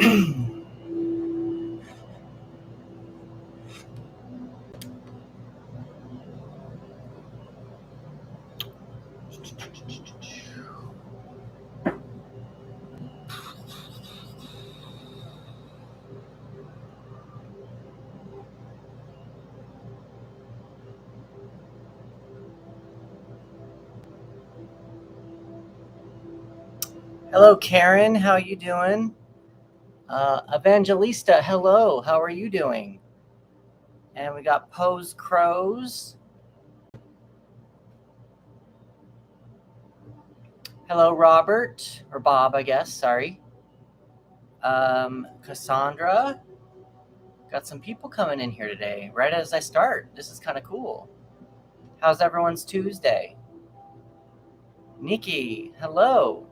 Hello, Karen. How you doing? Evangelista, hello. How are you doing? And we got Pose Crows. Hello, Robert. Or Bob, I guess. Sorry. Cassandra. Got some people coming in here today, right as I start. This is kind of cool. How's everyone's Tuesday? Nikki, hello.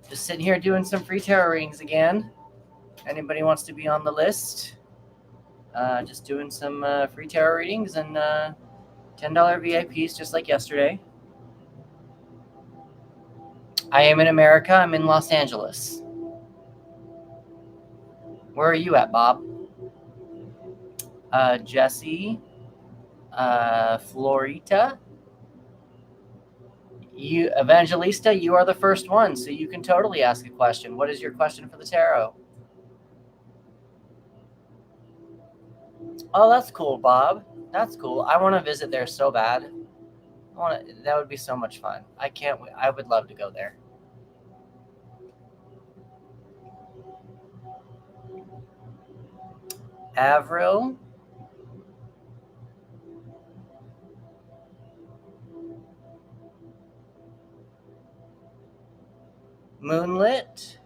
Just sitting here doing some free tarot readings again. Anybody wants to be on the list? Just doing some free tarot readings and $10 VIPs just like yesterday. I am in America. I'm in Los Angeles. Where are you at, Bob? Jesse, Florita. You, Evangelista, you are the first one, so you can totally ask a question. What is your question for the tarot? Oh, that's cool, Bob. That's cool. I want to visit there so bad. That would be so much fun. I can't wait. I would love to go there. Avril. Moonlit.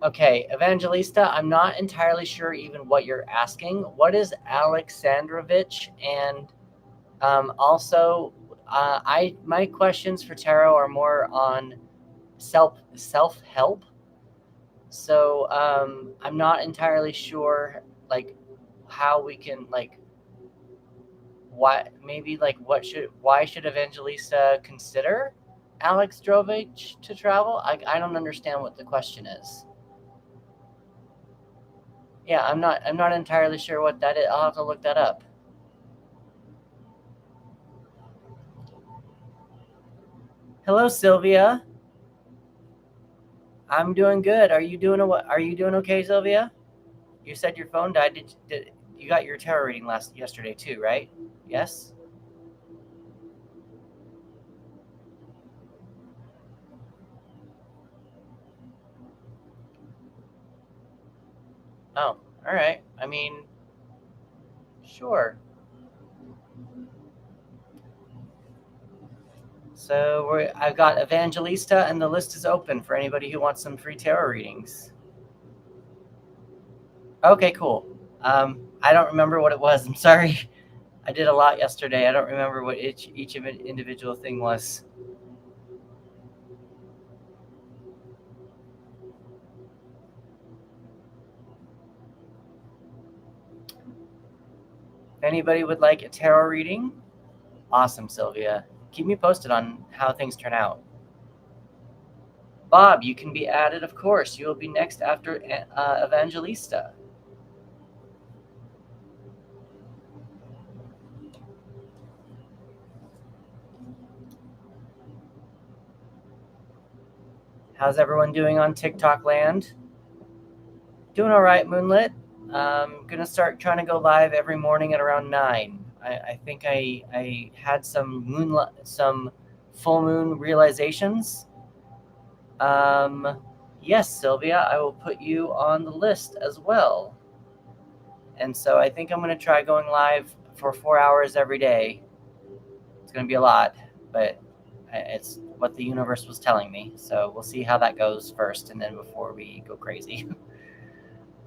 Okay, Evangelista, I'm not entirely sure even what you're asking. What is Alexandrovich? And also, my questions for tarot are more on self-help. So I'm not entirely sure, like, how we can, like, why should Evangelista consider Alex Drovich to travel? I don't understand what the question is. Yeah, I'm not entirely sure what that is. I'll have to look that up. Hello, Sylvia. I'm doing good. Are you doing okay, Sylvia? You said your phone died. Did you got your tarot reading yesterday too, right? Yes. Oh, all right. I mean, sure. So I've got Evangelista, and the list is open for anybody who wants some free tarot readings. Okay, cool. I don't remember what it was. I'm sorry. I did a lot yesterday. I don't remember what each individual thing was. If anybody would like a tarot reading, awesome, Sylvia. Keep me posted on how things turn out. Bob, you can be added, of course. You will be next after Evangelista. How's everyone doing on TikTok land? Doing all right, Moonlit. Gonna start trying to go live every morning at around 9. I think I had some full moon realizations. Yes, Sylvia, I will put you on the list as well. And so I think I'm gonna try going live for 4 hours every day. It's gonna be a lot, but it's what the universe was telling me. So we'll see how that goes first, and then before we go crazy.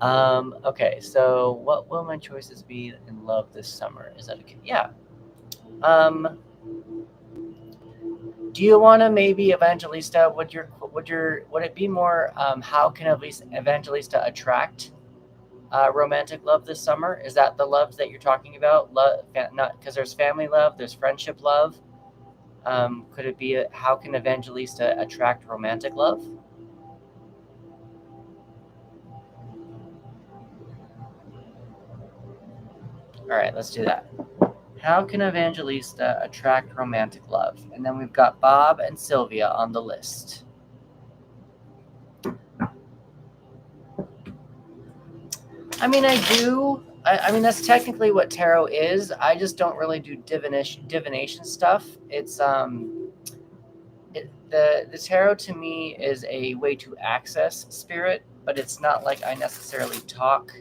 Okay, so what will my choices be in love this summer? Is that okay? Yeah. Do you want to maybe Evangelista? Would it be more? How can Evangelista attract romantic love this summer? Is that the loves that you're talking about? Love, not because there's family love, there's friendship love. Could it be how can Evangelista attract romantic love? All right, let's do that. How can Evangelista attract romantic love? And then we've got Bob and Sylvia on the list. I mean, I do. I mean, that's technically what tarot is. I just don't really do divination stuff. It's the tarot to me is a way to access spirit, but it's not like I necessarily talk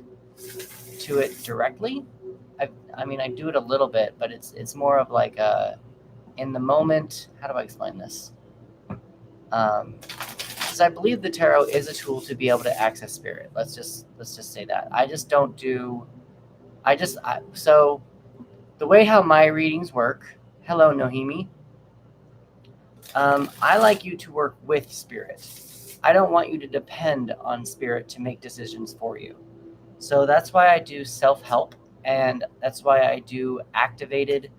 to it directly. I mean, I do it a little bit, but it's more of like a in the moment. How do I explain this? Because I believe the tarot is a tool to be able to access spirit. Let's just say that. I just don't do. So the way how my readings work. Hello, Nohimi. I like you to work with spirit. I don't want you to depend on spirit to make decisions for you. So that's why I do self-help, and that's why I do activated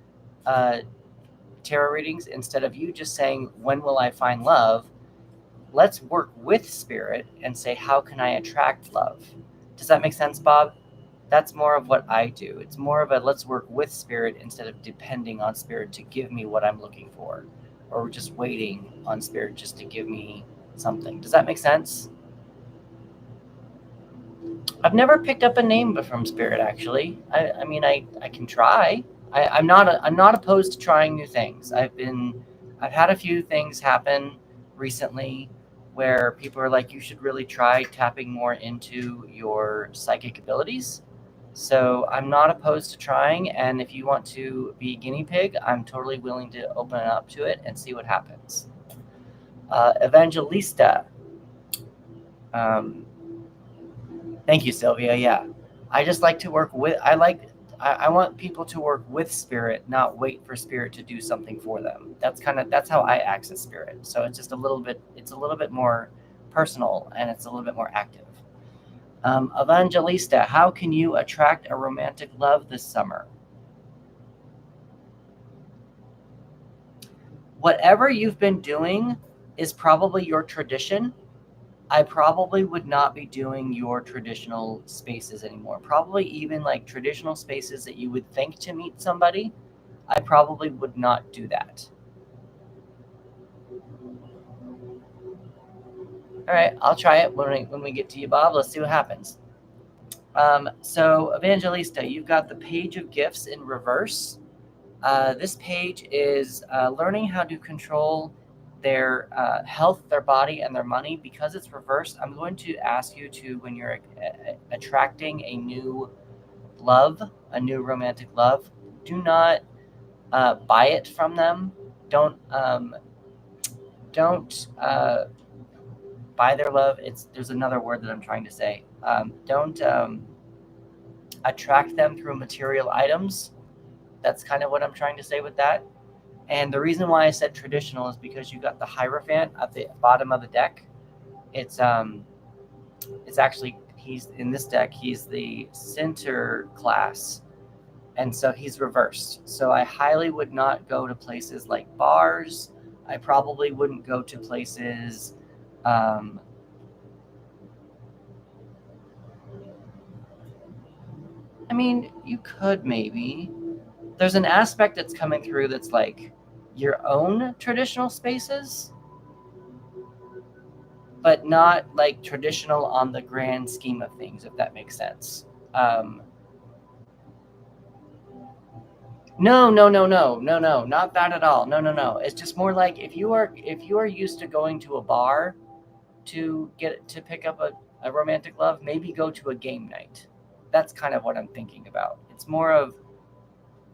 tarot readings instead of you just saying, when will I find love? Let's work with spirit and say, how can I attract love? Does that make sense, Bob? That's more of what I do. It's more of a let's work with spirit instead of depending on spirit to give me what I'm looking for, or just waiting on spirit just to give me something. Does that make sense? I've never picked up a name from spirit, actually. I mean, I can try. I'm not opposed to trying new things. I've had a few things happen recently where people are like, you should really try tapping more into your psychic abilities. So I'm not opposed to trying, and if you want to be a guinea pig, I'm totally willing to open up to it and see what happens. Evangelista. Thank you, Sylvia. Yeah, I just like to work with. I want people to work with spirit, not wait for spirit to do something for them. That's how I access spirit. So it's just a little bit more personal, and it's a little bit more active. Evangelista, how can you attract a romantic love this summer? Whatever you've been doing is probably your tradition. I probably would not be doing your traditional spaces anymore. Probably even like traditional spaces that you would think to meet somebody. I probably would not do that. All right, I'll try it when we get to you, Bob. Let's see what happens. So Evangelista, you've got the page of gifts in reverse. This page is learning how to control their health, their body, and their money. Because it's reversed, I'm going to ask you to, when you're attracting a new love, a new romantic love, do not buy it from them. Don't buy their love. There's another word that I'm trying to say. Don't attract them through material items. That's kind of what I'm trying to say with that. And the reason why I said traditional is because you got the Hierophant at the bottom of the deck. It's actually, he's in this deck, he's the center class, and so he's reversed. So I highly would not go to places like bars. I probably wouldn't go to places I mean, you could maybe. There's an aspect that's coming through that's like your own traditional spaces, but not like traditional on the grand scheme of things, if that makes sense. No, not that at all. No. It's just more like if you are used to going to a bar to pick up a romantic love, maybe go to a game night. That's kind of what I'm thinking about. It's more of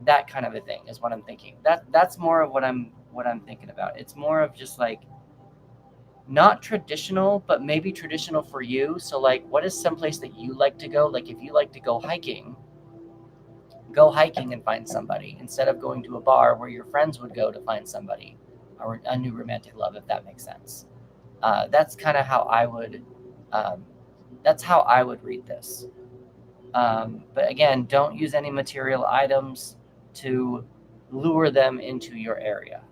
that kind of a thing is what I'm thinking. That's more of what I'm thinking about. It's more of just like not traditional, but maybe traditional for you. So like, what is someplace that you like to go? Like if you like to go hiking and find somebody instead of going to a bar where your friends would go to find somebody. a new romantic love, if that makes sense. That's kind of how I would. That's how I would read this. But again, don't use any material items to lure them into your area,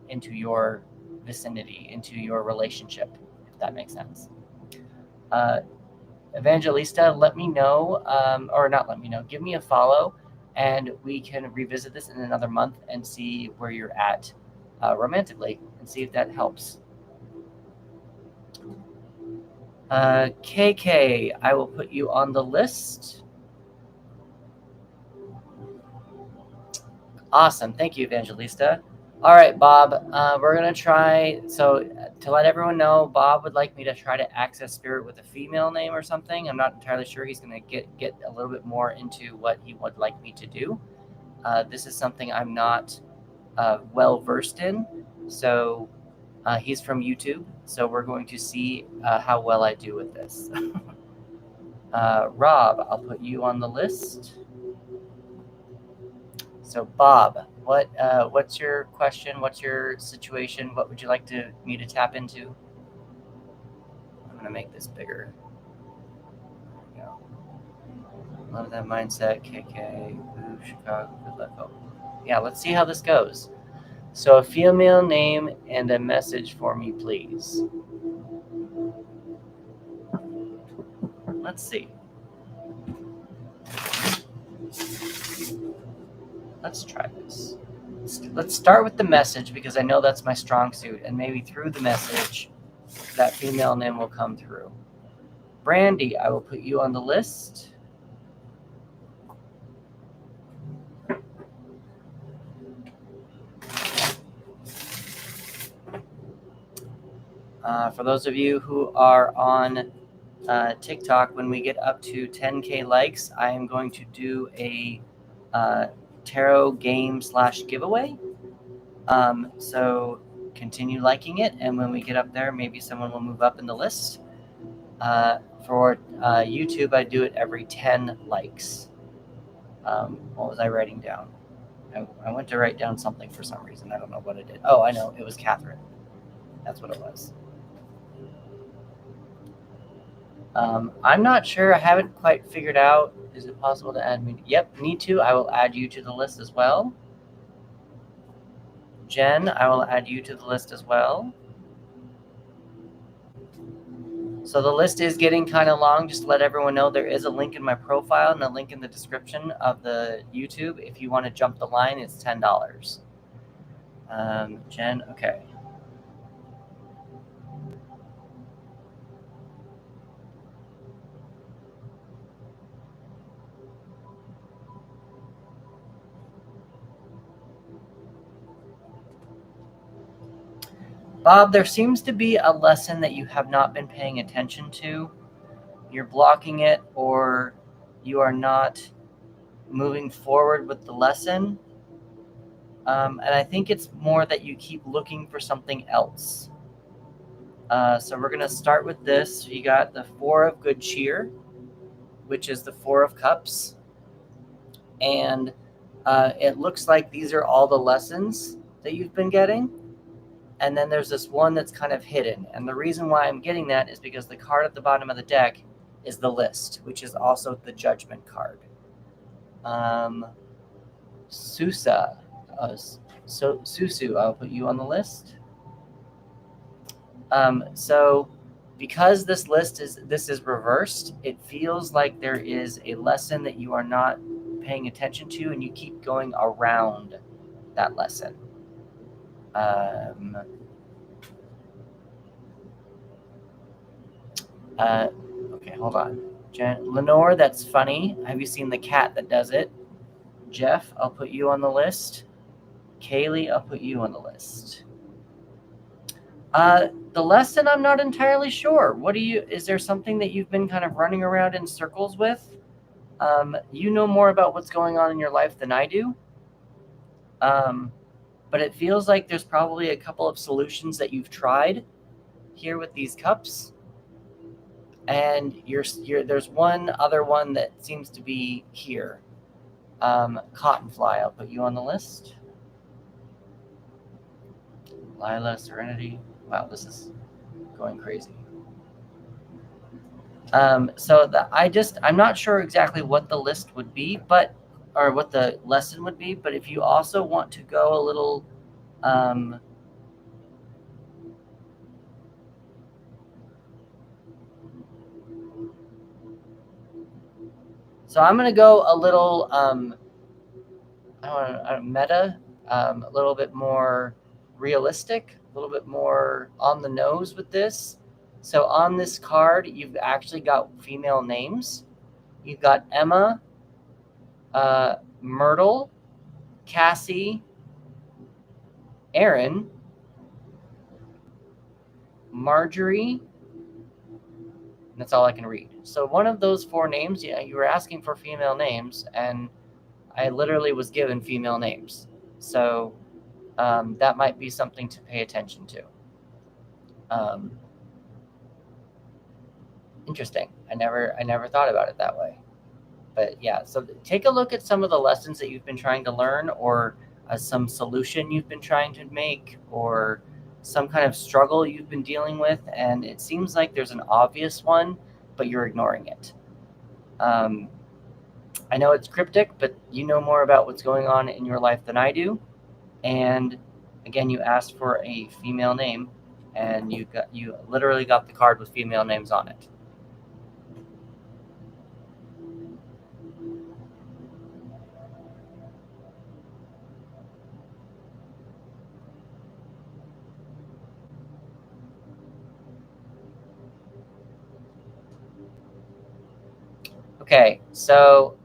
into your vicinity, into your relationship, if that makes sense. Evangelista, let me know, or not let me know, give me a follow, and we can revisit this in another month and see where you're at romantically and see if that helps. KK, I will put you on the list. Awesome. Thank you, Evangelista. All right, Bob, we're going to try. So, to let everyone know, Bob would like me to try to access Spirit with a female name or something. I'm not entirely sure. He's going to get a little bit more into what he would like me to do. This is something I'm not well versed in. So, he's from YouTube. So, we're going to see how well I do with this. Rob, I'll put you on the list. So, Bob, what's your question? What's your situation? What would you like me to tap into? I'm going to make this bigger. There we go. Love that mindset. KK, Ooh, Chicago, good luck. Oh. Yeah, let's see how this goes. So, a female name and a message for me, please. Let's see. Let's try this. Let's start with the message because I know that's my strong suit, and maybe through the message, that female name will come through. Brandy, I will put you on the list. For those of you who are on TikTok, when we get up to 10K likes, I am going to do a tarot game / giveaway. So continue liking it, and when we get up there, maybe someone will move up in the list. For YouTube, I do it every 10 likes. What was I writing down? I went to write down something for some reason. I don't know what I did. Oh, I know. It was Catherine. That's what it was. I'm not sure. I haven't quite figured out. Is it possible to add me? Yep, need to. I will add you to the list as well. Jen, I will add you to the list as well. So the list is getting kind of long. Just to let everyone know, there is a link in my profile and a link in the description of the YouTube. If you want to jump the line, it's $10. Jen, okay. Bob, there seems to be a lesson that you have not been paying attention to. You're blocking it, or you are not moving forward with the lesson. And I think it's more that you keep looking for something else. So we're going to start with this. You got the Four of Good Cheer, which is the Four of Cups. And it looks like these are all the lessons that you've been getting. And then there's this one that's kind of hidden. And the reason why I'm getting that is because the card at the bottom of the deck is the list, which is also the Judgment card. Susu, I'll put you on the list. So because this is reversed, it feels like there is a lesson that you are not paying attention to, and you keep going around that lesson. Okay, hold on. Lenore, that's funny. Have you seen the cat that does it? Jeff, I'll put you on the list. Kaylee, I'll put you on the list. The lesson, I'm not entirely sure. Is there something that you've been kind of running around in circles with? You know more about what's going on in your life than I do. But it feels like there's probably a couple of solutions that you've tried here with these cups. And there's one other one that seems to be here. Cottonfly, I'll put you on the list. Lila, Serenity. Wow, this is going crazy. So I'm not sure exactly what the list would be, or what the lesson would be, but if you also want to go a little, so I'm going to go a little, meta, a little bit more realistic, a little bit more on the nose with this. So on this card, you've actually got female names. You've got Emma, Myrtle, Cassie, Erin, Marjorie. That's all I can read. So one of those four names, yeah, you were asking for female names, and I literally was given female names. So that might be something to pay attention to. Interesting. I never thought about it that way. But yeah, so take a look at some of the lessons that you've been trying to learn, or some solution you've been trying to make, or some kind of struggle you've been dealing with, and it seems like there's an obvious one, but you're ignoring it. I know it's cryptic, but you know more about what's going on in your life than I do. And again, you asked for a female name, and you literally got the card with female names on it. Okay, so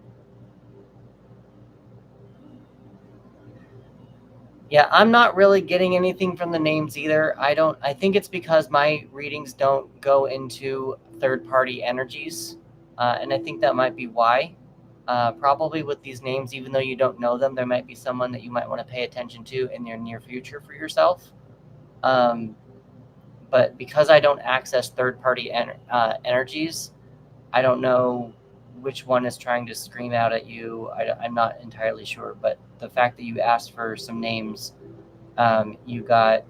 yeah, I'm not really getting anything from the names either. I think it's because my readings don't go into third-party energies, and I think that might be why. Probably with these names, even though you don't know them, there might be someone that you might want to pay attention to in your near future for yourself. But because I don't access third-party energies, I don't know which one is trying to scream out at you. I'm not entirely sure, but the fact that you asked for some names, you got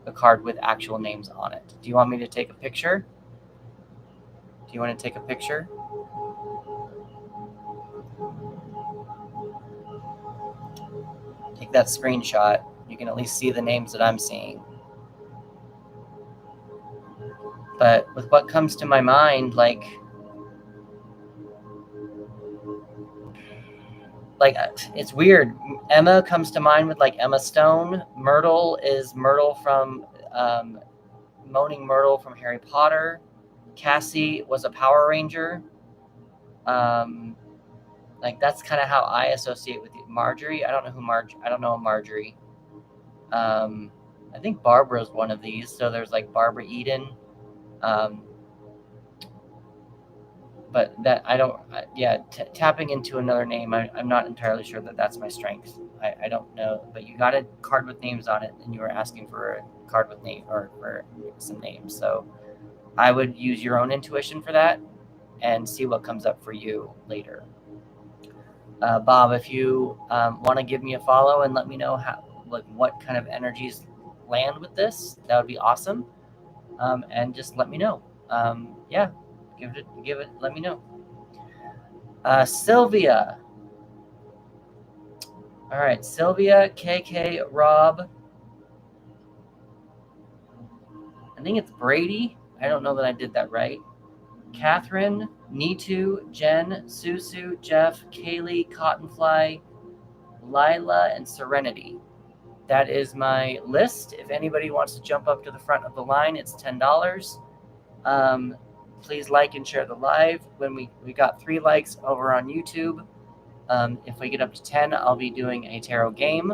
a card with actual names on it. Do you want me to take a picture? Do you want to take a picture? Take that screenshot. You can at least see the names that I'm seeing. But with what comes to my mind, like it's weird. Emma comes to mind with like Emma Stone. Myrtle is Myrtle from Moaning Myrtle from Harry Potter. Cassie was a Power Ranger. Like that's kind of how I associate with you. Marjorie. I don't know Marjorie. I think Barbara's one of these. So there's like Barbara Eden. But that I don't. Tapping into another name, I'm not entirely sure that that's my strength. I don't know. But you got a card with names on it, and you were asking for a card with name, or for some names. So I would use your own intuition for that, and see what comes up for you later. Bob, if you want to give me a follow and let me know what kind of energies land with this, that would be awesome. And just let me know. Yeah, give it. Let me know. Sylvia. All right, Sylvia, KK, Rob. I think it's Brady. I don't know that I did that right. Catherine, Nitu, Jen, Susu, Jeff, Kaylee, Cottonfly, Lila, and Serenity. That is my list. If anybody wants to jump up to the front of the line, it's $10. Please like and share the live. When we got 3 likes over on YouTube. If we get up to 10, I'll be doing a tarot game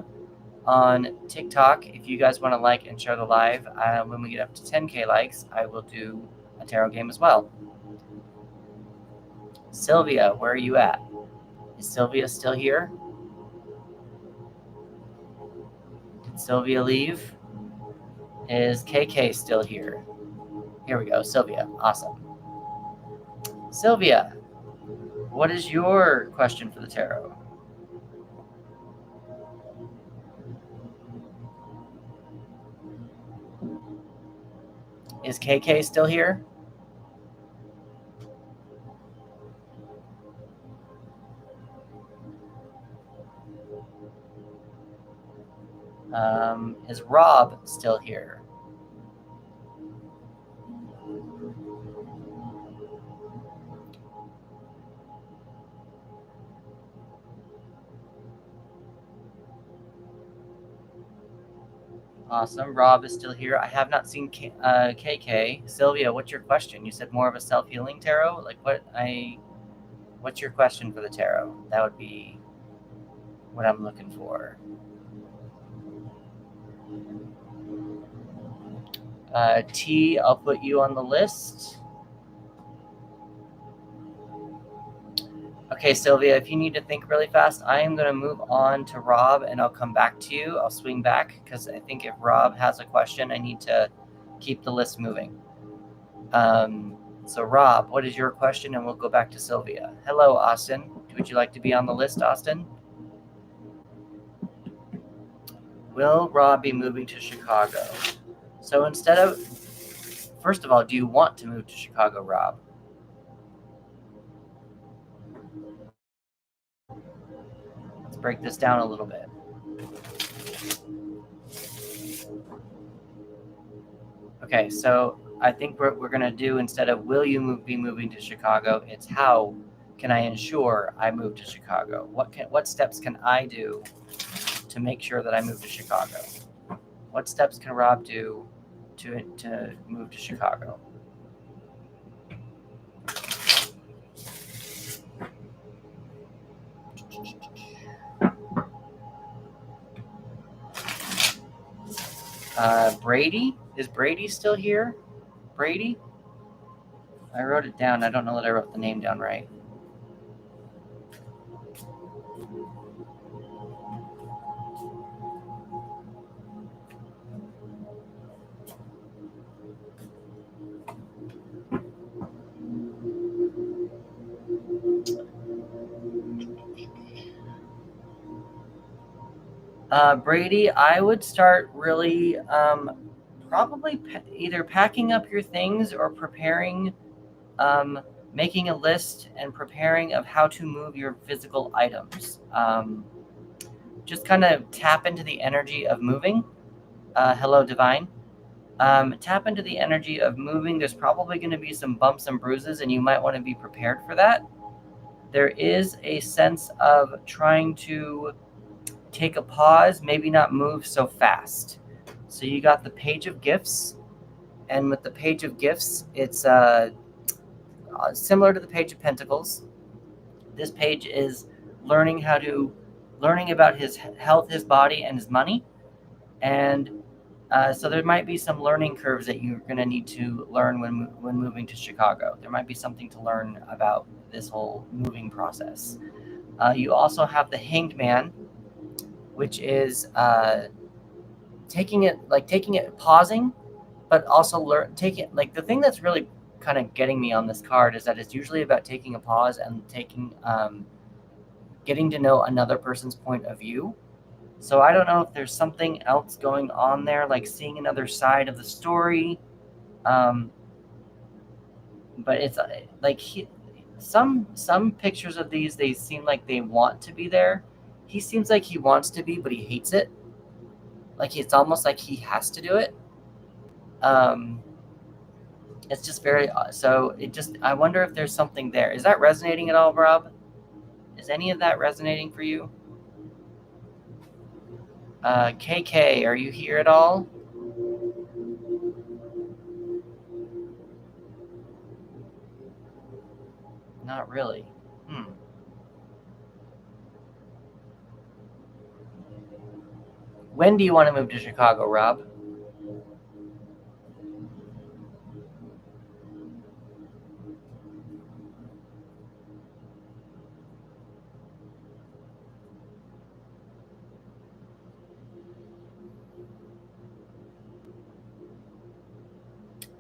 on TikTok. If you guys want to like and share the live, when we get up to 10K likes, I will do a tarot game as well. Sylvia, where are you at? Is Sylvia still here? Did Sylvia leave? Is KK still here? Here we go, Sylvia. Awesome. Sylvia, what is your question for the tarot? Is KK still here? Is Rob still here? Awesome. Rob is still here. I have not seen KK. Sylvia, what's your question? You said more of a self-healing tarot? Like what's your question for the tarot? That would be what I'm looking for. T, I'll put you on the list. Okay, Sylvia, if you need to think really fast, I am going to move on to Rob and I'll come back to you. I'll swing back because I think if Rob has a question, I need to keep the list moving. So Rob, what is your question? And we'll go back to Sylvia. Hello, Austin. Would you like to be on the list, Austin? Will Rob be moving to Chicago? So instead of, first of all, do you want to move to Chicago, Rob? Let's break this down a little bit. Okay, so I think what we're going to do, instead of will you be moving to Chicago, it's how can I ensure I move to Chicago? What steps can I do to make sure that I move to Chicago? What steps can Rob do to move to Chicago? Brady? Is Brady still here? Brady? I wrote it down. I don't know that I wrote the name down right. Brady, I would start really probably either packing up your things or preparing, making a list and preparing of how to move your physical items. Just kind of tap into the energy of moving. Hello, Divine. Tap into the energy of moving. There's probably going to be some bumps and bruises, and you might want to be prepared for that. There is a sense of trying to take a pause, maybe not move so fast. So you got the Page of Gifts, and with the Page of Gifts, it's similar to the Page of Pentacles. This page is learning about his health, his body, and his money. And so there might be some learning curves that you're going to need to learn when moving to Chicago. There might be something to learn about this whole moving process. You also have the Hanged Man, which is pausing, but also the thing that's really kind of getting me on this card is that it's usually about taking a pause and getting to know another person's point of view. So I don't know if there's something else going on there, like seeing another side of the story. But it's like some pictures of these, they seem like they want to be there. He seems like he wants to be, but he hates it. Like it's almost like he has to do it. It's just very so. I wonder if there's something there. Is that resonating at all, Rob? Is any of that resonating for you? KK, are you here at all? Not really. When do you want to move to Chicago, Rob?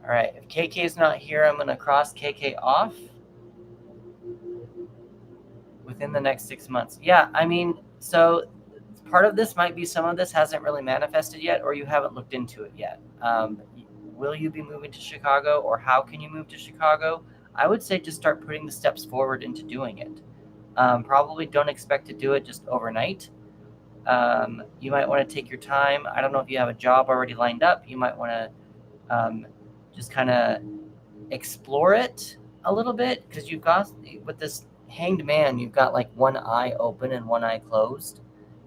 All right, if KK is not here, I'm going to cross KK off within the next 6 months. Yeah, I mean, so part of this might be some of this hasn't really manifested yet, or you haven't looked into it yet. will you be moving to Chicago, or how can you move to Chicago, I would say just start putting the steps forward into doing it. Probably don't expect to do it just overnight. You might want to take your time. I don't know if you have a job already lined up. You might want to just kind of explore it a little bit, because you've got, with this Hanged Man, you've got like one eye open and one eye closed.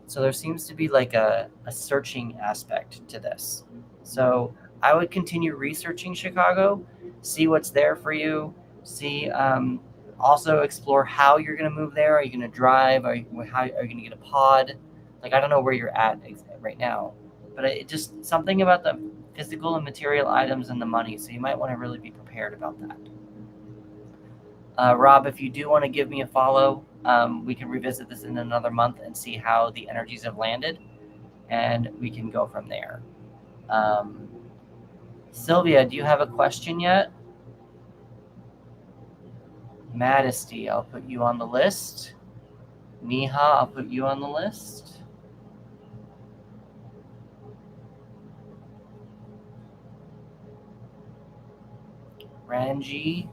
So there seems to be like a searching aspect to this. So I would continue researching Chicago, see what's there for you, see, also explore how you're going to move there. Are you going to drive? Are you going to get a pod? Like, I don't know where you're at right now, but it just something about the physical and material items and the money. So you might want to really be prepared about that. Rob, if you do want to give me a follow, we can revisit this in another month and see how the energies have landed, and we can go from there. Sylvia, do you have a question yet? Majesty, I'll put you on the list. Neha, I'll put you on the list. Ranjani.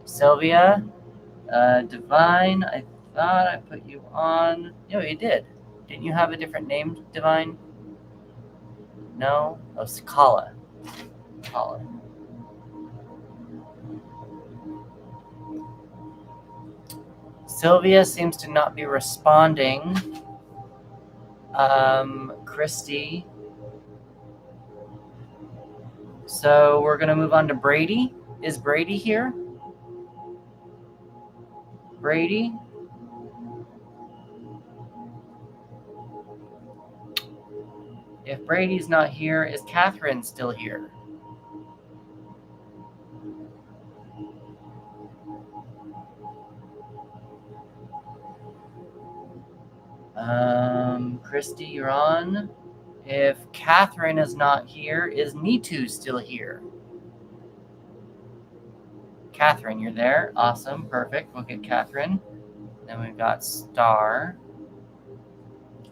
Sylvia, Divine, I thought I put you on. No, you did. Didn't you have a different name, Divine? No? Oh, it's Kala. Kala. Sylvia seems to not be responding. Christy. So we're going to move on to Brady. Is Brady here? Brady? If Brady's not here, is Catherine still here? Christy, you're on. If Catherine is not here, is Nitu still here? Catherine, you're there. Awesome. Perfect. We'll get Catherine. Then we've got Star.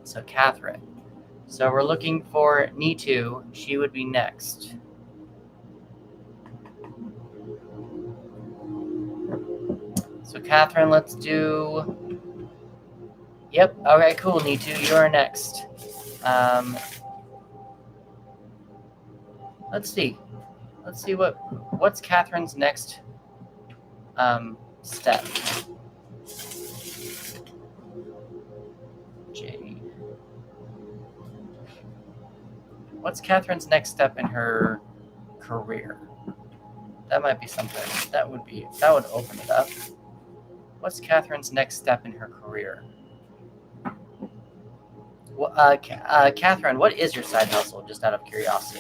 So Catherine. So we're looking for Nitu. She would be next. So Catherine, let's do... Yep. Okay, cool, Nitu. You are next. Let's see. Let's see what's Catherine's next step. Jade. What's Catherine's next step in her career? That might be something. That would open it up. What's Catherine's next step in her career? Well, Catherine, what is your side hustle, just out of curiosity?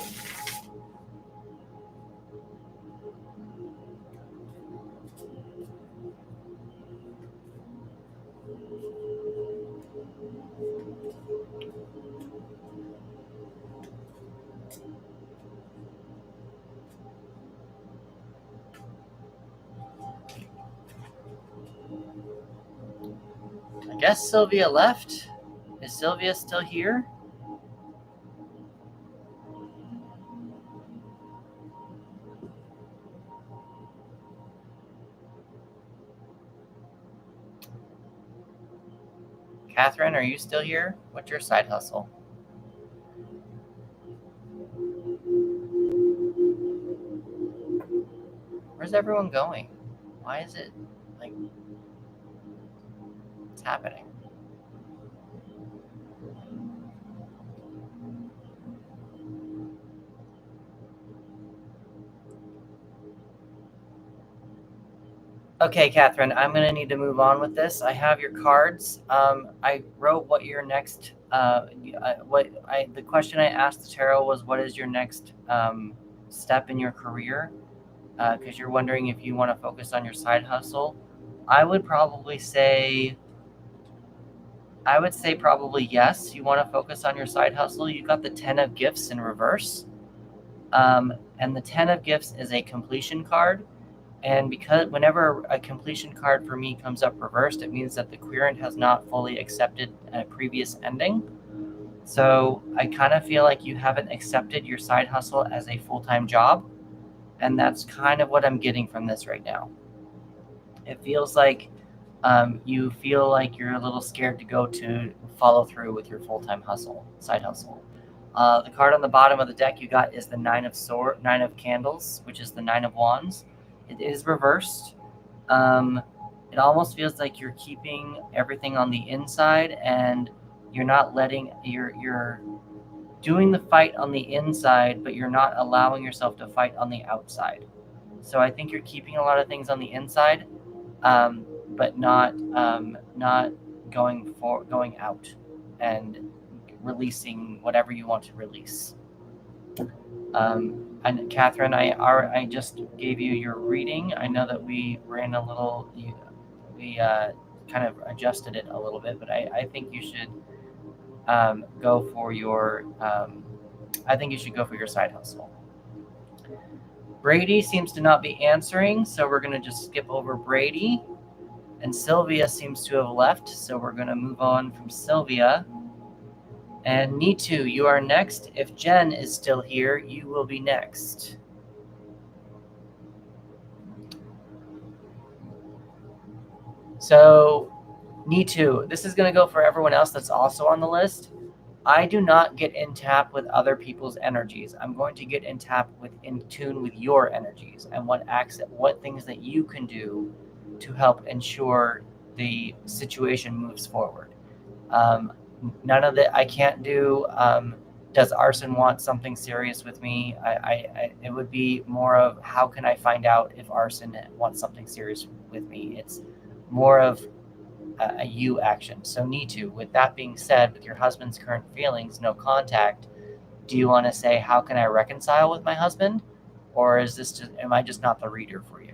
I guess Sylvia left. Is Sylvia still here? Catherine, are you still here? What's your side hustle? Where's everyone going? Why is it like... What's happening? Okay, Catherine, I'm going to need to move on with this. I have your cards. I wrote what your next... the question I asked the tarot was, what is your next step in your career? Because you're wondering if you want to focus on your side hustle. I would say probably yes. You want to focus on your side hustle. You got the 10 of Gifts in reverse. And the 10 of Gifts is a completion card. And because whenever a completion card for me comes up reversed, it means that the querent has not fully accepted a previous ending. So I kind of feel like you haven't accepted your side hustle as a full-time job. And that's kind of what I'm getting from this right now. It feels like you feel like you're a little scared to follow through with your full-time side hustle. The card on the bottom of the deck you got is the Nine of Candles, which is the Nine of Wands. It is reversed. It almost feels like you're keeping everything on the inside, and you're not letting you're doing the fight on the inside, but you're not allowing yourself to fight on the outside. So I think you're keeping a lot of things on the inside, but not going out and releasing whatever you want to release. And Catherine, I just gave you your reading. I know that we ran a little, we kind of adjusted it a little bit, but I think you should go for your. I think you should go for your side hustle. Brady seems to not be answering, so we're going to just skip over Brady. And Sylvia seems to have left, so we're going to move on from Sylvia. And Neetu, you are next. If Jen is still here, you will be next. So, Neetu, this is going to go for everyone else that's also on the list. I do not get in tap with other people's energies. I'm going to get in tune with your energies and what things that you can do to help ensure the situation moves forward. None of that I can't do. Does Arson want something serious with me? It would be more of how can I find out if Arson wants something serious with me? It's more of a you action. So Neetu, with that being said, with your husband's current feelings, no contact, do you want to say, how can I reconcile with my husband? Or am I just not the reader for you?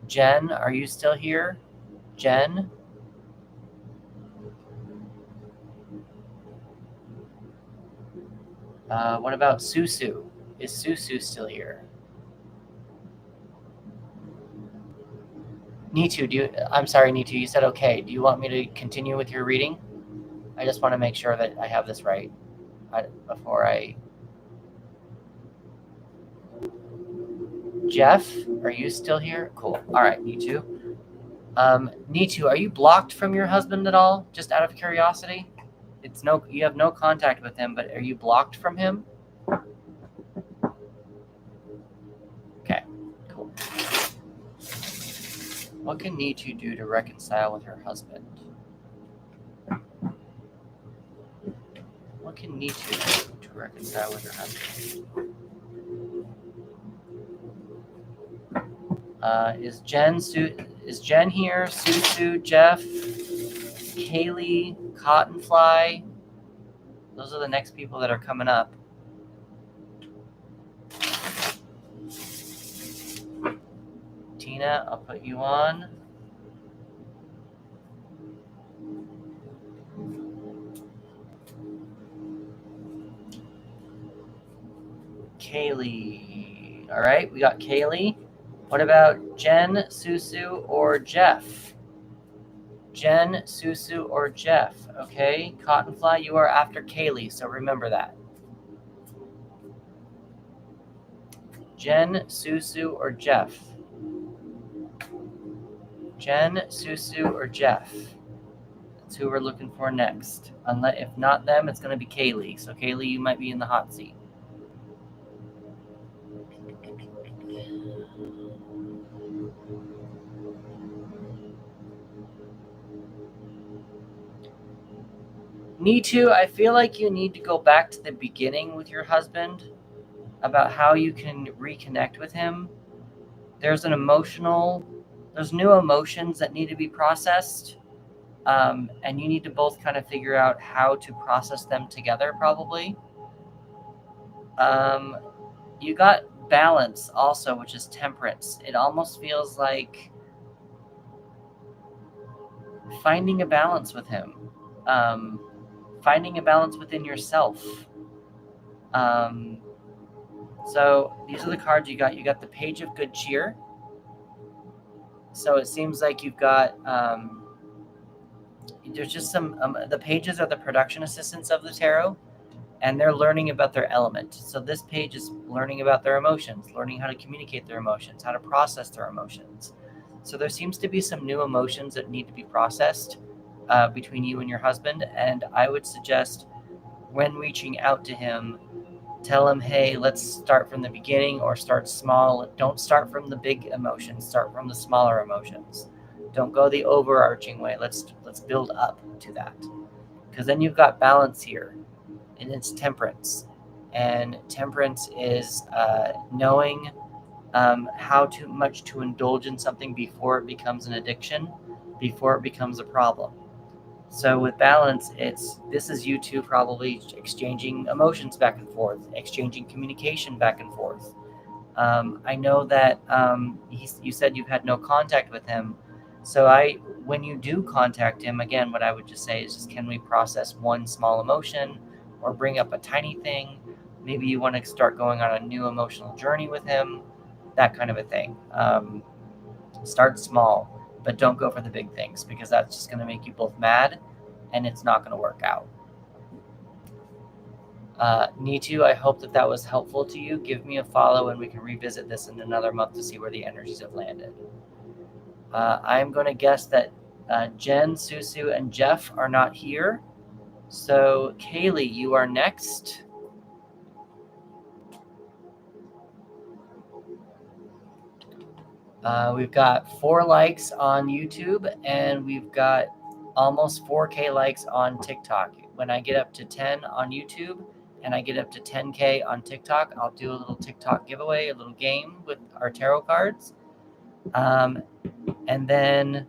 Jen, are you still here? Jen? What about Susu? Is Susu still here? Neetu, I'm sorry, Neetu, you said okay. Do you want me to continue with your reading? I just want to make sure that I have this right before I... Jeff, are you still here? Cool. All right, Neetu. Neetu, are you blocked from your husband at all? Just out of curiosity? You have no contact with him, but are you blocked from him? Okay, cool. What can Neetu do to reconcile with her husband? What can Neetu do to reconcile with her husband? Is Jen here? Susu, Jeff, Kaylee, Cottonfly. Those are the next people that are coming up. Tina, I'll put you on. Kaylee. All right, we got Kaylee. What about Jen, Susu, or Jeff? Jen, Susu, or Jeff. Okay, Cottonfly, you are after Kaylee, so remember that. Jen, Susu, or Jeff? Jen, Susu, or Jeff? That's who we're looking for next. If not them, it's going to be Kaylee. So Kaylee, you might be in the hot seat. Neetu, I feel like you need to go back to the beginning with your husband about how you can reconnect with him. There's new emotions that need to be processed, and you need to both kind of figure out how to process them together, probably. You got balance also, which is temperance. It almost feels like finding a balance with him. finding a balance within yourself. So these are the cards you got. You got the Page of Good Cheer. So it seems like you've got, there's just some, the pages are the production assistants of the tarot, and they're learning about their element. So this page is learning about their emotions, learning how to communicate their emotions, how to process their emotions. So there seems to be some new emotions that need to be processed between you and your husband. And I would suggest, when reaching out to him, tell him, hey, let's start from the beginning, or start small. Don't start from the big emotions. Start from the smaller emotions. Don't go the overarching way. Let's build up to that. Because then you've got balance here, and it's temperance. And temperance is knowing how much to indulge in something before it becomes an addiction, before it becomes a problem. So with balance, this is you two probably exchanging emotions back and forth, exchanging communication back and forth. I know that you said you've had no contact with him. So when you do contact him, again, what I would just say is just, can we process one small emotion or bring up a tiny thing? Maybe you want to start going on a new emotional journey with him, that kind of a thing. Start small, but don't go for the big things, because that's just going to make you both mad, and it's not going to work out. Nitu, I hope that was helpful to you. Give me a follow, and we can revisit this in another month to see where the energies have landed. I'm going to guess that Jen, Susu, and Jeff are not here. So, Kaylee, you are next. We've got 4 likes on YouTube, and we've got almost 4K likes on TikTok. When I get up to 10 on YouTube and I get up to 10K on TikTok, I'll do a little TikTok giveaway, a little game with our tarot cards. And then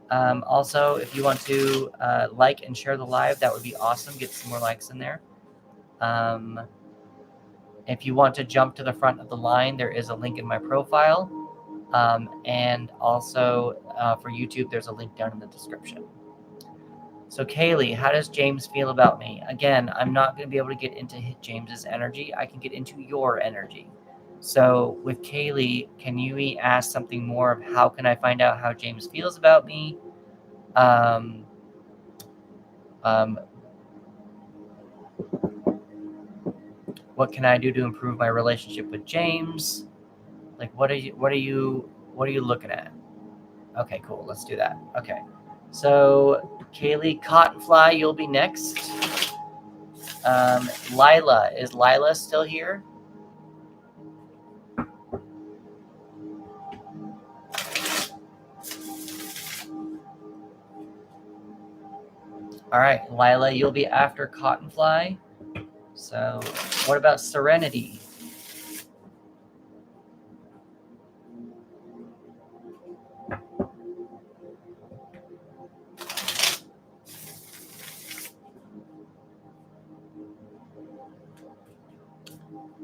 also, if you want to like and share the live, that would be awesome. Get some more likes in there. If you want to jump to the front of the line, there is a link in my profile. And also for YouTube, there's a link down in the description. So Kaylee, how does James feel about me? Again, I'm not going to be able to get into James's energy. I can get into your energy. So with Kaylee, can you ask something more of, how can I find out how James feels about me? What can I do to improve my relationship with James? Like, what are you looking at? Okay, cool. Let's do that. Okay. So, Kaylee Cottonfly, you'll be next. Lila, is Lila still here? All right, Lila, you'll be after Cottonfly. So, what about Serenity?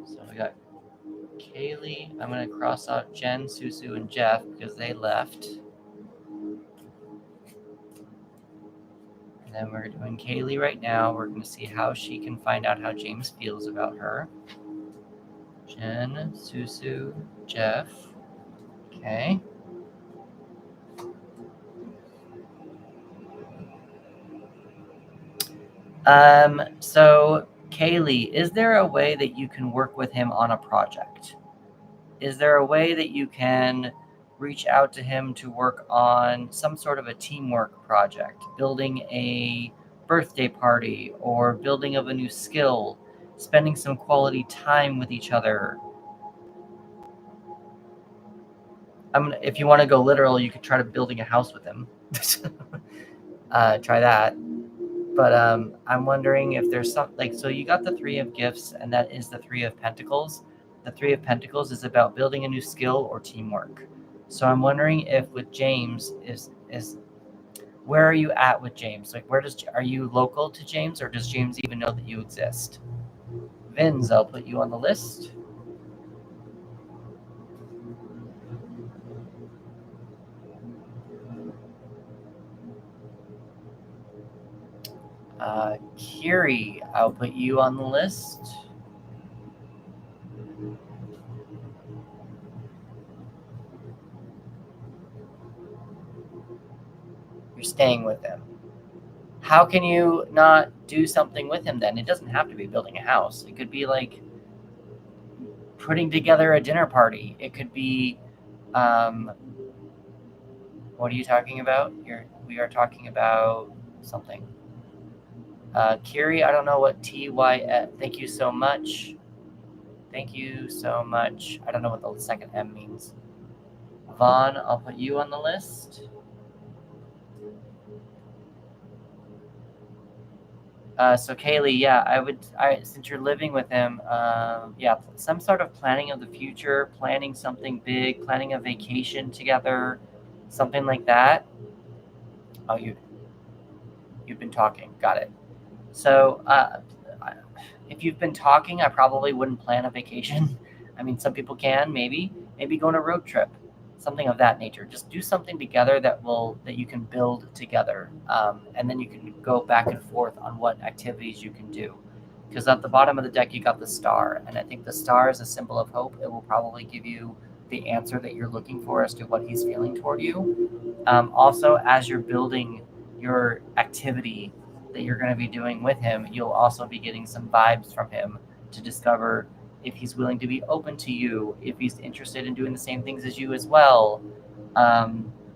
So we got Kaylee. I'm going to cross out Jen, Susu, and Jeff because they left. And then we're doing Kaylee right now. We're going to see how she can find out how James feels about her. Jen, Susu, Jeff. Okay. So Kaylee, is there a way that you can work with him on a project? Is there a way that you can reach out to him to work on some sort of a teamwork project, building a birthday party or building of a new skill, spending some quality time with each other? If you want to go literal, you could try to building a house with him. Try that. But I'm wondering if there's something, so you got the 3 of Gifts, and that is the 3 of Pentacles. The 3 of Pentacles is about building a new skill or teamwork. So I'm wondering if with James is where are you at with James? Like, are you local to James, or does James even know that you exist? Vince, I'll put you on the list. Kiri, I'll put you on the list. You're staying with him. How can you not do something with him then? It doesn't have to be building a house. It could be like putting together a dinner party. It could be, what are you talking about? We are talking about something. Kiri, I don't know what TY. Thank you so much. Thank you so much. I don't know what the second M means. Vaughn, I'll put you on the list. So Kaylee, yeah, since you're living with him, yeah, some sort of planning of the future, planning something big, planning a vacation together, something like that. Oh, you've been talking. Got it. So, if you've been talking, I probably wouldn't plan a vacation. I mean, some people can, maybe go on a road trip, something of that nature. Just do something together that you can build together, and then you can go back and forth on what activities you can do. Because at the bottom of the deck, you got the star, and I think the star is a symbol of hope. It will probably give you the answer that you're looking for as to what he's feeling toward you. Also, as you're building your activity that you're going to be doing with him, you'll also be getting some vibes from him to discover if he's willing to be open to you, if he's interested in doing the same things as you as well,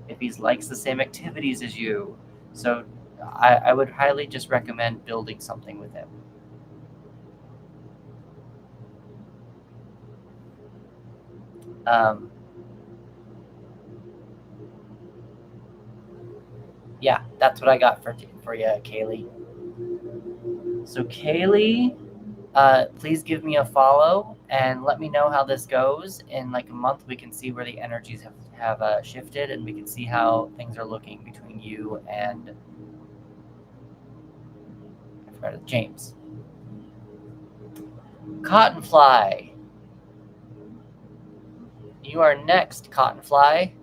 if he likes the same activities as you. So I would highly just recommend building something with him. Yeah, that's what I got for you, Kaylee. So Kaylee, please give me a follow and let me know how this goes. In like a month, we can see where the energies have shifted, and we can see how things are looking between you and James. Cottonfly, you are next, Cottonfly.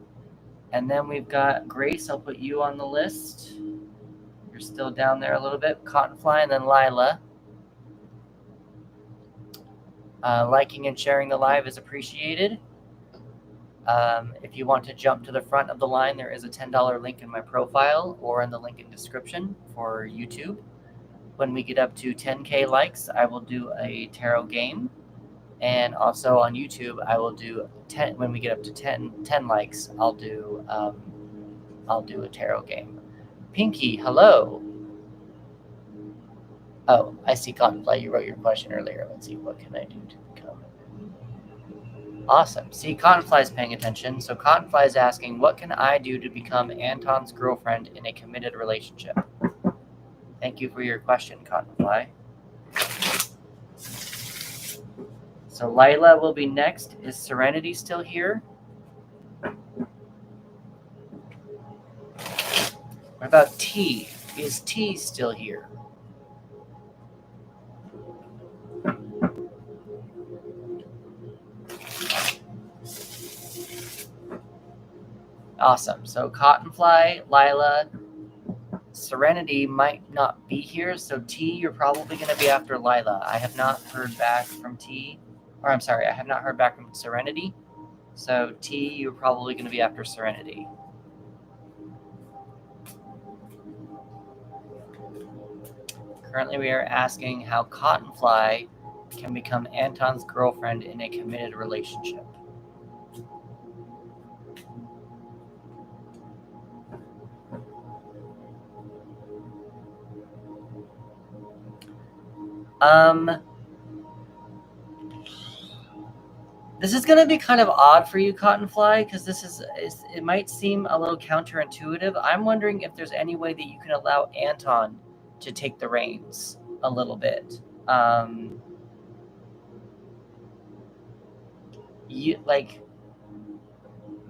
And then we've got Grace. I'll put you on the list. You're still down there a little bit. Cottonfly, and then Lila. Liking and sharing the live is appreciated. If you want to jump to the front of the line, there is a $10 link in my profile or in the link in description for YouTube. When we get up to 10K likes, I will do a tarot game. And also on YouTube, I will do 10. When we get up to 10 likes, I'll do a tarot game. Pinky, hello. Oh, I see Cottonfly. You wrote your question earlier. Let's see, what can I do to become? Awesome. See, Cottonfly's paying attention. So Cottonfly's asking, what can I do to become Anton's girlfriend in a committed relationship? Thank you for your question, Cottonfly. So Lila will be next. Is Serenity still here? What about T? Is T still here? Awesome. So Cottonfly, Lila, Serenity might not be here. So T, you're probably going to be after Lila. I have not heard back from T. Or I'm sorry, I have not heard back from Serenity. So T, you're probably going to be after Serenity. Currently, we are asking how Cottonfly can become Anton's girlfriend in a committed relationship. This is going to be kind of odd for you, Cottonfly, because it might seem a little counterintuitive. I'm wondering if there's any way that you can allow Anton to take the reins a little bit. I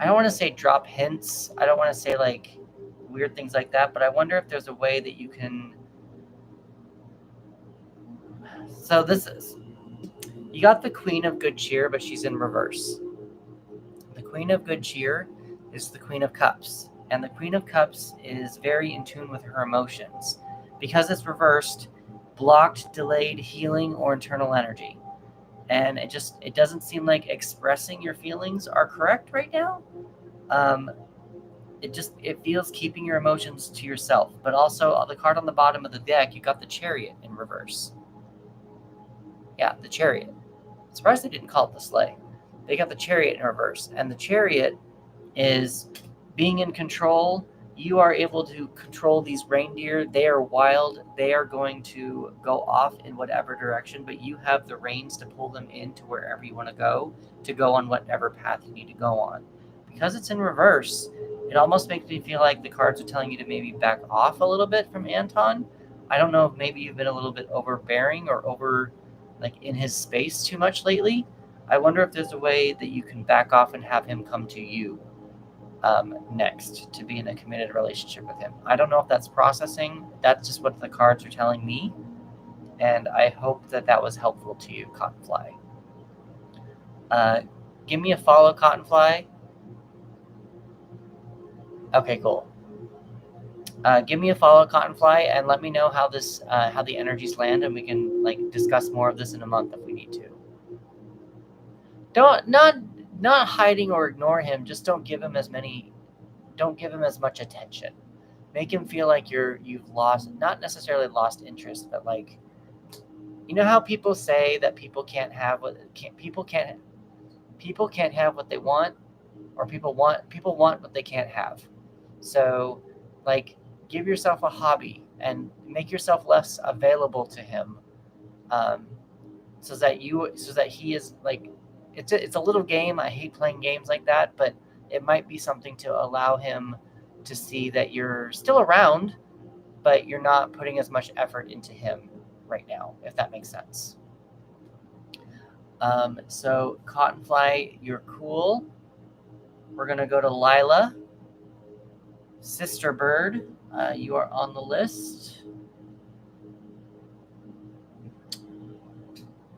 don't want to say drop hints. I don't want to say like weird things like that, but I wonder if there's a way that you can. So you got the Queen of Good Cheer, but she's in reverse. The Queen of Good Cheer is the Queen of Cups, and the Queen of Cups is very in tune with her emotions because it's reversed, blocked, delayed healing, or internal energy. And it doesn't seem like expressing your feelings are correct right now. It feels keeping your emotions to yourself. But also, the card on the bottom of the deck, you got the Chariot in reverse. Yeah, the Chariot. I'm surprised they didn't call it the Sleigh. They got the Chariot in reverse. And the Chariot is being in control. You are able to control these reindeer. They are wild. They are going to go off in whatever direction, but you have the reins to pull them into wherever you want to go on whatever path you need to go on. Because it's in reverse, it almost makes me feel like the cards are telling you to maybe back off a little bit from Anton. I don't know if maybe you've been a little bit overbearing or over, like, in his space too much lately. I wonder if there's a way that you can back off and have him come to you next to be in a committed relationship with him. I don't know if that's processing. That's just what the cards are telling me. And I hope that that was helpful to you, Cottonfly. Give me a follow, Cottonfly. Okay, cool. Give me a follow, Cottonfly, and let me know how the energies land, and we can discuss more of this in a month if we need to. Not hiding or ignore him. Just don't give him as much attention. Make him feel like you've lost, not necessarily lost interest, but you know how people say that people can't have what they want, or people want what they can't have. So, give yourself a hobby and make yourself less available to him, so that he is it's a little game. I hate playing games like that, but it might be something to allow him to see that you're still around, but you're not putting as much effort into him right now, if that makes sense. So Cottonfly, you're cool. We're going to go to Lila. Sister Bird, you are on the list.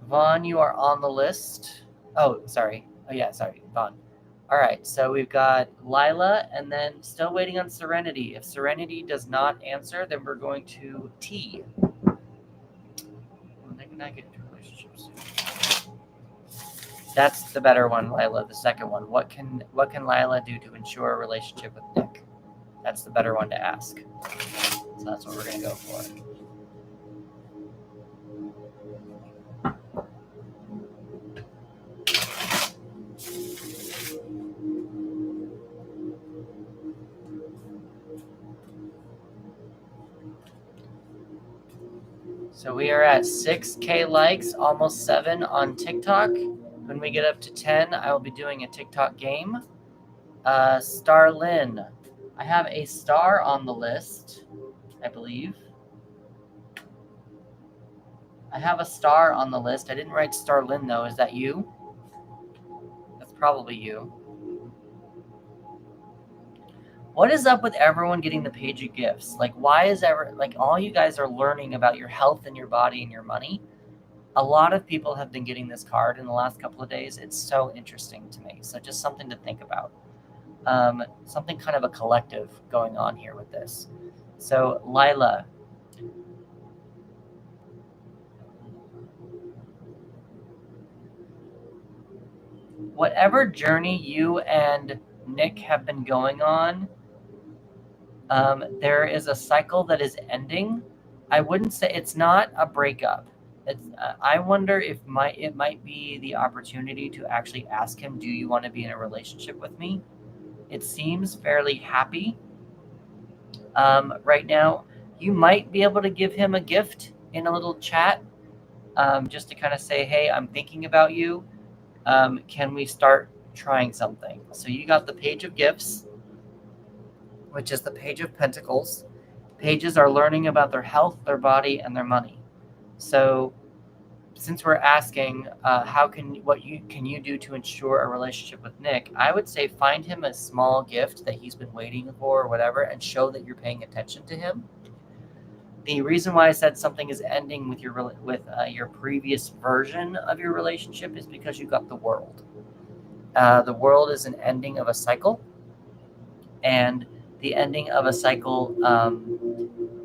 Vaughn, you are on the list. Oh, sorry. Oh, yeah, sorry, Vaughn. All right, so we've got Lila, and then still waiting on Serenity. If Serenity does not answer, then we're going to T. When can I get into relationships? That's the better one, Lila, the second one. What can Lila do to ensure a relationship with Nick? That's the better one to ask. So that's what we're going to go for. So we are at 6K likes, almost 7 on TikTok. When we get up to 10, I will be doing a TikTok game. Starlyn. I have a star on the list, I believe. I have a star on the list. I didn't write Starlyn, though. Is that you? That's probably you. What is up with everyone getting the Page of Gifts? Why is all you guys are learning about your health and your body and your money? A lot of people have been getting this card in the last couple of days. It's so interesting to me. So just something to think about. Something kind of a collective going on here with this. So Lila. Whatever journey you and Nick have been going on, there is a cycle that is ending. I wouldn't say it's not a breakup. I wonder if it might be the opportunity to actually ask him, do you want to be in a relationship with me? It seems fairly happy right now. You might be able to give him a gift in a little chat, just to kind of say, hey, I'm thinking about you. Can we start trying something? So you got the Page of Gifts, which is the Page of Pentacles. Pages are learning about their health, their body, and their money. So since we're asking what can you do to ensure a relationship with Nick, I would say find him a small gift that he's been waiting for or whatever, and show that you're paying attention to him. The reason why I said something is ending with your previous version of your relationship is because you got the World. The World is an ending of a cycle, and the ending of a cycle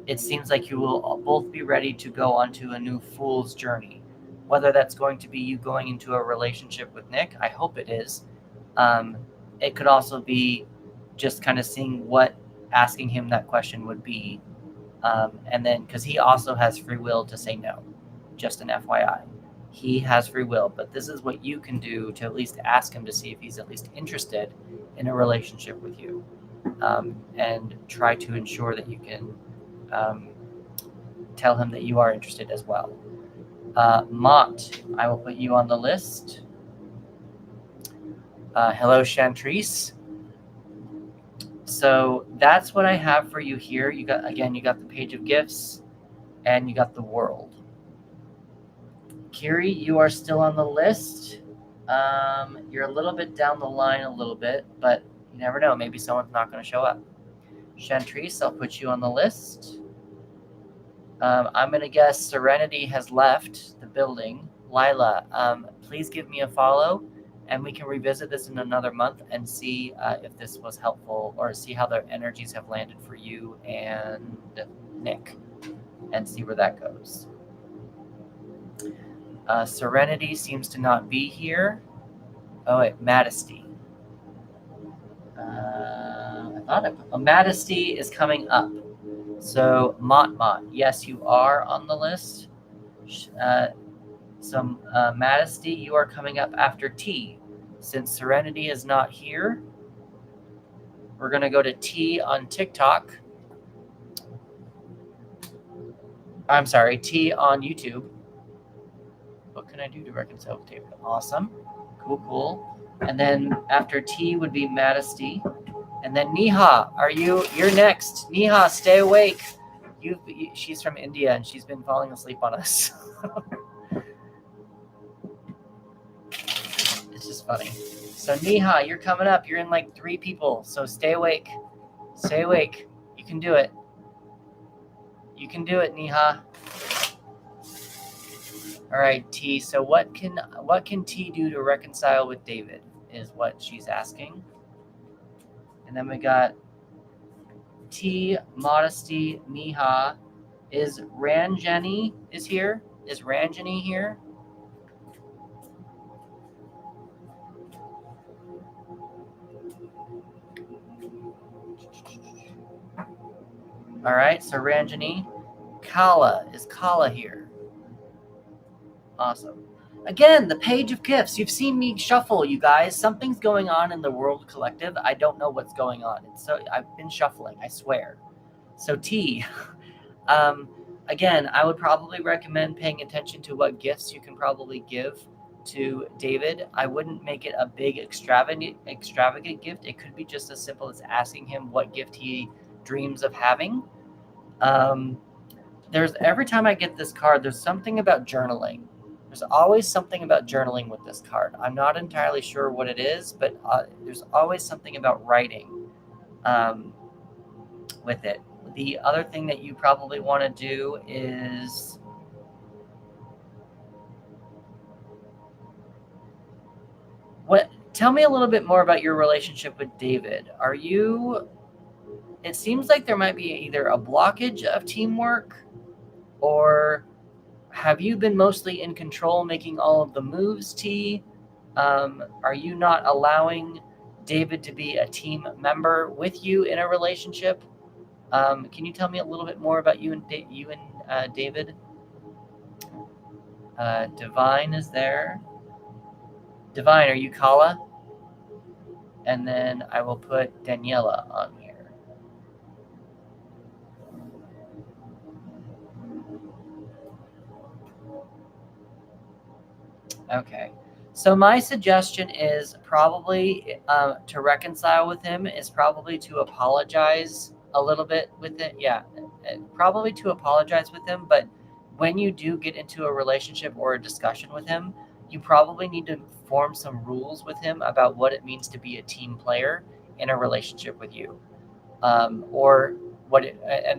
it seems like you will both be ready to go onto a new fool's journey. Whether that's going to be you going into a relationship with Nick, I hope it is. It could also be just kind of seeing what asking him that question would be. And then, because he also has free will to say no, just an FYI. He has free will, but this is what you can do to at least ask him to see if he's at least interested in a relationship with you, and try to ensure that you can tell him that you are interested as well. Mont, I will put you on the list. Hello, Chantrice. So that's what I have for you here. You got the page of gifts, and you got the world. Kiri, you are still on the list. You're a little bit down the line a little bit, but you never know. Maybe someone's not going to show up. Chantrice, I'll put you on the list. I'm going to guess Serenity has left the building. Lila, please give me a follow, and we can revisit this in another month and see if this was helpful, or see how the energies have landed for you and Nick, and see where that goes. Serenity seems to not be here. Oh wait, Majesty. Majesty is coming up. So Mont, yes, you are on the list. Majesty, you are coming up after T. Since Serenity is not here, we're going to go to T on TikTok. I'm sorry, T on YouTube. What can I do to reconcile with David? Awesome. Cool. And then after T would be Majesty. And then Neha, you're next. Neha, stay awake. She's from India, and she's been falling asleep on us. It's just funny. So Neha, you're coming up. You're in like 3 people. So stay awake. Stay awake. You can do it. You can do it, Neha. All right, T. So what can T do to reconcile with David is what she's asking. And then we got T, Modesty, Neha. Is Ranjani here? Is Ranjani here? All right, so Ranjani. Kala, is Kala here? Awesome. Again, the page of gifts. You've seen me shuffle, you guys. Something's going on in the World Collective. I don't know what's going on. I've been shuffling, I swear. So T, again, I would probably recommend paying attention to what gifts you can probably give to David. I wouldn't make it a big extravagant gift. It could be just as simple as asking him what gift he dreams of having. Every time I get this card, there's something about journaling. There's always something about journaling with this card. I'm not entirely sure what it is, but there's always something about writing with it. The other thing that you probably want to do is tell me a little bit more about your relationship with David. It seems like there might be either a blockage of teamwork, or have you been mostly in control making all of the moves, T? Are you not allowing David to be a team member with you in a relationship? Can you tell me a little bit more about you and David? Divine is there. Divine, are you Kala? And then I will put Daniela on here. Okay. So my suggestion is probably to reconcile with him is probably to apologize a little bit with it. Yeah, probably to apologize with him. But when you do get into a relationship or a discussion with him, you probably need to form some rules with him about what it means to be a team player in a relationship with you, and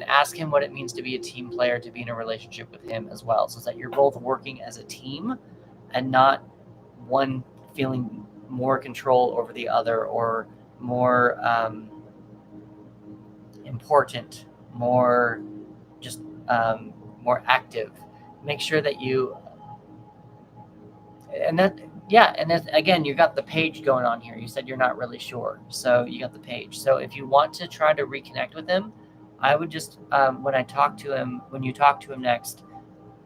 ask him what it means to be a team player, to be in a relationship with him as well, so that you're both working as a team and not one feeling more control over the other, or more important, more more active. Make sure that you, and that, yeah, and then again, you got the page going on here. You said you're not really sure, so you got the page. So if you want to try to reconnect with him, I would just when you talk to him next,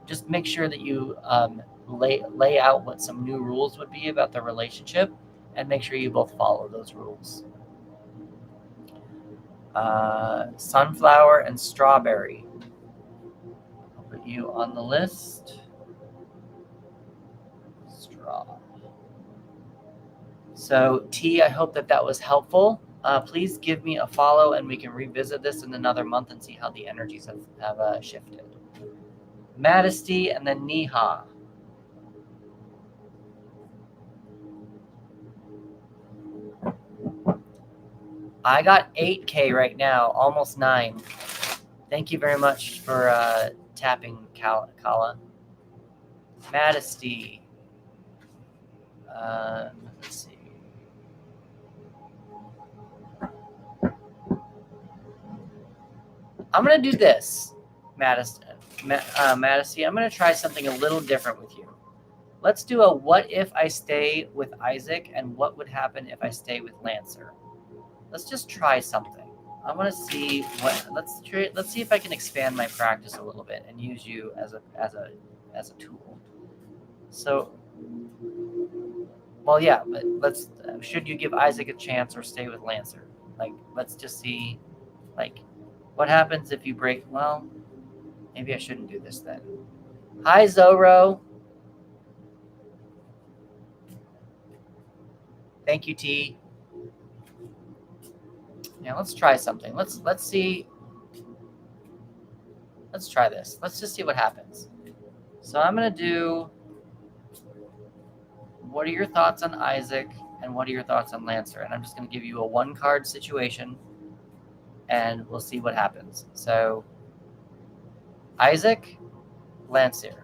just make sure that you lay out what some new rules would be about the relationship, and make sure you both follow those rules. Sunflower and strawberry. I'll put you on the list. Straw. So T, I hope that was helpful. Please give me a follow, and we can revisit this in another month and see how the energies have shifted. Madisty and then Niha. I got 8K right now, almost 9. Thank you very much for tapping, Kala. Madisty. Let's see. I'm going to do this, Madisty. I'm going to try something a little different with you. Let's do a what if I stay with Isaac and what would happen if I stay with Lancer. Let's just try something. I want to see what. Let's see if I can expand my practice a little bit and use you as a tool. So, well, yeah, but let's. Should you give Isaac a chance or stay with Lancer? Like, let's just see, like, what happens if you break. Well, maybe I shouldn't do this then. Hi, Zoro. Thank you, T. Yeah, let's try something. Let's see. Let's try this. Let's just see what happens. So I'm going to do, what are your thoughts on Isaac and what are your thoughts on Lancer? And I'm just going to give you a 1-card situation and we'll see what happens. So Isaac, Lancer.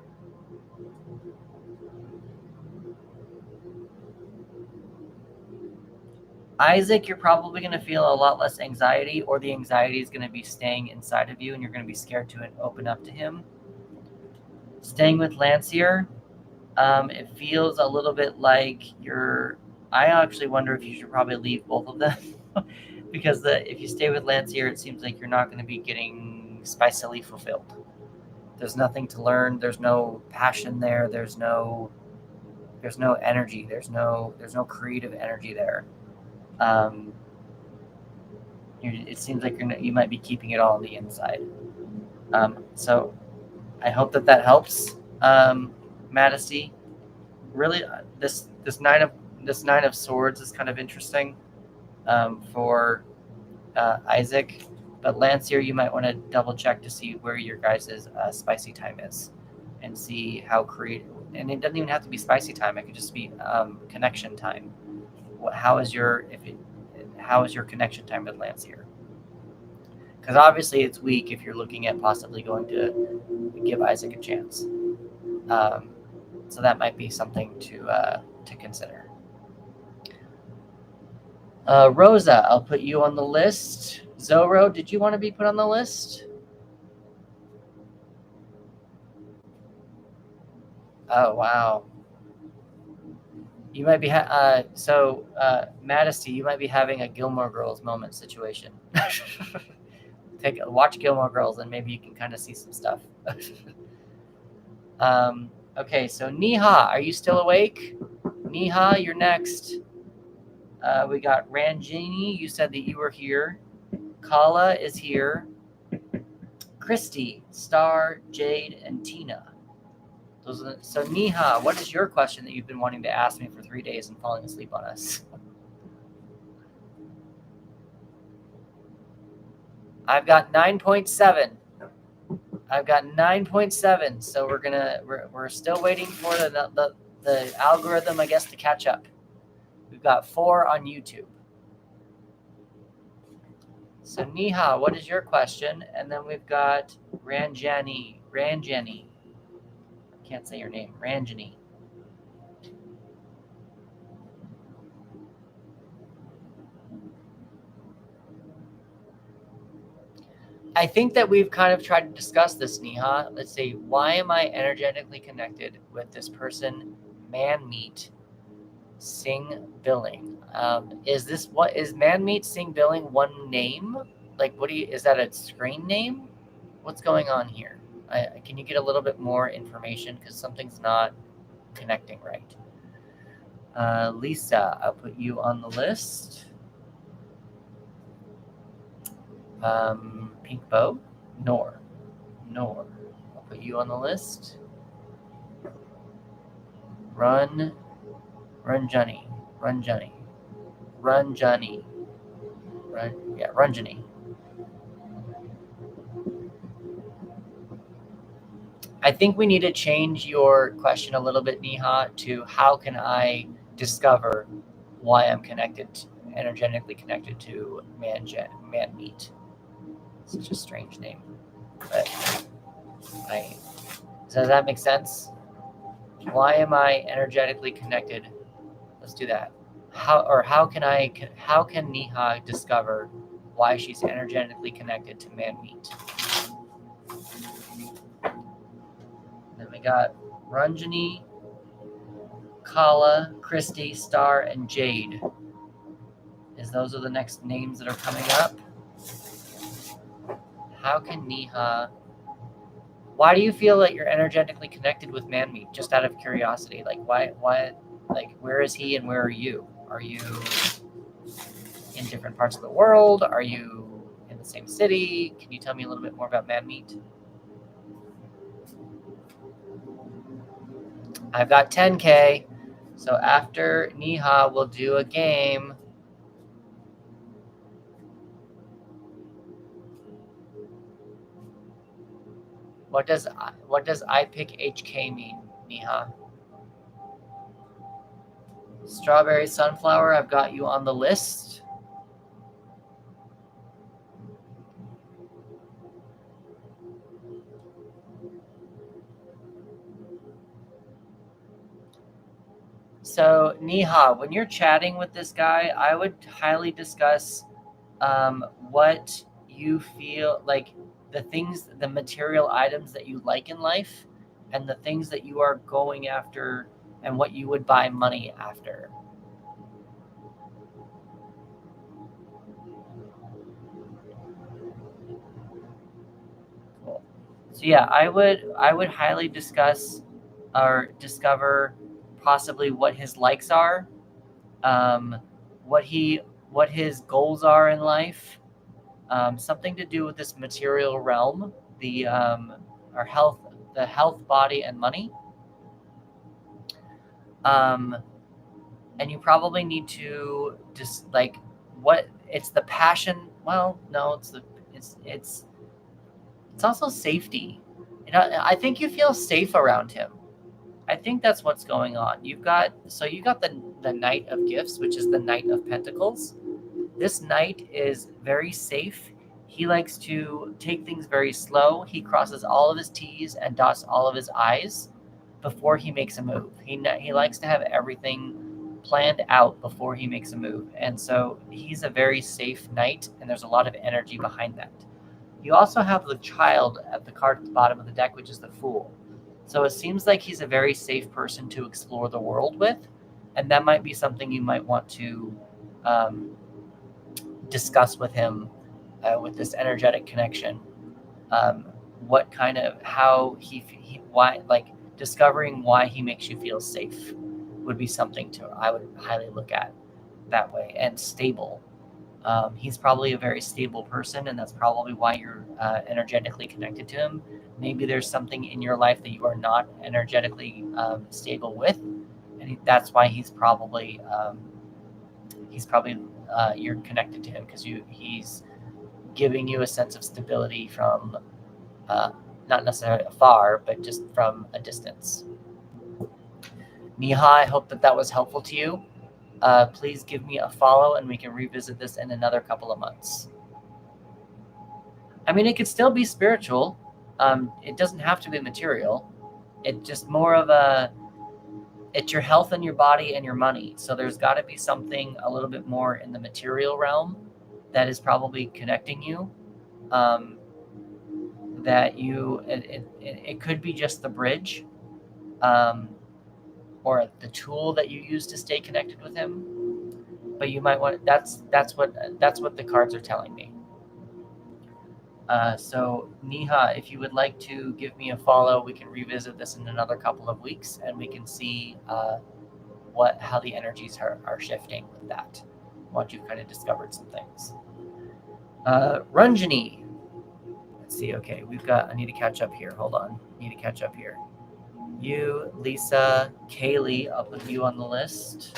Isaac, you're probably going to feel a lot less anxiety, or the anxiety is going to be staying inside of you and you're going to be scared to open up to him. Staying with Lancer, it feels a little bit like I actually wonder if you should probably leave both of them because if you stay with Lancer, it seems like you're not going to be getting spicily fulfilled. There's nothing to learn. There's no passion there. There's no energy. There's no creative energy there. It seems like you might be keeping it all on the inside. So I hope that helps, Madisty. Really, this nine of swords is kind of interesting for Isaac, but Lancer, you might want to double check to see where your guys' spicy time is, and see how creative. And it doesn't even have to be spicy time; it could just be connection time. How is your connection time with Lancer? Because obviously it's weak if you're looking at possibly going to give Isaac a chance. So that might be something to consider. Rosa, I'll put you on the list. Zoro, did you want to be put on the list? Oh, wow. You might be Madisty, you might be having a Gilmore Girls moment situation. Watch Gilmore Girls and maybe you can kind of see some stuff. Okay, so Niha, are you still awake? Niha, you're next. We got Ranjini. You said that you were here. Kala is here. Christy, Star, Jade, and Tina. So Niha, what is your question that you've been wanting to ask me for 3 days and falling asleep on us? I've got 9.7. I've got 9.7. So we're still waiting for the algorithm, I guess, to catch up. We've got 4 on YouTube. So Niha, what is your question? And then we've got Ranjani. I can't say your name. Ranjani. I think that we've kind of tried to discuss this, Neha. Let's see. Why am I energetically connected with this person? Man meet, sing billing. Is man meet, sing billing one name? Like, is that a screen name? What's going on here? Can you get a little bit more information? Because something's not connecting right. Lisa, I'll put you on the list. Pink Bow, Nor. I'll put you on the list. Run Johnny. I think we need to change your question a little bit, Neha, to how can I discover why I'm energetically connected to man meat. Such a strange name, but does that make sense? Why am I energetically connected? Let's do that. How can Neha discover why she's energetically connected to man meat? Then we got Ranjani, Kala, Christy, Star, and Jade. Those are the next names that are coming up. How can Neha... Why do you feel that you're energetically connected with man meat? Just out of curiosity. Like, why, like, where is he and where are you? Are you in different parts of the world? Are you in the same city? Can you tell me a little bit more about man meat? I've got 10K. So after Neha, we'll do a game. What does I pick HK mean, Neha? Strawberry Sunflower, I've got you on the list. So Neha, when you're chatting with this guy, I would highly discuss what you feel like, the material items that you like in life, and the things that you are going after, and what you would buy money after. Cool. So yeah, I would highly discuss or discover possibly what his likes are, what his goals are in life. Something to do with this material realm, the health, body, and money. And you probably need to just it's the passion. Well, no, it's also safety. I think you feel safe around him. I think that's what's going on. You got the Knight of Gifts, which is the Knight of Pentacles. This knight is very safe. He likes to take things very slow. He crosses all of his T's and dots all of his I's before he makes a move. He likes to have everything planned out before he makes a move. And so he's a very safe knight, and there's a lot of energy behind that. You also have the Child at the card at the bottom of the deck, which is the Fool. So it seems like he's a very safe person to explore the world with, and that might be something you might want to discuss with him with this energetic connection. Discovering why he makes you feel safe would be something I would highly look at that way. And stable. He's probably a very stable person, and that's probably why you're energetically connected to him. Maybe there's something in your life that you are not energetically stable with, and that's why he's probably you're connected to him, because he's giving you a sense of stability from not necessarily afar, but just from a distance. Neha, I hope that was helpful to you. Please give me a follow, and we can revisit this in another couple of months. I mean, it could still be spiritual. It doesn't have to be material. It's just more of it's your health and your body and your money. So there's got to be something a little bit more in the material realm that is probably connecting you. that it could be just the bridge, or the tool that you use to stay connected with him. But you might want that's what the cards are telling me. So Neha, if you would like to give me a follow, we can revisit this in another couple of weeks, and we can see how the energies are shifting with that once you've kind of discovered some things. Ranjani, let's see. Okay, I need to catch up here. Hold on, You, Lisa, Kaylee, I'll put you on the list.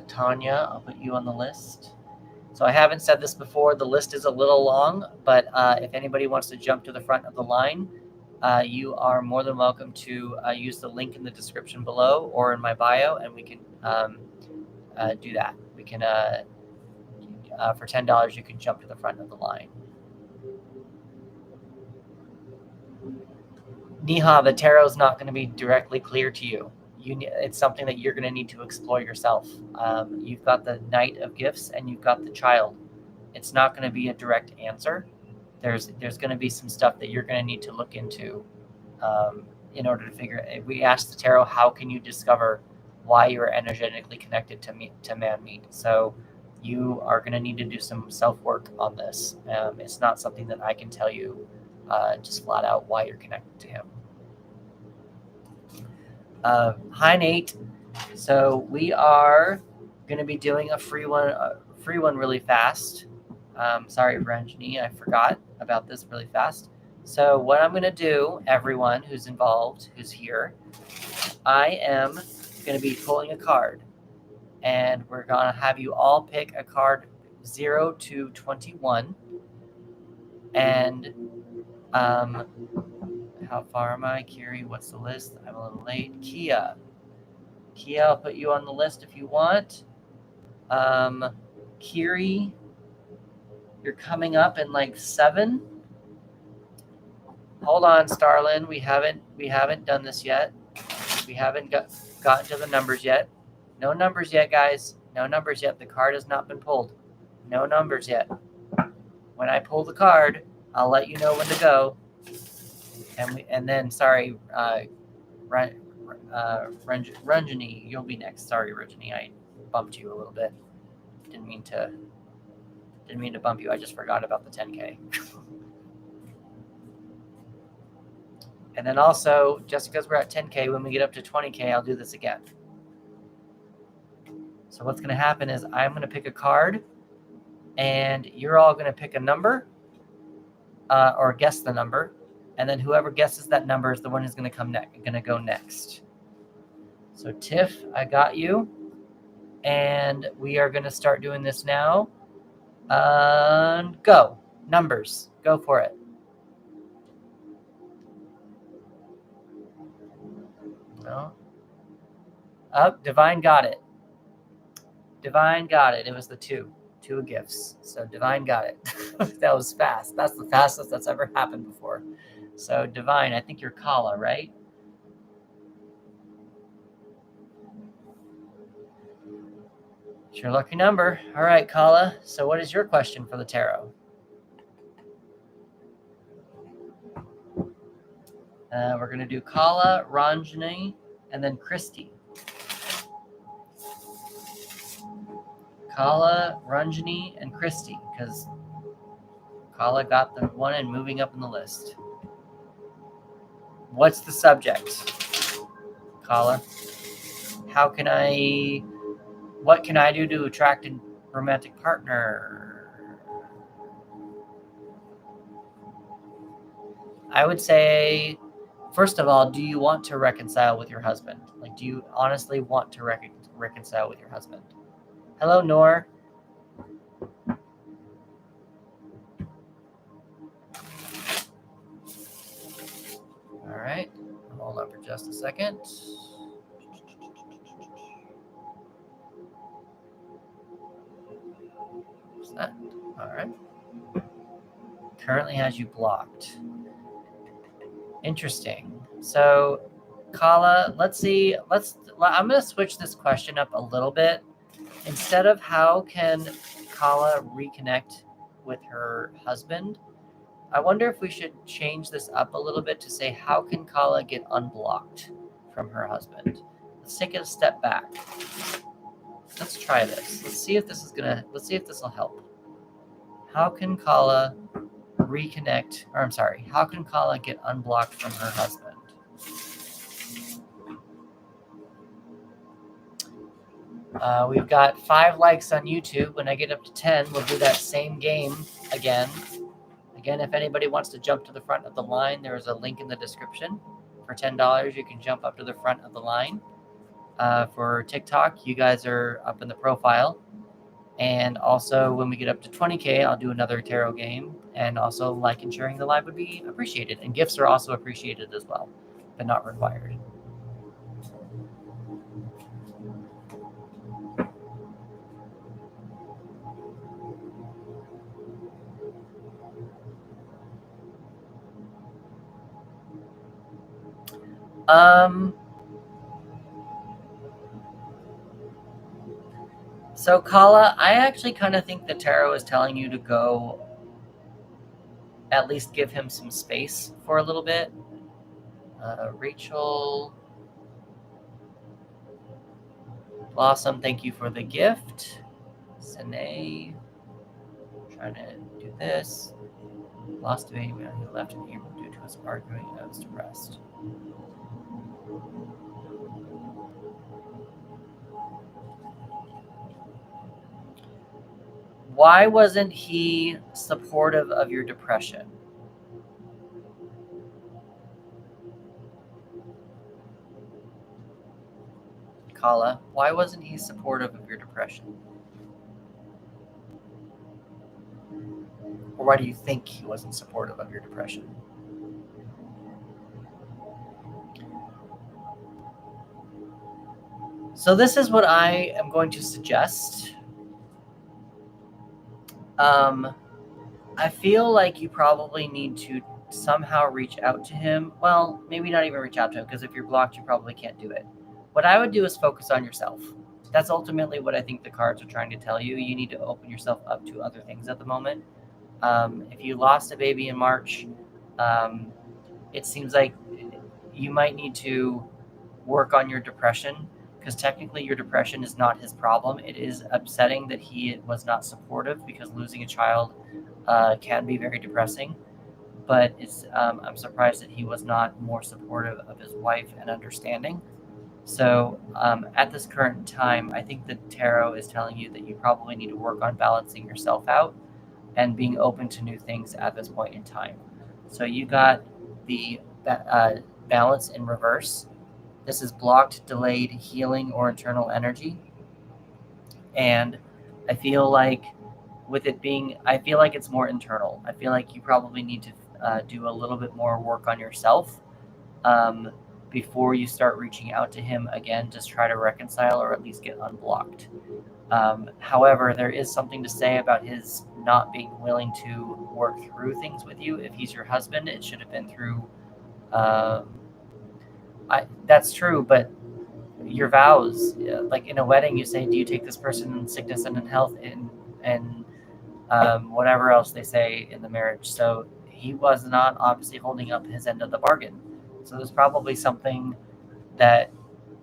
Tanya, I'll put you on the list. So I haven't said this before. The list is a little long, but if anybody wants to jump to the front of the line, you are more than welcome to use the link in the description below or in my bio, and we can do that. We can, for $10, you can jump to the front of the line. Neha, the tarot is not going to be directly clear to you. It's something that you're going to need to explore yourself. You've got the Knight of Gifts and you've got the Child. It's not going to be a direct answer. There's going to be some stuff that you're going to need to look into in order to figure. We asked the tarot, how can you discover why you're energetically connected to man-meat? So you are going to need to do some self-work on this. It's not something that I can tell you just flat out why you're connected to him. Hi, Nate. So we are going to be doing a free one really fast. Sorry, Ranjani, I forgot about this really fast. So what I'm going to do, everyone who's involved, who's here, I am going to be pulling a card. And we're going to have you all pick a card 0 to 21. And how far am I? Kiri, what's the list? I'm a little late. Kia, I'll put you on the list if you want. Kiri, you're coming up in like 7. Hold on, Starlin. We haven't done this yet. We haven't gotten to the numbers yet. No numbers yet, guys. No numbers yet. The card has not been pulled. No numbers yet. When I pull the card, I'll let you know when to go. And then, sorry, Ranjani, you'll be next. Sorry, Ranjani, I bumped you a little bit. Didn't mean to bump you. I just forgot about the 10K. And then also, just because we're at 10K, when we get up to 20K, I'll do this again. So what's going to happen is I'm going to pick a card, and you're all going to pick a number, or guess the number. And then whoever guesses that number is the one who's going to go next. So Tiff, I got you. And we are going to start doing this now. Go. Numbers. Go for it. No. Oh, Divine got it. Divine got it. It was the 2 of gifts. So Divine got it. That was fast. That's the fastest that's ever happened before. So Divine, I think you're Kala, right? It's your lucky number. All right, Kala. So what is your question for the tarot? We're going to do Kala, Ranjani, and then Christy. Kala, Ranjani, and Christy, because Kala got the one and moving up in the list. What's the subject, Kala? What can I do to attract a romantic partner? I would say, first of all, do you want to reconcile with your husband? Like, do you honestly want to reconcile with your husband? Hello, Noor. All right. Hold on for just a second. What's that? All right. Currently has you blocked. Interesting. So, Kala, let's see. I'm going to switch this question up a little bit. Instead of how can Kala reconnect with her husband? I wonder if we should change this up a little bit to say, how can Kala get unblocked from her husband? Let's take it a step back. Let's try this. Let's see if this will help. How can Kala reconnect, or I'm sorry, how can Kala get unblocked from her husband? We've got 5 likes on YouTube. When I get up to 10, we'll do that same game again. Again, if anybody wants to jump to the front of the line, there is a link in the description. For $10, you can jump up to the front of the line. For TikTok, you guys are up in the profile. And also, when we get up to 20K, I'll do another tarot game. And also, like and sharing the live would be appreciated. And gifts are also appreciated as well, but not required. So Kala, I actually kind of think the tarot is telling you to go at least give him some space for a little bit. Rachel Blossom, thank you for the gift. Sine, trying to do this. Lost a baby when he left in April due to us arguing as to rest. Why wasn't he supportive of your depression? Kala, why wasn't he supportive of your depression? Or why do you think he wasn't supportive of your depression? So this is what I am going to suggest. I feel like you probably need to somehow reach out to him. Well, maybe not even reach out to him, because if you're blocked, you probably can't do it. What I would do is focus on yourself. That's ultimately what I think the cards are trying to tell you. You need to open yourself up to other things at the moment. If you lost a baby in March, it seems like you might need to work on your depression, because technically your depression is not his problem. It is upsetting that he was not supportive, because losing a child can be very depressing. But I'm surprised that he was not more supportive of his wife and understanding. So at this current time, I think the tarot is telling you that you probably need to work on balancing yourself out and being open to new things at this point in time. So you got the balance in reverse. This is blocked, delayed, healing, or internal energy. And I feel like with it being, I feel like it's more internal. I feel like you probably need to do a little bit more work on yourself before you start reaching out to him again. Just try to reconcile, or at least get unblocked. However, there is something to say about his not being willing to work through things with you. If he's your husband, it should have been through. That's true, but your vows, like in a wedding, you say, "Do you take this person in sickness and in health, and whatever else they say in the marriage?" So he was not obviously holding up his end of the bargain. So there's probably something that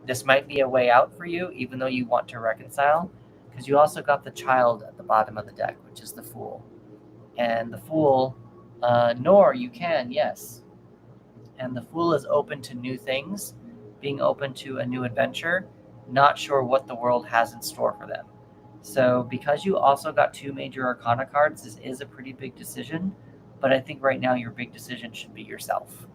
this might be a way out for you, even though you want to reconcile, because you also got the Child at the bottom of the deck, which is the Fool. And the Fool, nor you can, yes. And the Fool is open to new things, being open to a new adventure, not sure what the world has in store for them. So because you also got 2 major arcana cards, this is a pretty big decision, but I think right now your big decision should be yourself.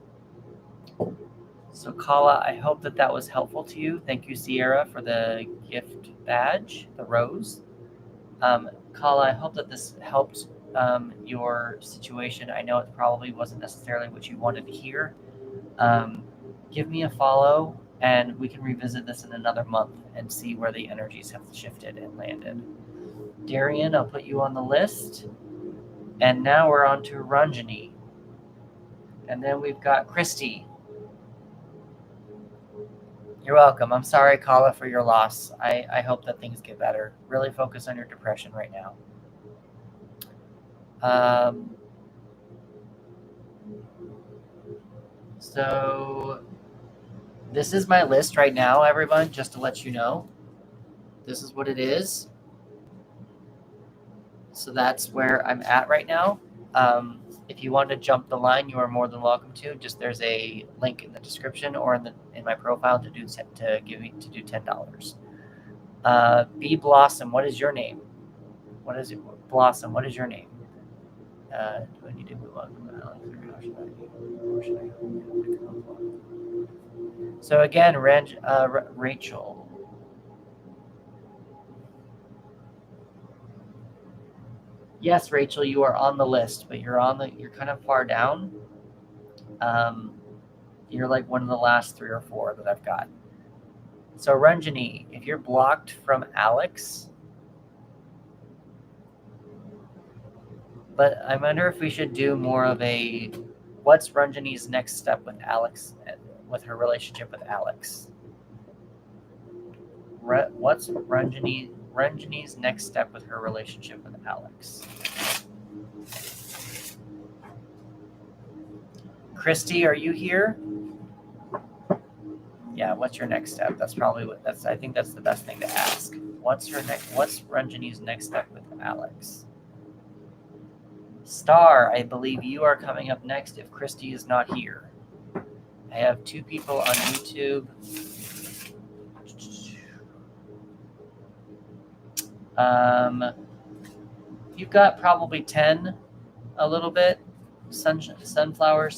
So Kala, I hope that was helpful to you. Thank you, Sierra, for the gift badge, the rose. Kala, I hope that this helped your situation. I know it probably wasn't necessarily what you wanted to hear. Give me a follow, and we can revisit this in another month and see where the energies have shifted and landed. Darian, I'll put you on the list. And now we're on to Ranjani. And then we've got Christy. You're welcome. I'm sorry, Kala, for your loss. I hope that things get better. Really focus on your depression right now. So this is my list right now, everyone, just to let you know. This is what it is. So that's where I'm at right now. If you want to jump the line, you are more than welcome to. Just there's a link in the description or in my profile to do $10. B Blossom, what is your name? What is it? Blossom, what is your name? Do I need to move on? So again, Rachel. Yes, Rachel, you are on the list, but you're kind of far down. You're like one of the last 3 or 4 that I've got. So Ranjani, if you're blocked from Alex, but I wonder if we should do more of a what's Ranjani's next step with Alex, with her relationship with Alex. What's Ranjani's next step with her relationship with Alex? Christy, are you here? Yeah, what's your next step? That's probably I think that's the best thing to ask. What's Ranjani's next step with Alex? Star, I believe you are coming up next if Christy is not here. I have 2 people on YouTube. You've got probably 10, a little bit. Sunflower,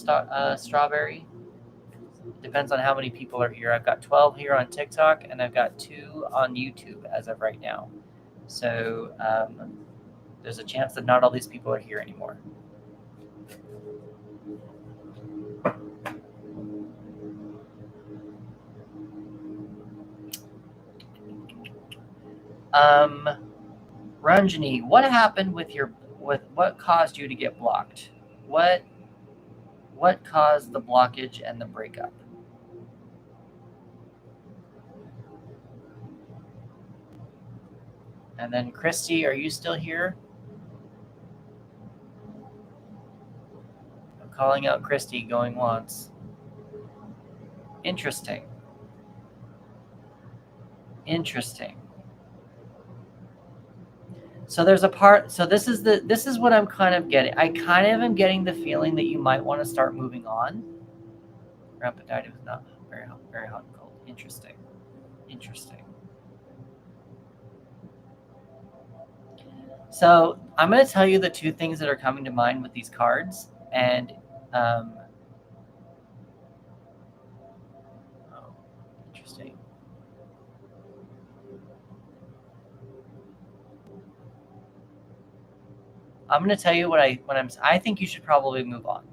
strawberry. Depends on how many people are here. I've got 12 here on TikTok, and I've got 2 on YouTube as of right now. So there's a chance that not all these people are here anymore. Ranjani, what happened with what caused you to get blocked? What caused the blockage and the breakup? And then Christy, are you still here? I'm calling out Christy, going once. Interesting. So there's a part. So this is what I'm kind of getting. I kind of am getting the feeling that you might want to start moving on. Grandpa died. It was not very hot and cold. Interesting. So I'm going to tell you the 2 things that are coming to mind with these cards, and interesting. I'm going to tell you I think you should probably move on.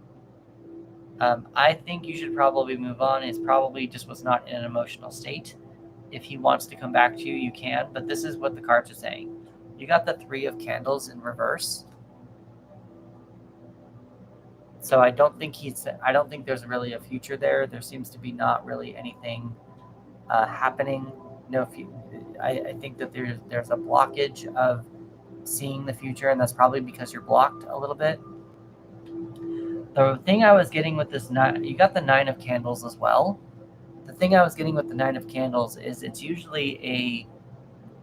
I think you should probably move on. It's probably just was not in an emotional state. If he wants to come back to you, you can. But this is what the cards are saying. You got the 3 of Candles in reverse. So I don't think there's really a future there. There seems to be not really anything happening. No, I think that there's a blockage of seeing the future, and that's probably because you're blocked a little bit. The thing I was getting with this you got the 9 of Candles as well. The thing I was getting with the 9 of Candles is it's usually a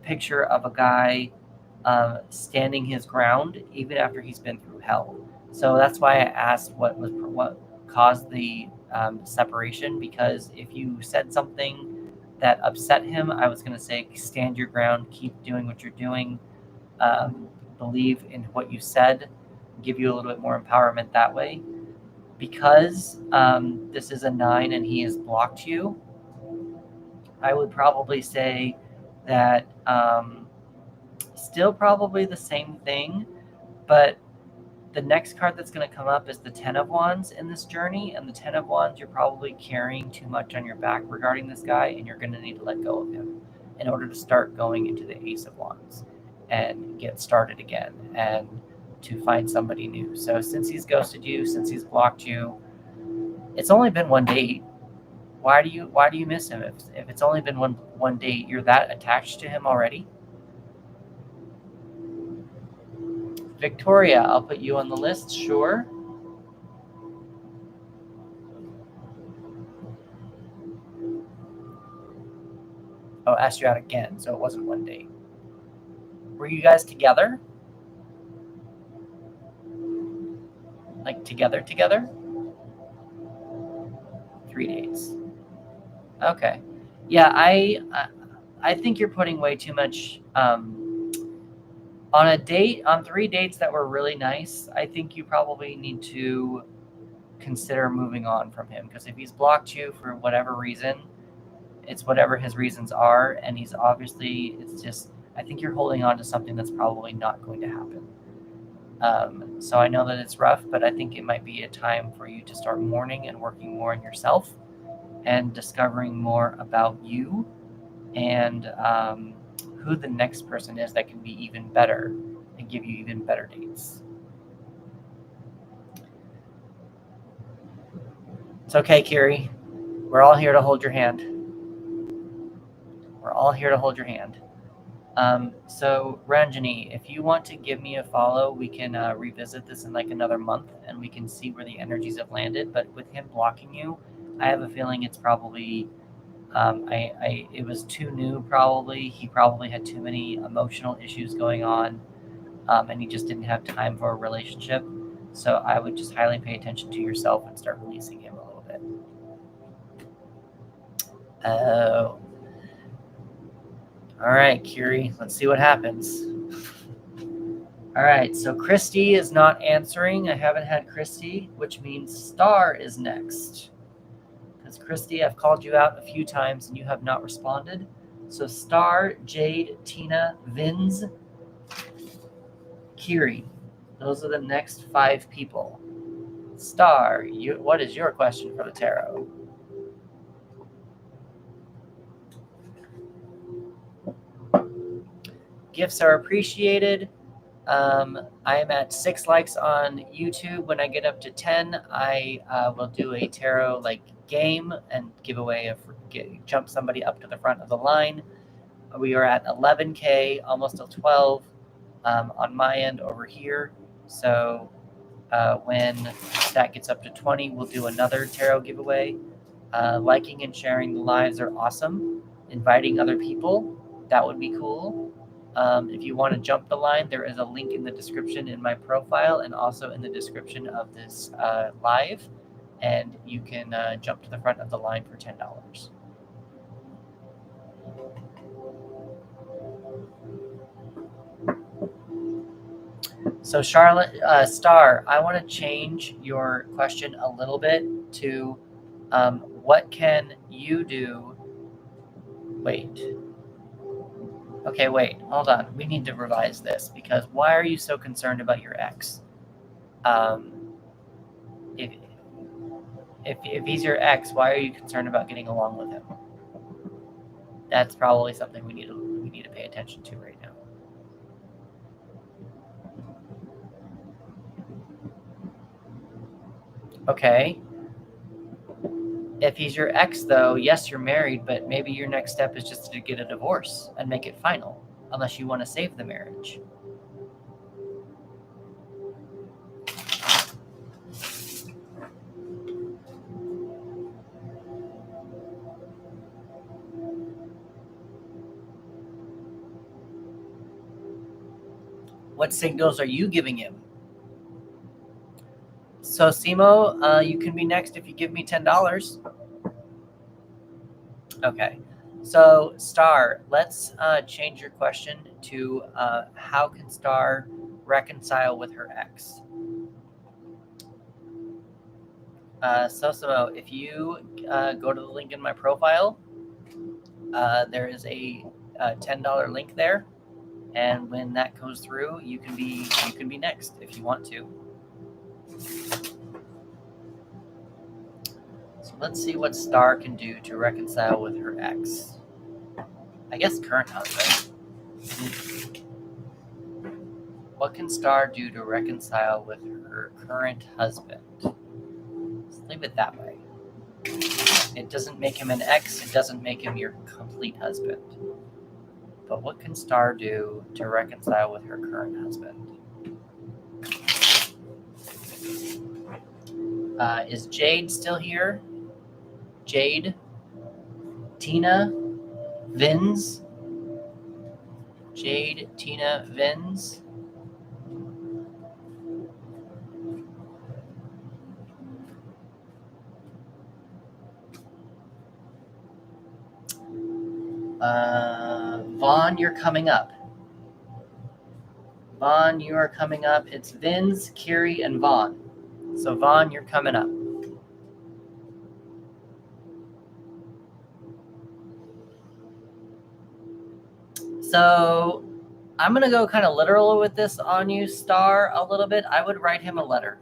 picture of a guy standing his ground even after he's been through hell. So that's why I asked what caused the separation, because if you said something that upset him, I was going to say stand your ground, keep doing what you're doing, believe in what you said, give you a little bit more empowerment that way. Because this is a 9 and he has blocked you, I would probably say that still probably the same thing, but the next card that's going to come up is the 10 of Wands in this journey, and the 10 of Wands, you're probably carrying too much on your back regarding this guy, and you're going to need to let go of him in order to start going into the Ace of Wands and get started again and to find somebody new. So since he's ghosted you, since he's blocked you, it's only been 1 date. Why do you miss him? If it's only been one date, you're that attached to him already? Victoria, I'll put you on the list, sure. Oh, asked you out again, so it wasn't one date. Were you guys together? Like together? 3 dates. Okay. Yeah, I think you're putting way too much on a date, on 3 dates that were really nice. I think you probably need to consider moving on from him, because if he's blocked you for whatever reason, it's whatever his reasons are, and he's obviously, it's just, I think you're holding on to something that's probably not going to happen. So I know that it's rough, but I think it might be a time for you to start mourning and working more on yourself and discovering more about you and who the next person is that can be even better and give you even better dates. It's okay, Kiri. We're all here to hold your hand. We're all here to hold your hand. So Ranjani, if you want to give me a follow, we can revisit this in like another month and we can see where the energies have landed. But with him blocking you, I have a feeling it's probably, it was too new probably. He probably had too many emotional issues going on, and he just didn't have time for a relationship. So I would just highly pay attention to yourself and start releasing him a little bit. Oh. All right, Kiri, let's see what happens. All right, so Christy is not answering. I haven't had Christy, which means Star is next. Because Christy, I've called you out a few times and you have not responded. So Star, Jade, Tina, Vins, Kiri. Those are the next 5 people. Star, what is your question for the tarot? Gifts are appreciated. I am at 6 likes on YouTube. When I get up to 10, I will do a tarot game and give away jump somebody up to the front of the line. We are at 11K, almost till 12 on my end over here. So when that gets up to 20, we'll do another tarot giveaway. Liking and sharing the lives are awesome. Inviting other people, that would be cool. If you want to jump the line, there is a link in the description in my profile and also in the description of this live. And you can jump to the front of the line for $10. So Charlotte, Star, I want to change your question a little bit to what can you do? Wait. Okay, wait, hold on. We need to revise this because why are you so concerned about your ex? If he's your ex, why are you concerned about getting along with him? That's probably something we need to pay attention to right now. Okay. If he's your ex, though, yes, you're married, but maybe your next step is just to get a divorce and make it final, unless you want to save the marriage. What signals are you giving him? So, Simo, you can be next if you give me $10. Okay. So, Star, let's change your question to how can Star reconcile with her ex? Sosimo, if you go to the link in my profile, there is a $10 link there. And when that goes through, you can be next if you want to. So let's see what Star can do to reconcile with her ex. I guess current husband. What can Star do to reconcile with her current husband? Let's leave it that way. It doesn't make him an ex. It doesn't make him your complete husband. But what can Star do to reconcile with her current husband? Is Jade still here? Jade? Tina? Vins? Jade, Tina, Vins? Vaughn, you're coming up. Vaughn, you are coming up. It's Vins, Kiri, and Vaughn. So Vaughn, you're coming up. So I'm going to go kind of literal with this on you, Star, a little bit. I would write him a letter.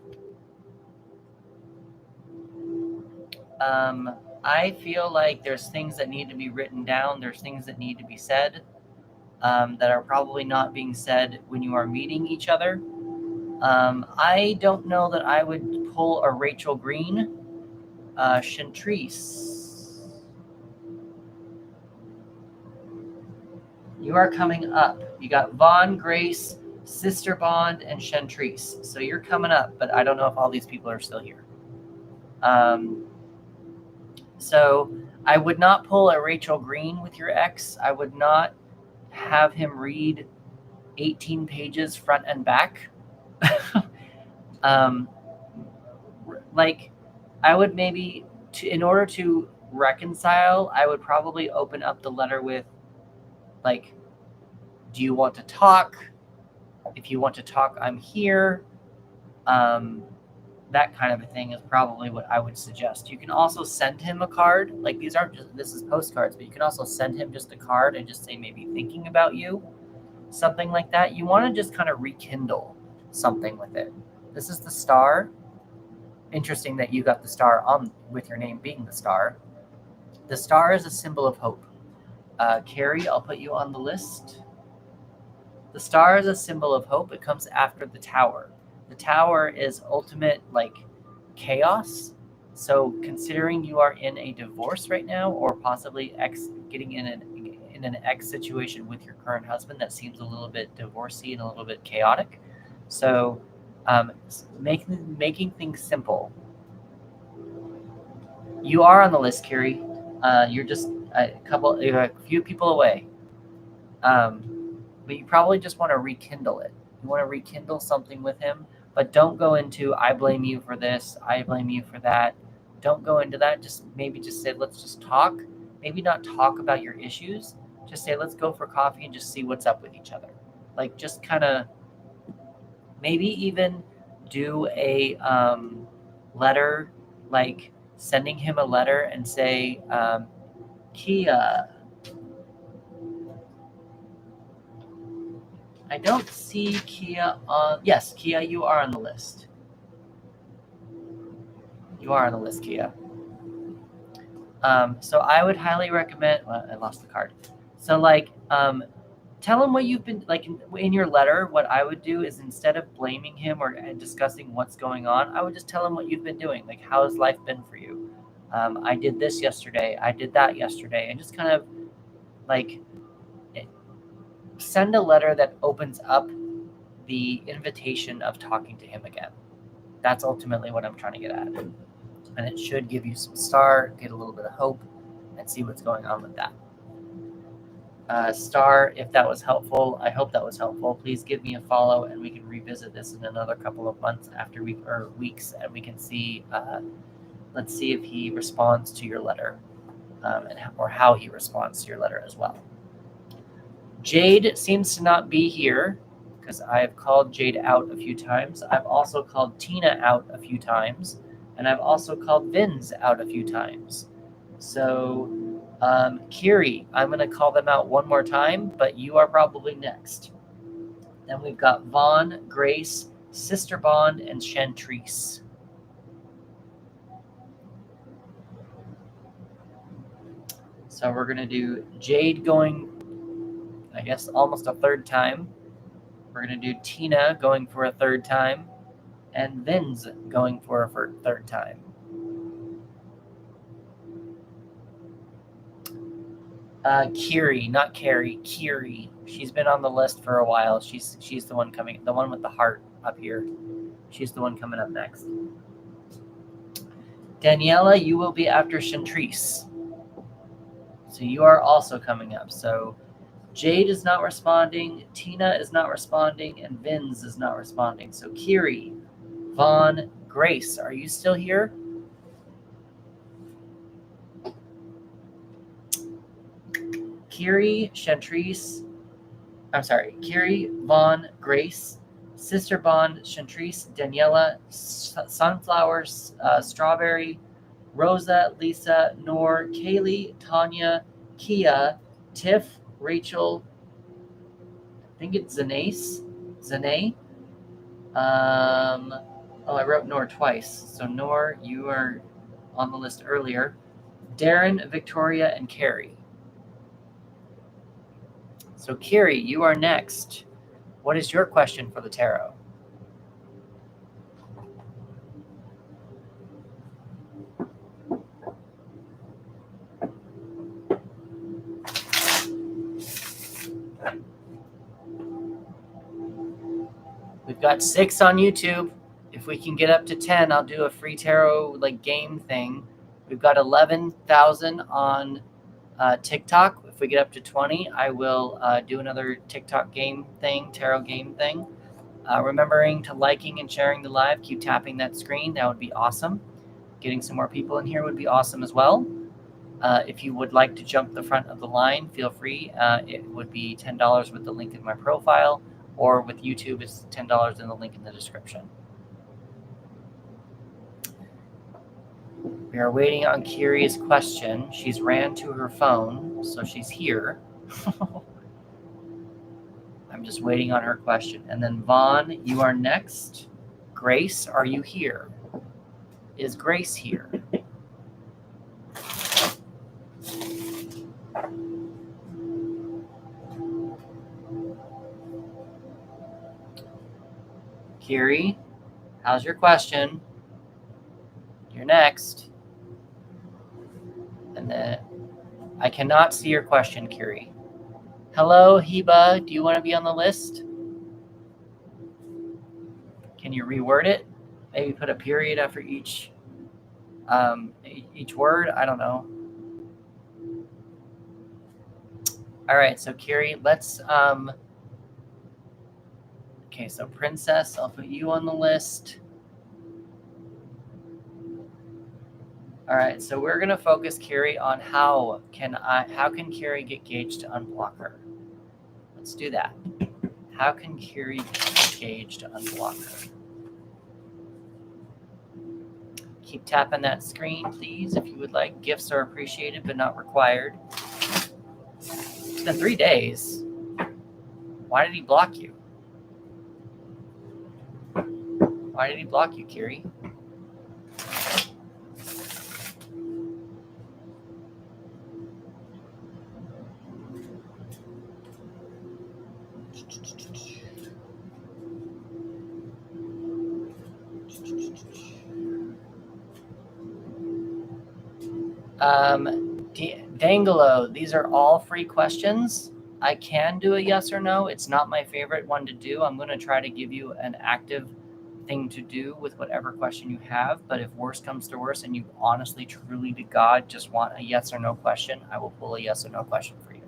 I feel like there's things that need to be written down. There's things that need to be said that are probably not being said when you are meeting each other. I don't know that I would pull a Rachel Green. Chantrice, you are coming up. You got Vaughn, Grace, Sister Bond, and Chantrice. So you're coming up, but I don't know if all these people are still here. So I would not pull a Rachel Green with your ex. I would not have him read 18 pages front and back. Like, I would maybe, in order to reconcile, I would probably open up the letter with, like, do you want to talk? If you want to talk, I'm here. That kind of a thing is probably what I would suggest. You can also send him a card. Like, these aren't just, this is postcards, but you can also send him just a card and just say maybe thinking about you, something like that. You want to just kind of rekindle something with it. This is the star. Interesting that you got the star on with your name being the star. The star is a symbol of hope. Carrie, I'll put you on the list. The star is a symbol of hope. It comes after the tower. The tower is ultimate, like, chaos. So considering you are in a divorce right now, or possibly getting in an ex situation with your current husband that seems a little bit divorcey and a little bit chaotic. So making things simple. You are on the list, Carrie. You're just you're a few people away. But you probably just want to rekindle it. You want to rekindle something with him, but don't go into, I blame you for this, I blame you for that. Don't go into that. Just say, let's just talk. Maybe not talk about your issues. Just say, let's go for coffee and just see what's up with each other. Like, just kind of, maybe even do a letter, like sending him a letter and say, Kia, I don't see Kia on. Yes, Kia, you are on the list. You are on the list, Kia. So I would highly recommend. Well, I lost the card. So, like, tell him what you've been, like, in your letter. What I would do is, instead of blaming him or discussing what's going on, I would just tell him what you've been doing. Like, how has life been for you? I did this yesterday. I did that yesterday, and just kind of, like, send a letter that opens up the invitation of talking to him again. That's ultimately what I'm trying to get at. And it should give you some star, get a little bit of hope, and see what's going on with that. Star, if that was helpful, I hope that was helpful. Please give me a follow, and we can revisit this in another couple of months or weeks, and we can see. Let's see if he responds to your letter, or how he responds to your letter as well. Jade seems to not be here, because I've called Jade out a few times. I've also called Tina out a few times, and I've also called Vins out a few times. So, Kiri, I'm going to call them out one more time, but you are probably next. Then we've got Vaughn, Grace, Sister Bond, and Chantrice. So we're going to do Jade going, I guess, almost a third time. We're going to do Tina going for a third time, and Vins going for a third time. Kiri, not Carrie, Kiri. She's been on the list for a while. She's the one coming, the one with the heart up here. She's the one coming up next. Daniela, you will be after Chantrice. So you are also coming up. So Jade is not responding, Tina is not responding, and Vinz is not responding. So Kiri, Vaughn, Grace, are you still here? Kiri, Chantrice, I'm sorry, Kiri, Vaughn, Grace, Sister Bond, Chantrice, Daniela, Sunflowers, Strawberry, Rosa, Lisa, Noor, Kaylee, Tanya, Kia, Tiff, Rachel, I think it's Zanae. I wrote Noor twice. So Noor, you are on the list earlier. Darren, Victoria, and Carrie. So Carrie, you are next. What is your question for the tarot? We've got 6 on YouTube. If we can get up to 10, I'll do a free tarot game thing. We've got 11,000 on TikTok. If we get up to 20, I will do another TikTok game thing, tarot game thing. Remembering to liking and sharing the live. Keep tapping that screen. That would be awesome. Getting some more people in here would be awesome as well. If you would like to jump the front of the line, feel free. It would be $10 with the link in my profile, or with YouTube, it's $10 in the link in the description. We are waiting on Kiri's question. She's ran to her phone, so she's here. I'm just waiting on her question. And then Vaughn, you are next. Grace, are you here? Is Grace here? Kiri, how's your question? You're next. And then I cannot see your question, Kiri. Hello, Heba. Do you want to be on the list? Can you reword it? Maybe put a period after each word? I don't know. All right, so Kiri, let's okay, so Princess, I'll put you on the list. All right, so we're gonna focus Kiri on how can Kiri get Gage to unblock her? Let's do that. How can Kiri get Gage to unblock her? Keep tapping that screen, please, if you would like. Gifts are appreciated but not required. It's been 3 days. Why did he block you? Why did he block you, Kiri? Dangelo, these are all free questions. I can do a yes or no. It's not my favorite one to do. I'm going to try to give you an active thing to do with whatever question you have. But if worse comes to worse and you honestly, truly to God just want a yes or no question, I will pull a yes or no question for you.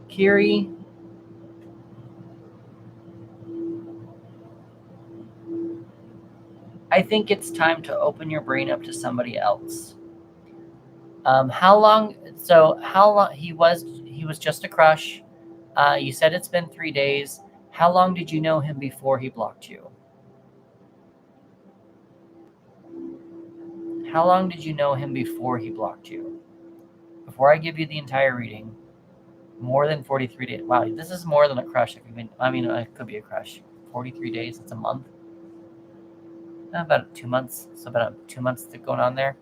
Kiri, I think it's time to open your brain up to somebody else. How long? He was just a crush. You said it's been 3 days. How long did you know him before he blocked you? How long did you know him before he blocked you? Before I give you the entire reading, more than 43 days. Wow, this is more than a crush. It could be a crush. 43 days, it's a month. About 2 months. So about 2 months going on there.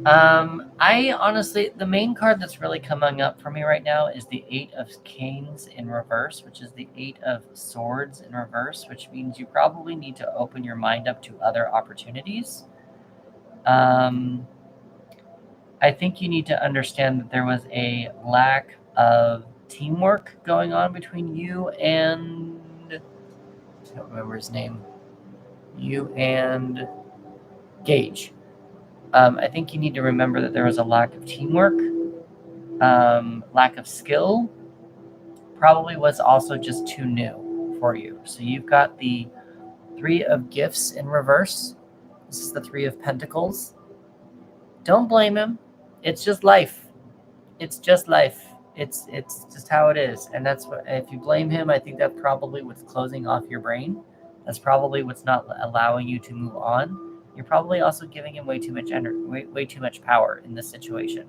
I honestly, the main card that's really coming up for me right now is the Eight of Canes in reverse, which is the Eight of Swords in reverse, which means you probably need to open your mind up to other opportunities. I think you need to understand that there was a lack of teamwork going on between you and, I don't remember his name, you and Gage. I think you need to remember that there was a lack of teamwork, lack of skill, probably was also just too new for you. So you've got the Three of Gifts in reverse. This is the Three of Pentacles. Don't blame him. It's just life. It's just life. It's just how it is. And that's what, if you blame him, I think that's probably what's closing off your brain. That's probably what's not allowing you to move on. You're probably also giving him way too much energy, way too much power in this situation.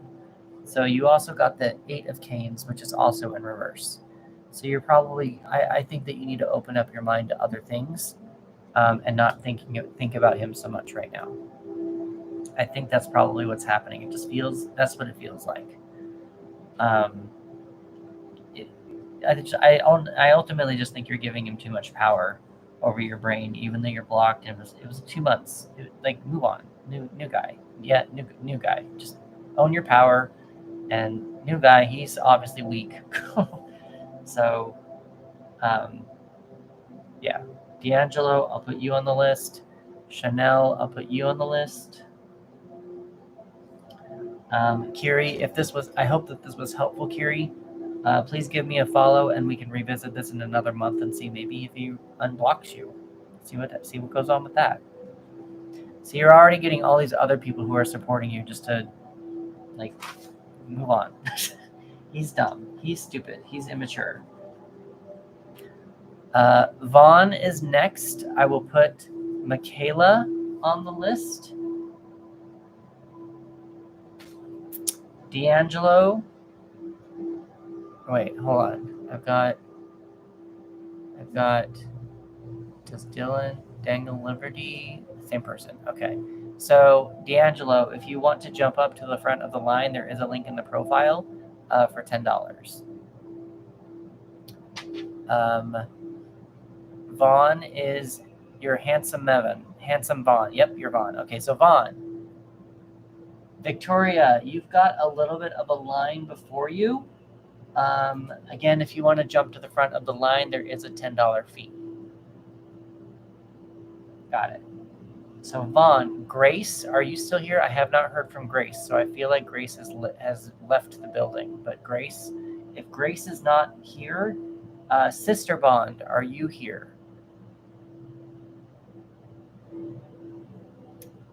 So you also got the Eight of Canes, which is also in reverse. So you're probably, I think that you need to open up your mind to other things, and not think about him so much right now. I think that's probably what's happening. It just feels, that's what it feels like. I ultimately just think you're giving him too much power over your brain, even though you're blocked. And it was 2 months. Like, move on. New guy. Yeah, new guy. Just own your power. And new guy, he's obviously weak. So, yeah. D'Angelo, I'll put you on the list. Chanel, I'll put you on the list. Kiri, I hope that this was helpful, Kiri. Please give me a follow, and we can revisit this in another month and see maybe if he unblocks you. See what goes on with that. So you're already getting all these other people who are supporting you just to, like, move on. He's dumb. He's stupid. He's immature. Vaughn is next. I will put Michaela on the list. D'Angelo. Wait, hold on. I've got just Dylan, Daniel Liberty, same person. Okay. So D'Angelo, if you want to jump up to the front of the line, there is a link in the profile for $10. Vaughn is your handsome Vaughn. Yep, you're Vaughn. Okay, so Vaughn. Victoria, you've got a little bit of a line before you. Again, if you want to jump to the front of the line, there is a $10 fee. Got it. So Vaughn, Grace, are you still here? I have not heard from Grace, so I feel like Grace has left the building. But Grace, if Grace is not here, Sister Bond, are you here?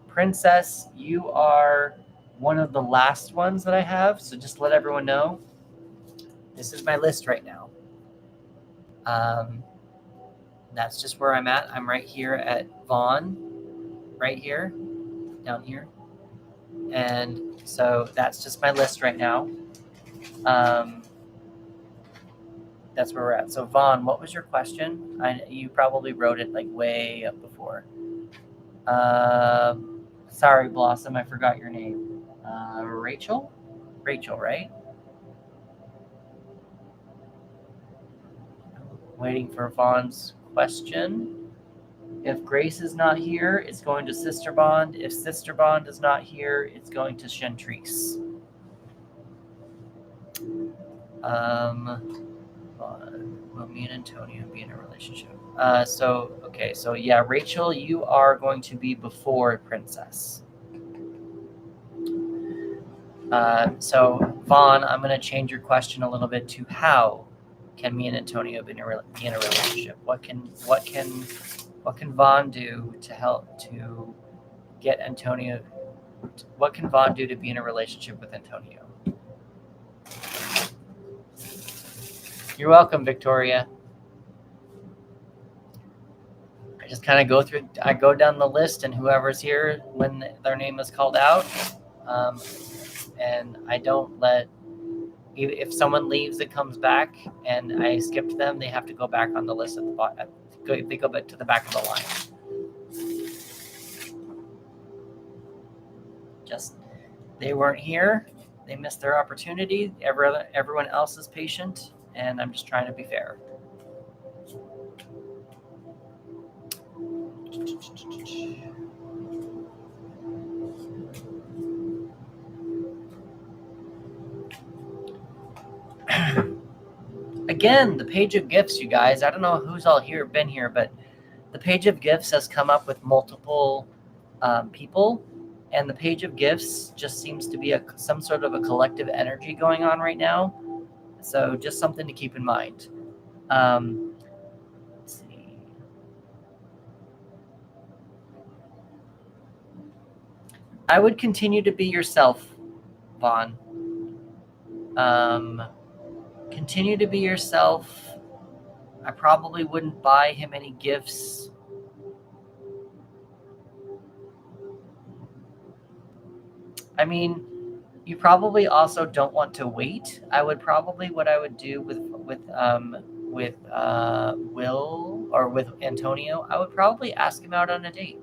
Princess, you are one of the last ones that I have, so just let everyone know. This is my list right now. That's just where I'm at. I'm right here at Vaughn, right here, down here. And so that's just my list right now. That's where we're at. So Vaughn, what was your question? You probably wrote it like way up before. Sorry, Blossom, I forgot your name. Rachel? Rachel, right? Waiting for Vaughn's question. If Grace is not here, it's going to Sister Bond. If Sister Bond is not here, it's going to Chantrice. Will me and Antonio be in a relationship? So yeah, Rachel, you are going to be before Princess. So Vaughn, I'm going to change your question a little bit to how can me and Antonio be in a relationship? What can Vaughn do to help to get Antonio? What can Vaughn do to be in a relationship with Antonio? You're welcome, Victoria. I just kind of go down the list, and whoever's here when their name is called out, and I don't let, if someone leaves that comes back and I skipped them, they have to go back on the list at the bottom. They go back to the back of the line. They weren't here. They missed their opportunity. Everyone else is patient, and I'm just trying to be fair. Again, the page of gifts, you guys. I don't know who's all here, been here, but the page of gifts has come up with multiple people, and the page of gifts just seems to be some sort of a collective energy going on right now. So just something to keep in mind. Let's see. I would continue to be yourself, Vaughn. Continue to be yourself. I probably wouldn't buy him any gifts. I mean, you probably also don't want to wait. What I would do with Will or with Antonio, I would probably ask him out on a date.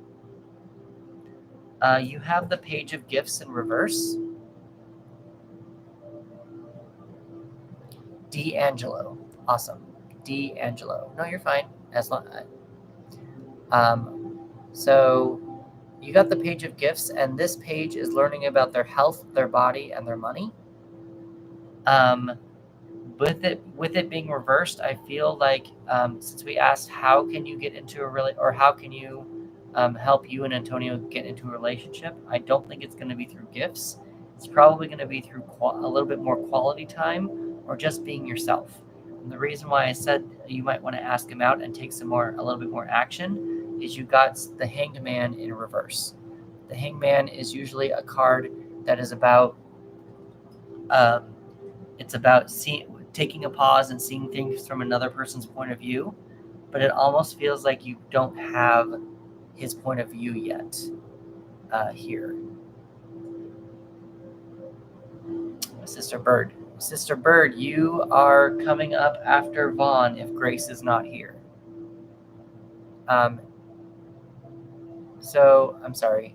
You have the page of gifts in reverse. D'Angelo. Awesome. D'Angelo. No, you're fine. As long. So you got the page of gifts, and this page is learning about their health, their body, and their money. With it being reversed, I feel like since we asked how can you get into how can you help you and Antonio get into a relationship, I don't think it's going to be through gifts. It's probably going to be through a little bit more quality time or just being yourself. And the reason why I said you might want to ask him out and take a little bit more action is you got the Hanged Man in reverse. The Hanged Man is usually a card that is about taking a pause and seeing things from another person's point of view, but it almost feels like you don't have his point of view yet here. Sister Bird, you are coming up after Vaughn if Grace is not here. So I'm sorry.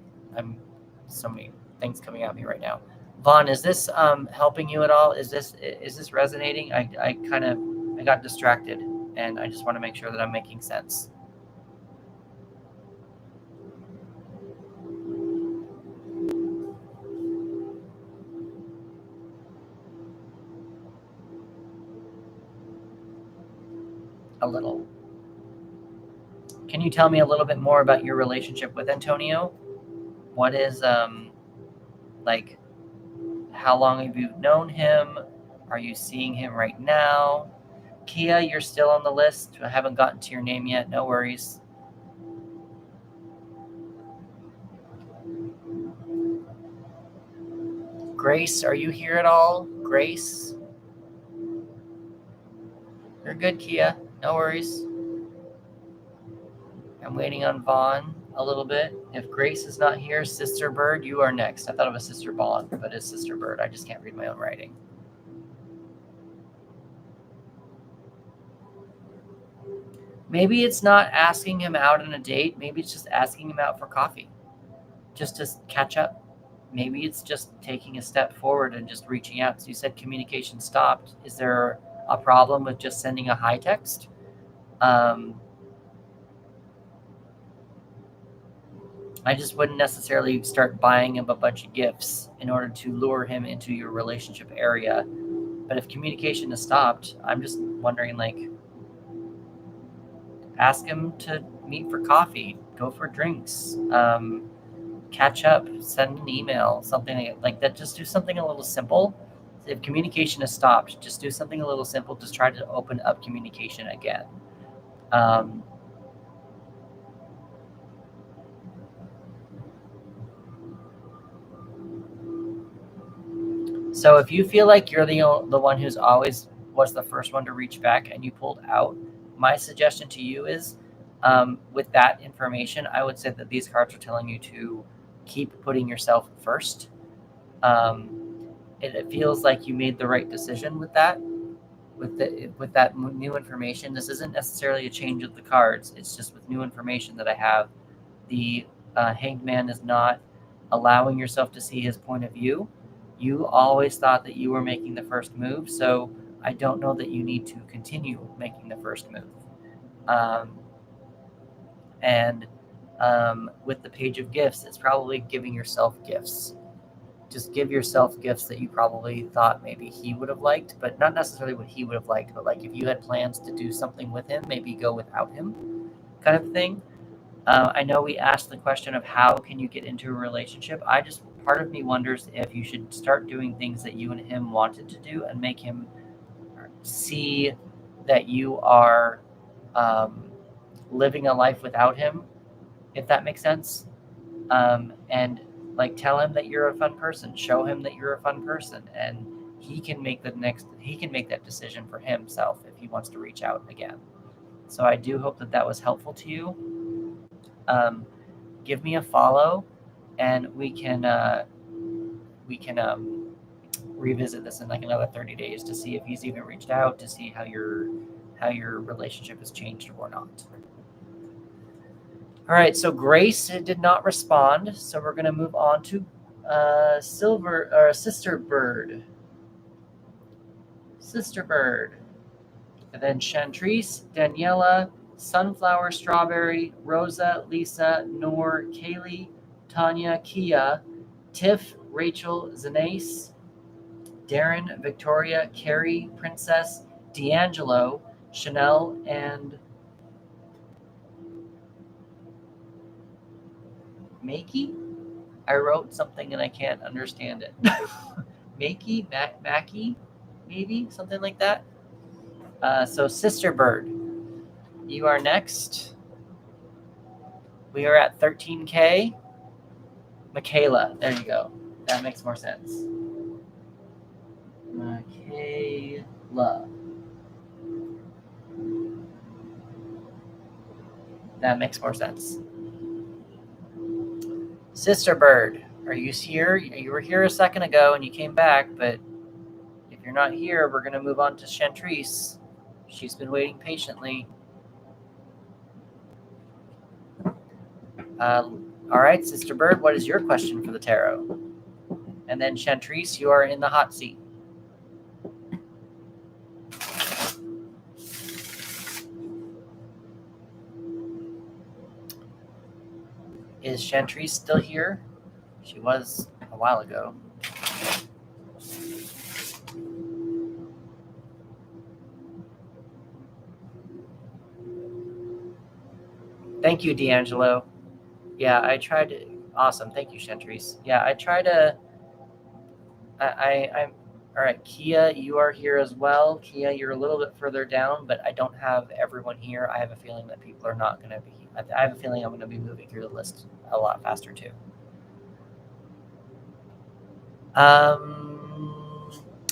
So many things coming at me right now. Vaughn, is this helping you at all? Is this resonating? I got distracted, and I just want to make sure that I'm making sense. A little. Can you tell me a little bit more about your relationship with Antonio? What is like? How long have you known him? Are you seeing him right now? Kia, you're still on the list. I haven't gotten to your name yet. No worries. Grace, are you here at all? Grace? You're good, Kia. No worries. I'm waiting on Vaughn a little bit. If Grace is not here, Sister Bird, you are next. I thought it was Sister Vaughn, but it's Sister Bird. I just can't read my own writing. Maybe it's not asking him out on a date. Maybe it's just asking him out for coffee, just to catch up. Maybe it's just taking a step forward and just reaching out. So you said communication stopped. Is there a problem with just sending a hi text? I just wouldn't necessarily start buying him a bunch of gifts in order to lure him into your relationship area. But if communication is stopped, I'm just wondering, ask him to meet for coffee, go for drinks, catch up, send an email, something like that. Just do something a little simple. If communication is stopped, just do something a little simple. Just try to open up communication again. So if you feel like you're the one who's always was the first one to reach back and you pulled out, my suggestion to you is, with that information, I would say that these cards are telling you to keep putting yourself first. It feels like you made the right decision with that. With that new information, this isn't necessarily a change of the cards. It's just with new information that I have. The Hanged Man is not allowing yourself to see his point of view. You always thought that you were making the first move, so I don't know that you need to continue making the first move. And with the Page of Gifts, it's probably giving yourself gifts. Just give yourself gifts that you probably thought maybe he would have liked, but not necessarily what he would have liked, but like if you had plans to do something with him, maybe go without him, kind of thing. I know we asked the question of how can you get into a relationship. Part of me wonders if you should start doing things that you and him wanted to do and make him see that you are living a life without him, if that makes sense. And like tell him that you're a fun person, show him that you're a fun person, and he can make that decision for himself if he wants to reach out again. So I do hope that was helpful to you. Give me a follow, and we can revisit this in like another 30 days to see if he's even reached out, to see how your relationship has changed or not. All right, so Grace did not respond, so we're going to move on to Sister Bird. Sister Bird. And then Chantrice, Daniela, Sunflower, Strawberry, Rosa, Lisa, Noor, Kaylee, Tanya, Kia, Tiff, Rachel, Zanace, Darren, Victoria, Carrie, Princess, D'Angelo, Chanel, and Makey? I wrote something and I can't understand it. Makey? Mackie? Maybe? Something like that? So Sister Bird, you are next. We are at 13K. Michaela, there you go. That makes more sense. Michaela. That makes more sense. Sister Bird, are you here? You were here a second ago and you came back, but if you're not here, we're going to move on to Chantrice. She's been waiting patiently. All right, Sister Bird, what is your question for the tarot? And then Chantrice, you are in the hot seat. Is Chantrice still here? She was a while ago. Thank you, D'Angelo. Yeah, I tried to... Awesome. Thank you, Chantrice. Yeah, I try to... I'm... All right, Kia, you are here as well. Kia, you're a little bit further down, but I don't have everyone here. I have a feeling that people are not going to be... I have a feeling I'm going to be moving through the list a lot faster, too.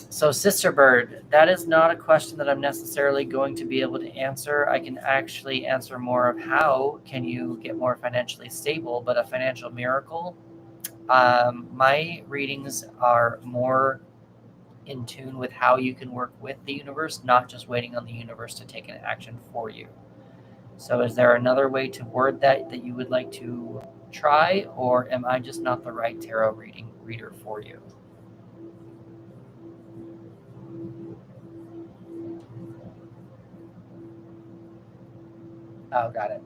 So Sister Bird, that is not a question that I'm necessarily going to be able to answer. I can actually answer more of how can you get more financially stable, but a financial miracle. My readings are more in tune with how you can work with the universe, not just waiting on the universe to take an action for you. So is there another way to word that you would like to try, or am I just not the right tarot reader for you? Oh, got it.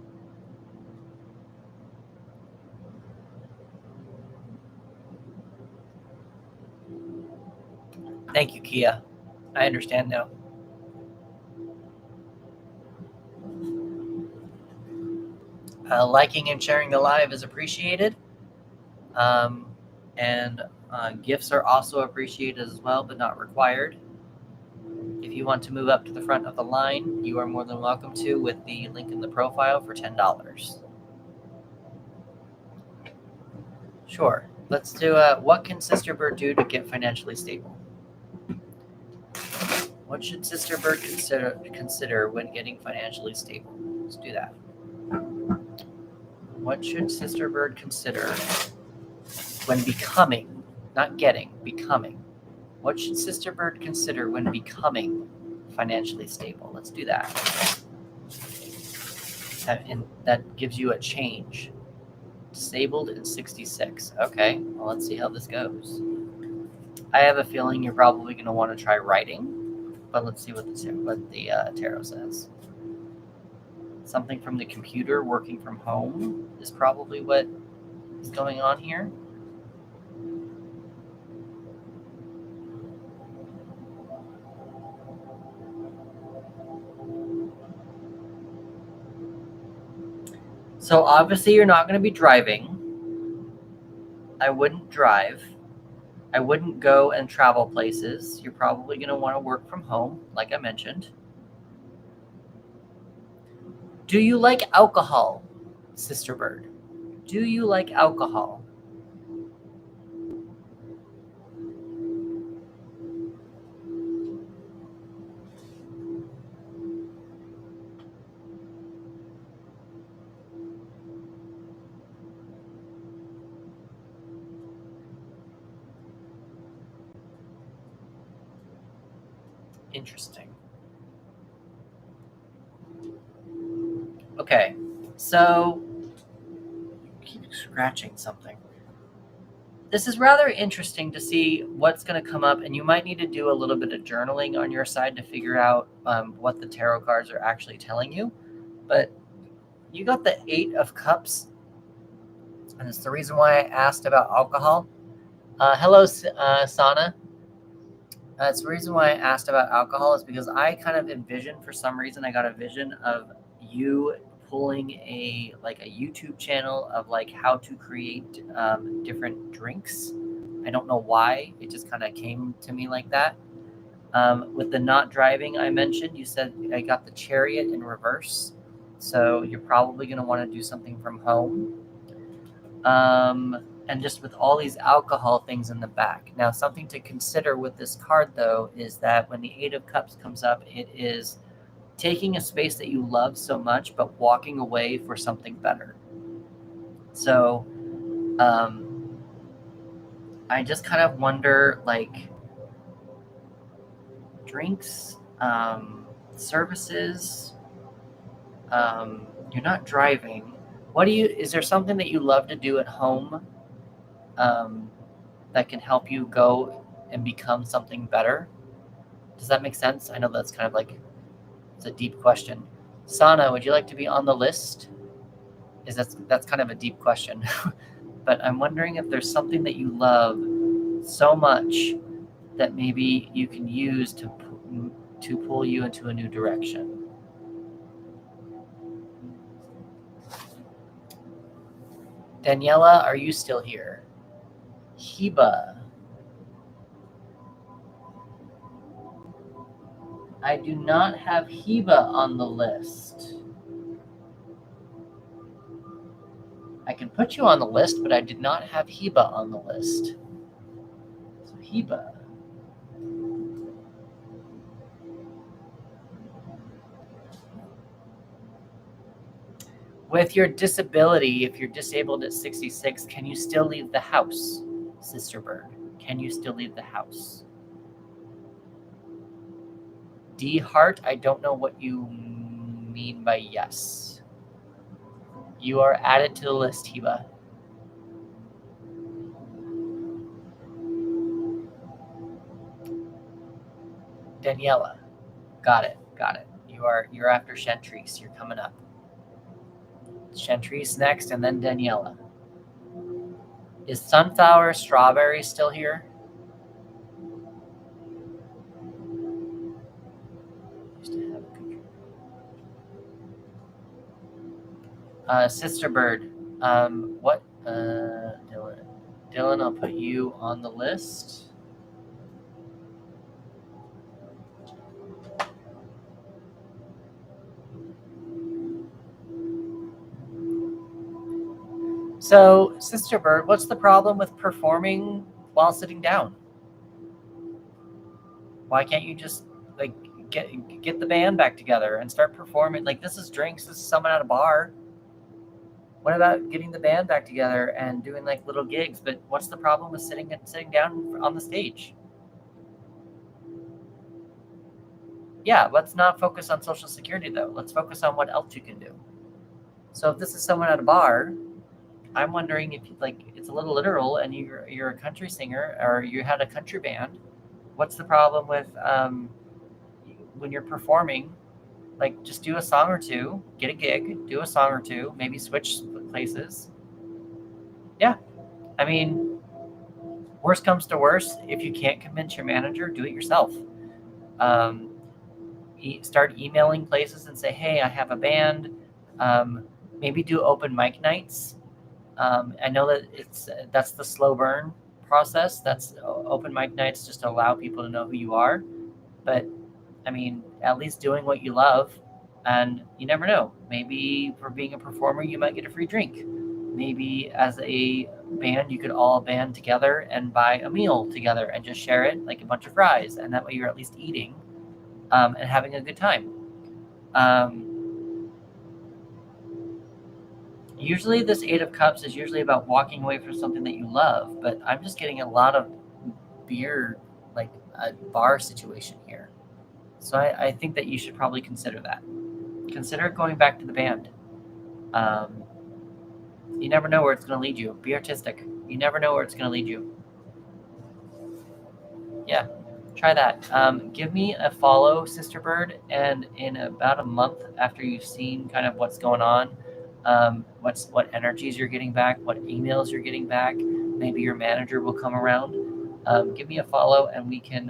Thank you, Kia. I understand now. Liking and sharing the live is appreciated. And gifts are also appreciated as well, but not required. If you want to move up to the front of the line, you are more than welcome to with the link in the profile for $10. Sure. Let's do what can Sister Bird do to get financially stable? What should Sister Bird consider when getting financially stable? Let's do that. What should Sister Bird consider when becoming, not getting, becoming? What should Sister Bird consider when becoming financially stable? Let's do that. And that gives you a change. disabled at 66. Okay, well, let's see how this goes. I have a feeling you're probably going to want to try writing, but let's see what the tarot says. Something from the computer, working from home is probably what is going on here. So obviously you're not going to be driving. I wouldn't drive. I wouldn't go and travel places. You're probably going to want to work from home, like I mentioned. Do you like alcohol, Sister Bird? Do you like alcohol? Interesting. Okay, so keep scratching something. This is rather interesting to see what's going to come up, and you might need to do a little bit of journaling on your side to figure out what the tarot cards are actually telling you. But you got the 8 of Cups, and it's the reason why I asked about alcohol. Hello, Sana. It's the reason why I asked about alcohol is because I kind of envisioned, for some reason, I got a vision of you pulling a YouTube channel of like how to create different drinks. I don't know why, it just kind of came to me like that. With the not driving I mentioned, you said I got the Chariot in reverse, so you're probably going to want to do something from home. And just with all these alcohol things in the back. Now, something to consider with this card, though, is that when the 8 of Cups comes up, it is taking a space that you love so much, but walking away for something better. So I just kind of wonder, like, drinks, services, you're not driving. Is there something that you love to do at home that can help you go and become something better? Does that make sense? I know that's kind of like, it's a deep question. Sana, would you like to be on the list? That's kind of a deep question. But I'm wondering if there's something that you love so much that maybe you can use to pull you into a new direction. Daniela, are you still here? Heba. I do not have Heba on the list. I can put you on the list, but I did not have Heba on the list. So Heba. With your disability, if you're disabled at 66, can you still leave the house, Sister Bird? Can you still leave the house? D Heart, I don't know what you mean by yes. You are added to the list, Heba. Daniela. Got it. You're after Chantrice. You're coming up. Chantrice next, and then Daniela. Is Sunflower Strawberry still here? Sister Bird. What? Dylan. Dylan, I'll put you on the list. So, Sister Bird, what's the problem with performing while sitting down? Why can't you just like get the band back together and start performing? Like, this is drinks. This is someone at a bar. What about getting the band back together and doing like little gigs? But what's the problem with sitting down on the stage? Yeah, let's not focus on Social Security though. Let's focus on what else you can do. So if this is someone at a bar, I'm wondering if like it's a little literal and you're a country singer or you had a country band. What's the problem with when you're performing? Like just do a song or two, get a gig, do a song or two, maybe switch places. Yeah, I mean, worst comes to worst, if you can't convince your manager, do it yourself. Um, start emailing places and say, hey, I have a band. Um, maybe do open mic nights. I know that that's the slow burn process. That's open mic nights just to allow people to know who you are. But I mean, at least doing what you love, and you never know. Maybe for being a performer, you might get a free drink. Maybe as a band, you could all band together and buy a meal together and just share it, like a bunch of fries, and that way you're at least eating and having a good time. Usually, this Eight of Cups is usually about walking away from something that you love, but I'm just getting a lot of beer, like a bar situation here. So I think that you should probably consider that. Consider going back to the band. You never know where it's going to lead you. Be artistic. You never know where it's going to lead you. Yeah, try that. Give me a follow, Sister Bird, and in about a month after you've seen kind of what's going on, what energies you're getting back, what emails you're getting back, maybe your manager will come around. Give me a follow, and we can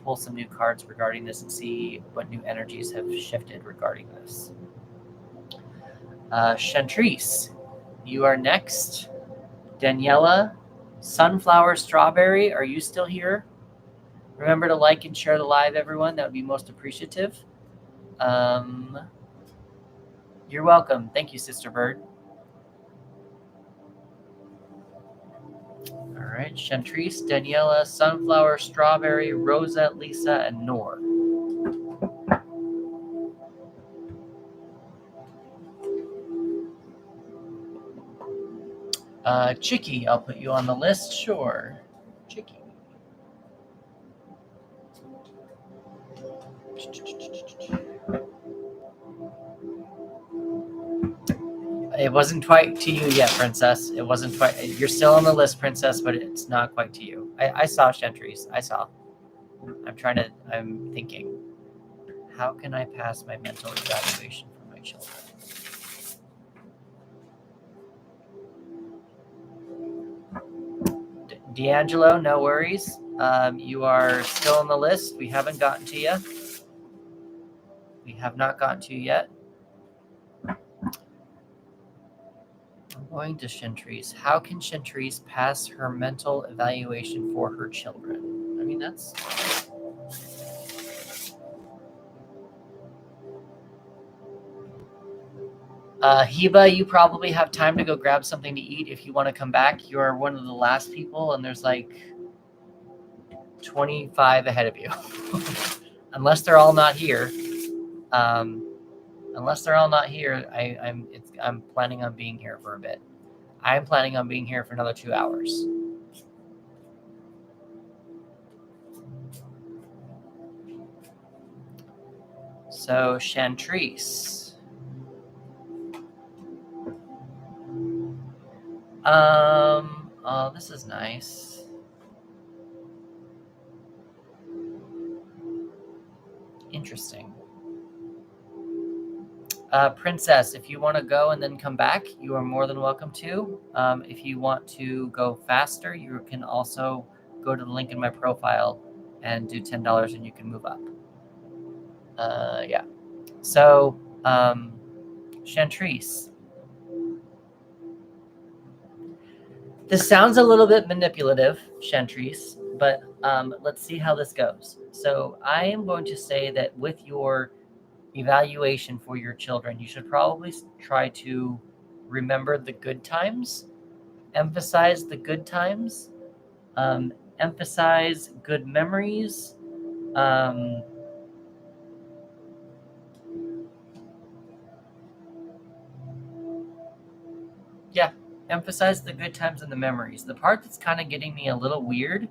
pull some new cards regarding this and see what new energies have shifted regarding this. Chantrice, you are next. Daniela, Sunflower Strawberry, are you still here? Remember to like and share the live, everyone. That would be most appreciative. You're welcome. Thank you, Sister Bird. All right, Chantrice, Daniela, Sunflower, Strawberry, Rosa, Lisa, and Noor. Chicky, I'll put you on the list. Sure. Chicky. It wasn't quite to you yet, Princess. It wasn't quite. You're still on the list, Princess, but it's not quite to you. I saw Chantrice. I saw. I'm thinking, how can I pass my mental evaluation for my children? D'Angelo, no worries. You are still on the list. We haven't gotten to you. We have not gotten to you yet. I'm going to Chantrice. How can Chantrice pass her mental evaluation for her children? I mean, that's... Heba, you probably have time to go grab something to eat if you want to come back. You're one of the last people, and there's like 25 ahead of you. Unless they're all not here. Unless they're all not here, I'm planning on being here for a bit. I'm planning on being here for another 2 hours. So, Chantrice. Oh, this is nice. Interesting. Princess, if you want to go and then come back, you are more than welcome to. If you want to go faster, you can also go to the link in my profile and do $10 and you can move up. Yeah. So, Chantrice. This sounds a little bit manipulative, Chantrice, but let's see how this goes. So I am going to say that with your evaluation for your children, you should probably try to remember the good times, emphasize the good times, emphasize good memories. Yeah, emphasize the good times and the memories. The part that's kind of getting me a little weird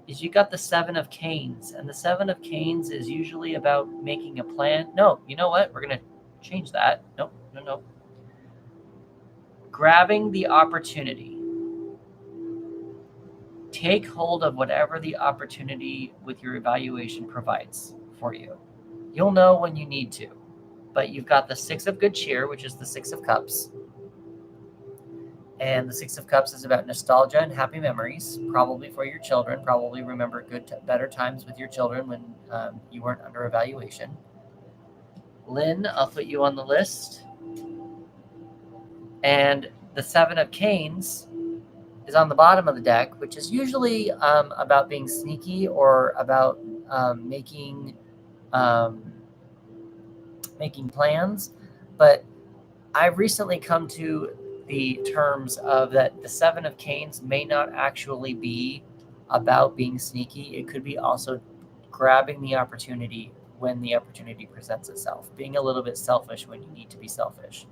is you got the Seven of Canes, and the Seven of Canes is usually about making a plan. No, you know what? We're going to change that. Nope, no. grabbing the opportunity. Take hold of whatever the opportunity with your evaluation provides for you. You'll know when you need to, but you've got the Six of Good Cheer, which is the Six of Cups. And the Six of Cups is about nostalgia and happy memories, probably for your children. Probably remember better times with your children when you weren't under evaluation. Lynn, I'll put you on the list. And the Seven of Canes is on the bottom of the deck, which is usually about being sneaky or about making plans. But I've recently come to the terms of that the Seven of Canes may not actually be about being sneaky. It could be also grabbing the opportunity when the opportunity presents itself, being a little bit selfish when you need to be selfish.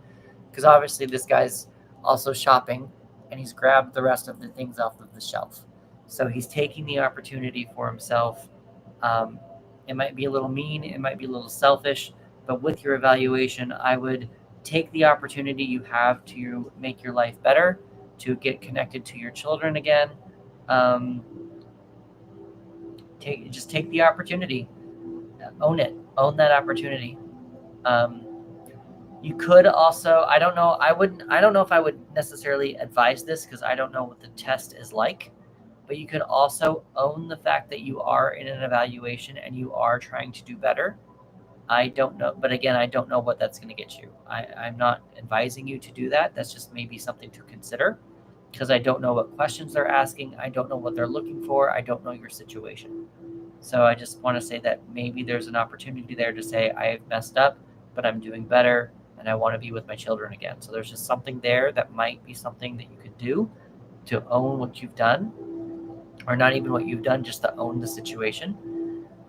Because obviously this guy's also shopping and he's grabbed the rest of the things off of the shelf. So he's taking the opportunity for himself. It might be a little mean, it might be a little selfish, but with your evaluation, I would take the opportunity you have to make your life better, to get connected to your children again. Take the opportunity, own it, own that opportunity. You could also, I don't know if I would necessarily advise this because I don't know what the test is like, but you could also own the fact that you are in an evaluation and you are trying to do better. I don't know, but again, I don't know what that's going to get you. I'm not advising you to do that. That's just maybe something to consider because I don't know what questions they're asking. I don't know what they're looking for. I don't know your situation. So I just want to say that maybe there's an opportunity there to say, I have messed up, but I'm doing better and I want to be with my children again. So there's just something there that might be something that you could do to own what you've done, or not even what you've done, just to own the situation.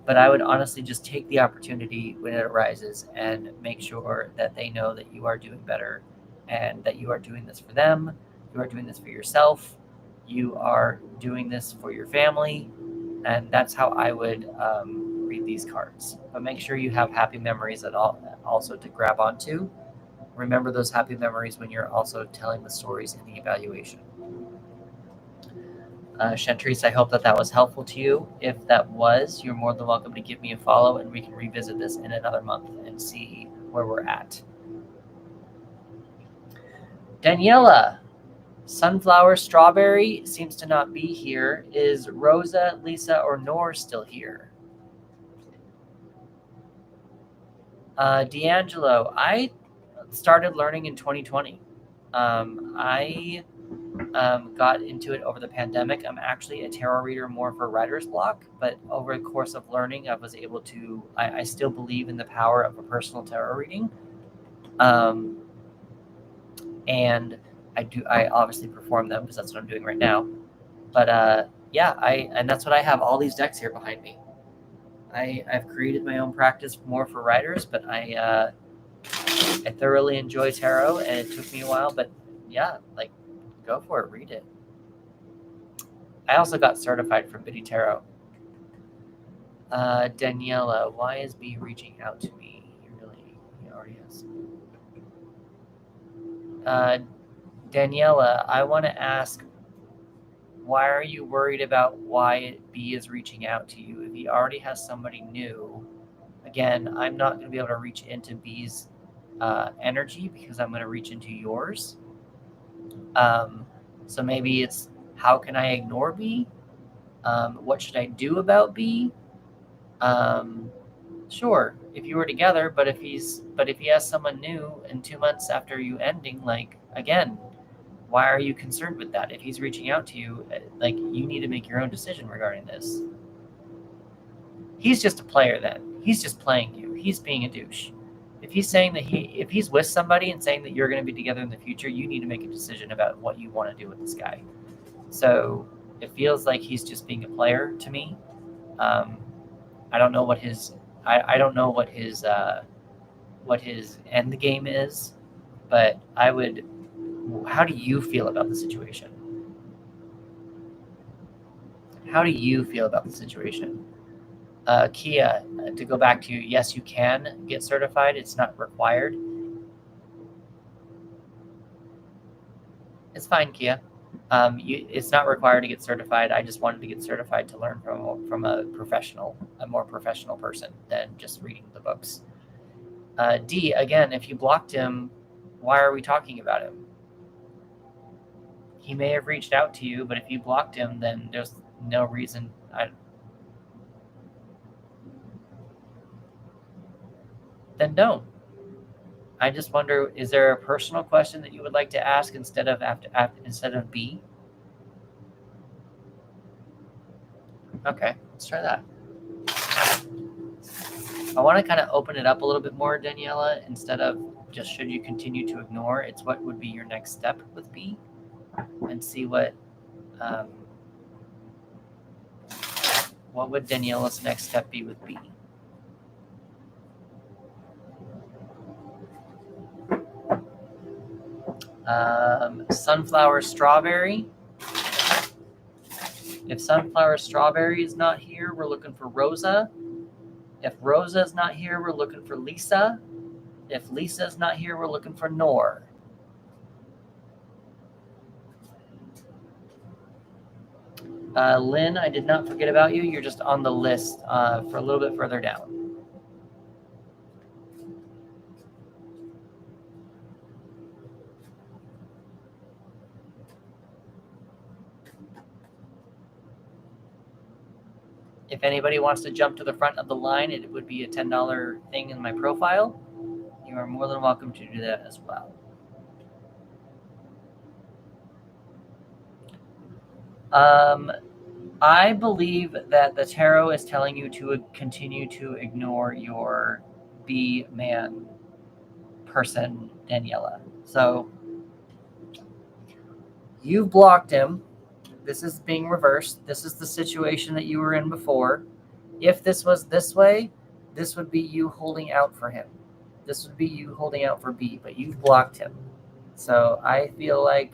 But I would honestly just take the opportunity when it arises and make sure that they know that you are doing better and that you are doing this for them. You are doing this for yourself. You are doing this for your family. And that's how I would read these cards. But make sure you have happy memories also to grab onto. Remember those happy memories when you're also telling the stories in the evaluation. Chantrice, I hope that was helpful to you. If that was, you're more than welcome to give me a follow and we can revisit this in another month and see where we're at. Daniela, Sunflower Strawberry seems to not be here. Is Rosa, Lisa, or Noor still here? D'Angelo, I started learning in 2020. I got into it over the pandemic. I'm actually a tarot reader more for writer's block, but over the course of learning, I was able to, I still believe in the power of a personal tarot reading. And I obviously perform them because that's what I'm doing right now. But and that's what I have, all these decks here behind me. I've created my own practice more for writers, but I thoroughly enjoy tarot, and it took me a while, but yeah, like, go for it, read it. I also got certified from Biddy Tarot. Daniela, why is B reaching out to me? He already has. Daniela, I want to ask, why are you worried about why B is reaching out to you? If he already has somebody new, again, I'm not going to be able to reach into B's energy because I'm going to reach into yours. So maybe it's, how can I ignore B? What should I do about B? Sure, if you were together, but if he has someone new in 2 months after you ending, like, again, why are you concerned with that? If he's reaching out to you, like, you need to make your own decision regarding this. He's just a player then. He's just playing you. He's being a douche. If he's saying that if he's with somebody and saying that you're going to be together in the future, you need to make a decision about what you want to do with this guy. So it feels like he's just being a player to me. I don't know what his end game is, but how do you feel about the situation? How do you feel about the situation? Kia, to go back to you, yes, you can get certified. It's not required. It's fine, Kia. It's not required to get certified. I just wanted to get certified to learn from a more professional person than just reading the books. D, again, if you blocked him, why are we talking about him? He may have reached out to you, but if you blocked him, then there's no reason. Then don't. I just wonder, is there a personal question that you would like to ask instead of B? Okay, let's try that. I want to kind of open it up a little bit more, Daniela, instead of just should you continue to ignore. It's what would be your next step with B, and see what would Daniela's next step be with B. Sunflower strawberry. If sunflower strawberry is not here, we're looking for Rosa. If Rosa is not here, we're looking for Lisa. If Lisa is not here, we're looking for Nor. Lynn, I did not forget about you. You're just on the list for a little bit further down. If anybody wants to jump to the front of the line, it would be a $10 thing in my profile. You are more than welcome to do that as well. I believe that the tarot is telling you to continue to ignore your B man person, Daniela. So you've blocked him. This is being reversed. This is the situation that you were in before. If this was this way, this would be you holding out for him. This would be you holding out for B, but you've blocked him. So I feel like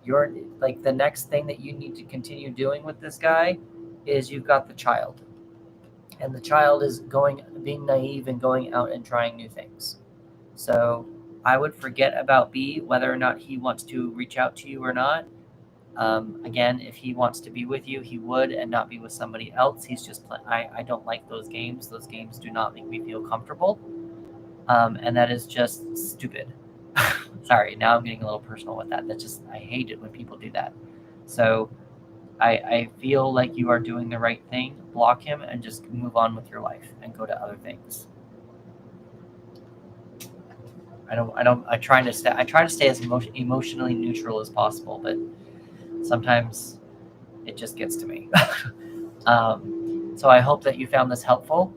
you're like the next thing that you need to continue doing with this guy is you've got the child. And the child is being naive and going out and trying new things. So I would forget about B, whether or not he wants to reach out to you or not. Again, if he wants to be with you, he would, and not be with somebody else. He's just I don't like those games. Those games do not make me feel comfortable. And that is just stupid. Sorry, now I'm getting a little personal with that. I hate it when people do that. So I feel like you are doing the right thing. Block him and just move on with your life and go to other things. I try to stay as emotionally neutral as possible, but sometimes it just gets to me. So I hope that you found this helpful.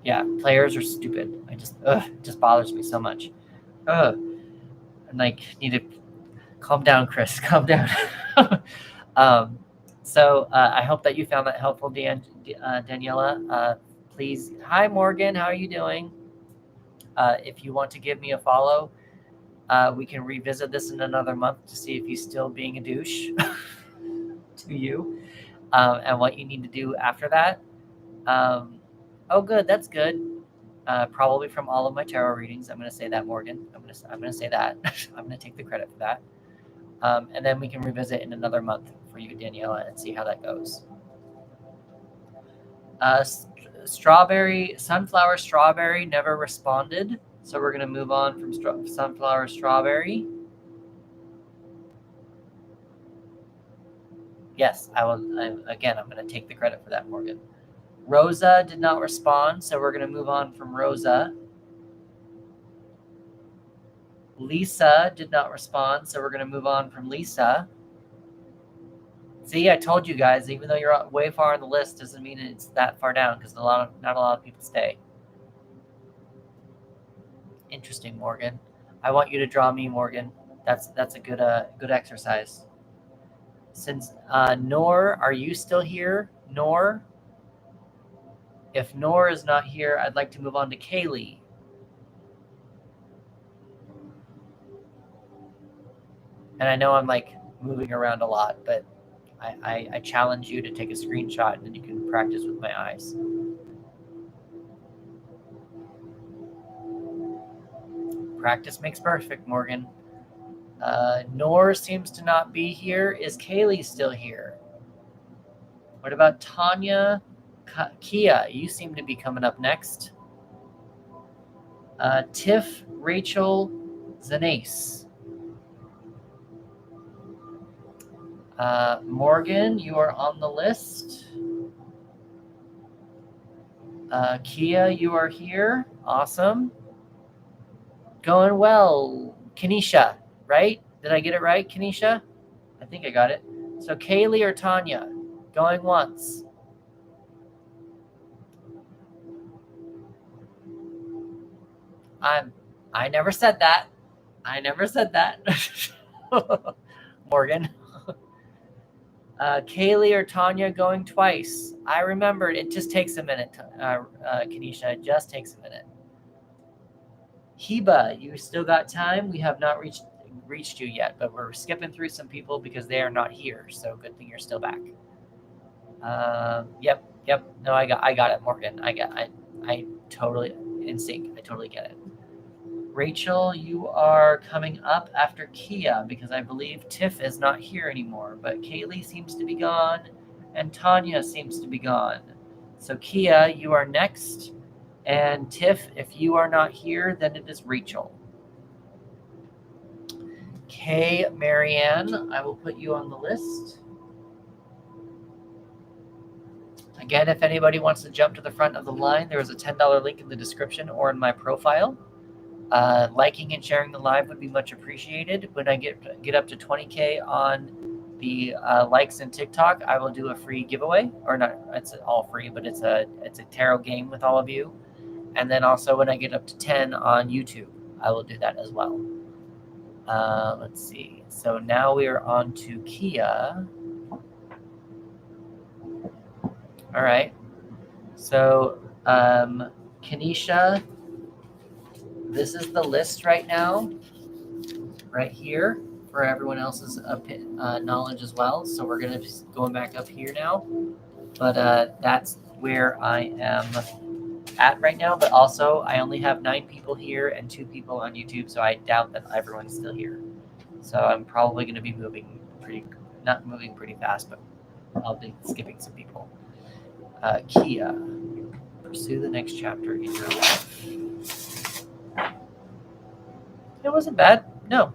Yeah, players are stupid. It just bothers me so much. I need to calm down, Chris. Calm down. So I hope that you found that helpful, Daniela. Please, hi Morgan, how are you doing? If you want to give me a follow, we can revisit this in another month to see if he's still being a douche to you, and what you need to do after that. Oh, good, that's good. Probably from all of my tarot readings. I'm going to say that, Morgan. I'm going to say that. I'm going to take the credit for that. And then we can revisit in another month for you, Daniela, and see how that goes. Sunflower strawberry never responded. So we're going to move on from sunflower strawberry. Yes, I will. I'm going to take the credit for that, Morgan. Rosa did not respond, so we're going to move on from Rosa. Lisa did not respond, so we're going to move on from Lisa. See, I told you guys, even though you're way far on the list, doesn't mean it's that far down, because not a lot of people stay. Interesting, Morgan. I want you to draw me, Morgan. That's a good exercise. Since Nor, are you still here? Nor? If Nor is not here, I'd like to move on to Kaylee. And I know I'm moving around a lot, but I challenge you to take a screenshot and then you can practice with my eyes. Practice makes perfect, Morgan. Nor seems to not be here. Is Kaylee still here? What about Tanya? Kia, you seem to be coming up next. Tiff, Rachel, Zanace. Morgan, you are on the list. Kia, you are here. Awesome. Going well. Kenesha, right? Did I get it right, Kenesha? I think I got it. So Kaylee or Tanya? Going once. I never said that. I never said that. Morgan. Kaylee or Tanya going twice. I remembered. It just takes a minute, Kenesha. It just takes a minute. Heba, you still got time. We have not reached you yet, but we're skipping through some people because they are not here. So good thing you're still back. Yep. No, I got it, Morgan. I totally in sync. I totally get it. Rachel, you are coming up after Kia because I believe Tiff is not here anymore, but Kaylee seems to be gone and Tanya seems to be gone. So Kia, you are next, and Tiff, if you are not here, then it is Rachel. Okay, Marianne, I will put you on the list. Again, if anybody wants to jump to the front of the line, there is a $10 link in the description or in my profile. Liking and sharing the live would be much appreciated. When I get up to 20K on the likes in TikTok, I will do a free giveaway, or not. It's all free, but it's a tarot game with all of you. And then also when I get up to 10 on YouTube, I will do that as well. Let's see. So now we are on to Kia. All right. So Kenesha. This is the list right now, right here, for everyone else's knowledge as well. So we're going to be going back up here now. But that's where I am at right now. But also, I only have 9 people here and 2 people on YouTube, so I doubt that everyone's still here. So I'm probably going to be not moving pretty fast, but I'll be skipping some people. Kia, pursue the next chapter in your life. It wasn't bad. No.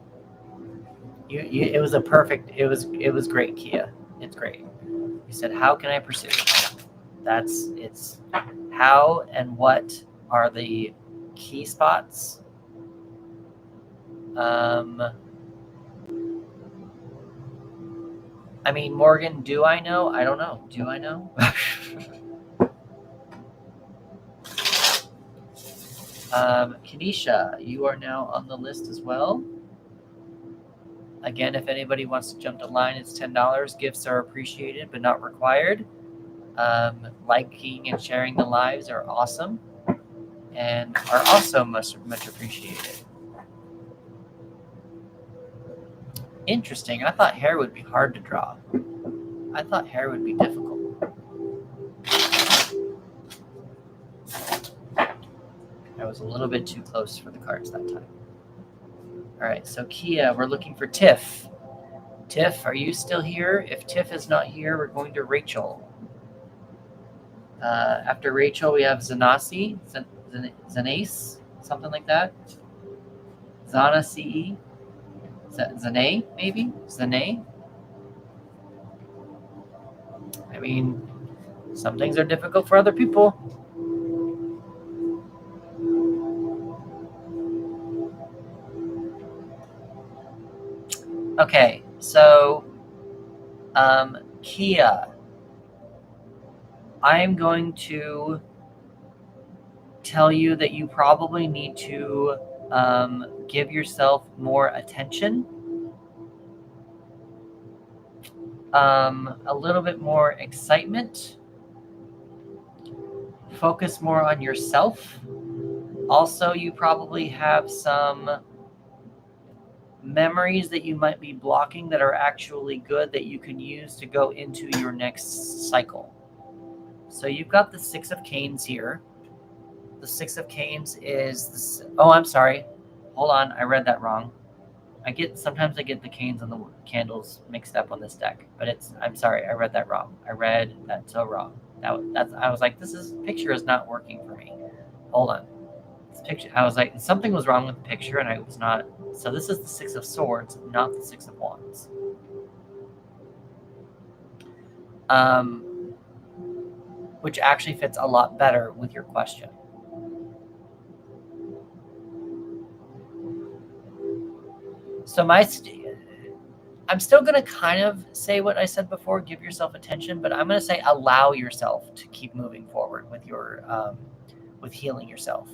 It was it was great, Kia. It's great. You said, how can I pursue? It's how and what are the key spots. I mean, Morgan, do I know? I don't know. Do I know? Kenesha, you are now on the list as well. Again, if anybody wants to jump to line, it's $10. Gifts are appreciated, but not required. Liking and sharing the lives are awesome and are also much appreciated. Interesting. I thought hair would be hard to draw. I thought hair would be difficult. I was a little bit too close for the cards that time. All right, so Kia, we're looking for Tiff. Tiff, are you still here? If Tiff is not here, we're going to Rachel. After Rachel, we have Zanasi, Zanace, something like that. Zanasi, Zanae, maybe? Zanae? I mean, some things are difficult for other people. Okay, so Kia, I am going to tell you that you probably need to give yourself more attention, a little bit more excitement, focus more on yourself. Also, you probably have some memories that you might be blocking that are actually good that you can use to go into your next cycle. So you've got the 6 of Canes here. The 6 of Canes is this. Oh, I'm sorry. hold on, I read that wrong. Sometimes I get the canes and the candles mixed up on this deck, but I'm sorry, I read that wrong. I read that so wrong. I was like, this picture is not working for me. Hold on. This picture, I was like, something was wrong with the picture, and I was not. So this is the Six of Swords, not the Six of Wands. Which actually fits a lot better with your question. So I'm still going to kind of say what I said before, give yourself attention, but I'm going to say allow yourself to keep moving forward with with healing yourself.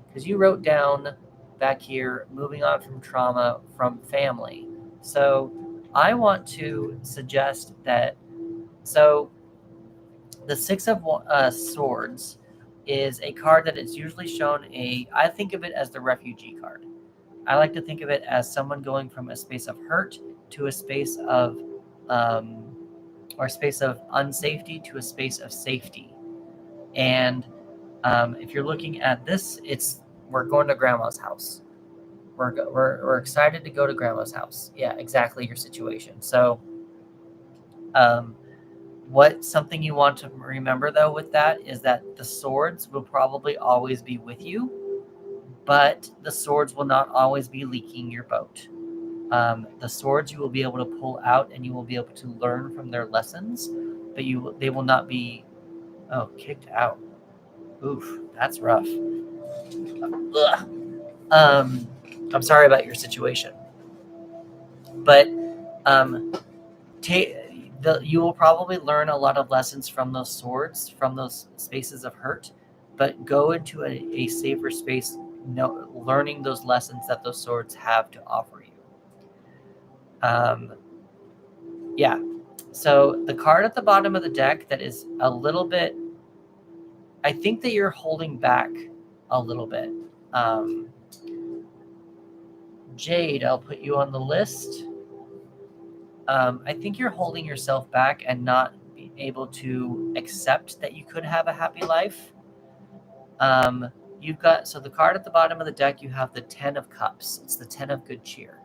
Because you wrote down back here, moving on from trauma from family. So I want to suggest that, so the Six of Swords is a card that is usually shown I think of it as the refugee card. I like to think of it as someone going from a space of hurt to a space of, or a space of unsafety to a space of safety. And if you're looking at this, we're going to grandma's house. We're excited to go to grandma's house. Yeah, exactly your situation. So, something you want to remember though with that is that the swords will probably always be with you, but the swords will not always be leaking your boat. The swords you will be able to pull out, and you will be able to learn from their lessons, but they will not be kicked out. Oof, that's rough. Ugh. I'm sorry about your situation, but you will probably learn a lot of lessons from those swords, from those spaces of hurt, but go into a safer space, learning those lessons that those swords have to offer you. Yeah. So the card at the bottom of the deck that is a little bit, I think that you're holding back a little bit. Jade, I'll put you on the list. I think you're holding yourself back and not being able to accept that you could have a happy life. So the card at the bottom of the deck, you have the 10 of Cups. It's the 10 of Good Cheer.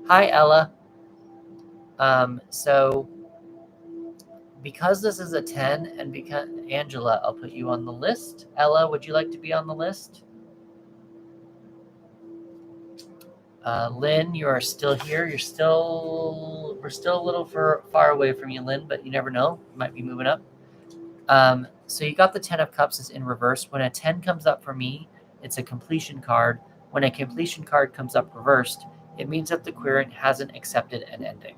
Hi, Ella. So because this is a 10, and because Angela, I'll put you on the list. Ella, would you like to be on the list? Lynn, you are still here. We're still a little far away from you, Lynn, but you never know. You might be moving up. So you got the 10 of Cups is in reverse. When a 10 comes up for me, it's a completion card. When a completion card comes up reversed, it means that the querent hasn't accepted an ending.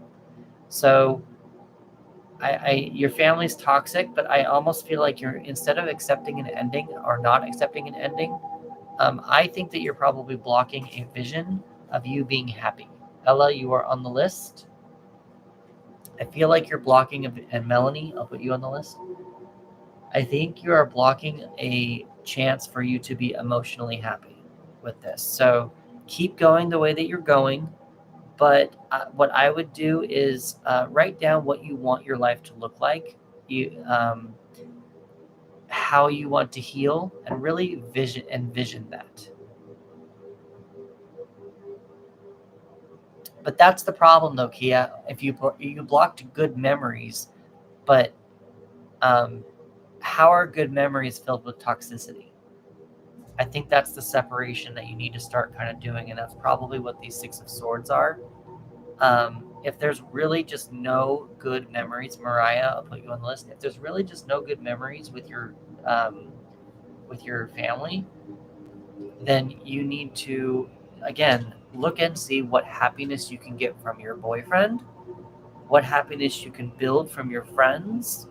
So your family's toxic, but I almost feel like instead of accepting an ending or not accepting an ending, I think that you're probably blocking a vision of you being happy. Ella, you are on the list. I feel like you're blocking, and Melanie, I'll put you on the list. I think you are blocking a chance for you to be emotionally happy with this. So keep going the way that you're going. But what I would do is write down what you want your life to look like, how you want to heal, and really envision that. But that's the problem, though, Kia. If you blocked good memories, but how are good memories filled with toxicity? I think that's the separation that you need to start kind of doing, and that's probably what these Six of Swords are. If there's really just no good memories, Mariah, I'll put you on the list. If there's really just no good memories with your family, then you need to, again, look and see what happiness you can get from your boyfriend, what happiness you can build from your friends.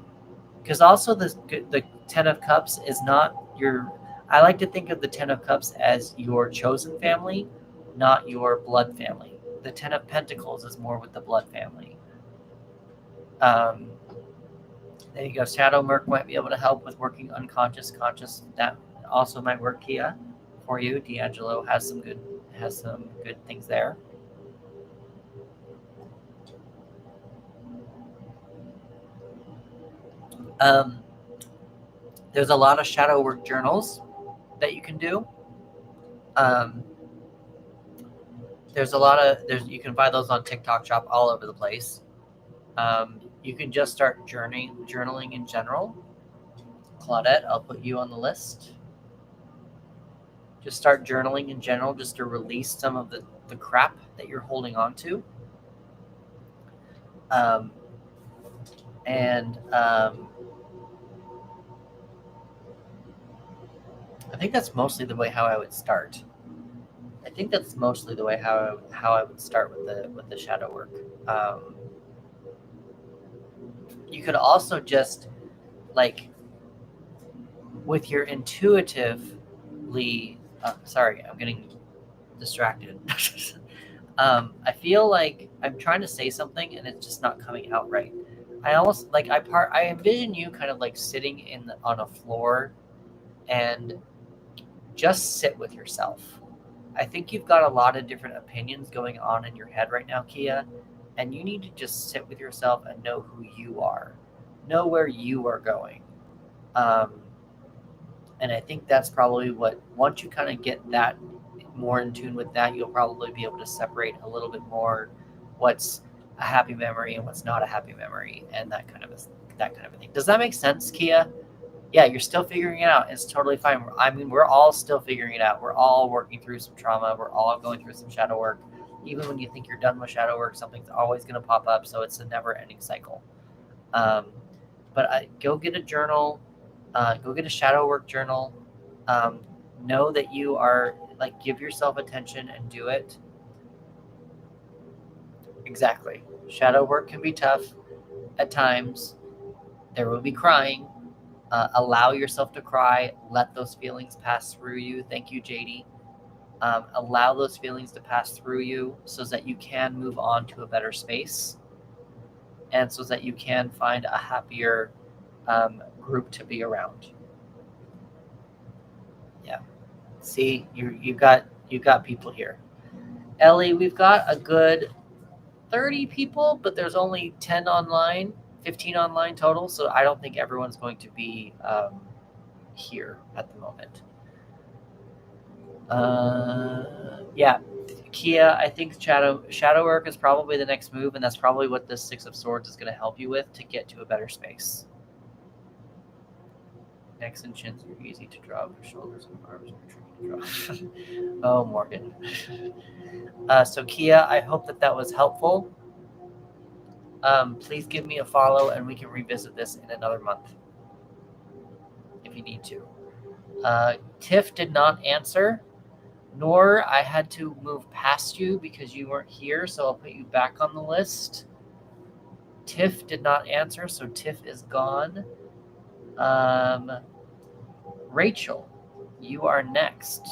Because also the 10 of Cups is not I like to think of the 10 of Cups as your chosen family, not your blood family. The 10 of Pentacles is more with the blood family. There you go. Shadow Merc might be able to help with working unconscious, conscious. That also might work, Kia, for you. D'Angelo has some good things there. There's a lot of shadow work journals that you can do. There's a lot of you can find those on TikTok Shop all over the place. You can just start journaling in general. Claudette, I'll put you on the list. Just start journaling in general, just to release some of the crap that you're holding on to. And I think that's mostly the way how I would start. I think that's mostly the way how I would start with the shadow work. You could also just like with your intuitively. Sorry, I'm getting distracted. I feel like I'm trying to say something and it's just not coming out right. I almost like I envision you kind of like sitting on a floor and just sit with yourself. I think you've got a lot of different opinions going on in your head right now, Kia, and you need to just sit with yourself and know who you are, know where you are going. And I think that's probably what, once you kind of get that more in tune with that, you'll probably be able to separate a little bit more what's a happy memory and what's not a happy memory, and that kind of a thing. Does that make sense, Kia? Yeah, you're still figuring it out. It's totally fine. I mean, we're all still figuring it out. We're all working through some trauma. We're all going through some shadow work. Even when you think you're done with shadow work, something's always going to pop up. So it's a never-ending cycle. But go get a journal. Go get a shadow work journal. Know that you are, like, give yourself attention and do it. Exactly. Shadow work can be tough at times. There will be crying. Allow yourself to cry. Let those feelings pass through you. Thank you, JD. Allow those feelings to pass through you so that you can move on to a better space, and so that you can find a happier group to be around. Yeah. See, you've got people here. Ellie, we've got a good 30 people, but there's only 10 online, 15 online total, so I don't think everyone's going to be here at the moment. Yeah, Kia, I think shadow work is probably the next move, and that's probably what this Six of Swords is going to help you with to get to a better space. Necks and chins are easy to draw, but shoulders and arms are tricky to draw. Oh, Morgan. So Kia, I hope that was helpful. Please give me a follow, and we can revisit this in another month if you need to. Tiff did not answer, nor I had to move past you because you weren't here, so I'll put you back on the list. Tiff did not answer, so Tiff is gone. Rachel, you are next.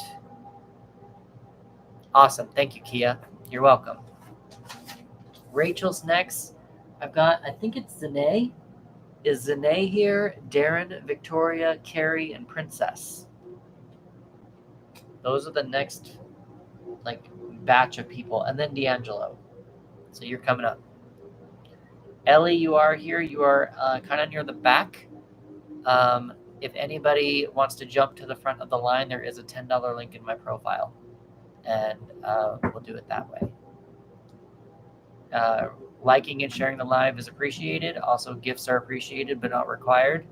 Awesome. Thank you, Kia. You're welcome. Rachel's next. I've got, I think it's Zane. Is Zane here? Darren, Victoria, Carrie, and Princess. Those are the next batch of people. And then D'Angelo. So you're coming up. Ellie, you are here. You are kind of near the back. If anybody wants to jump to the front of the line, there is a $10 link in my profile. And we'll do it that way. Liking and sharing the live is appreciated. Also, gifts are appreciated but not required.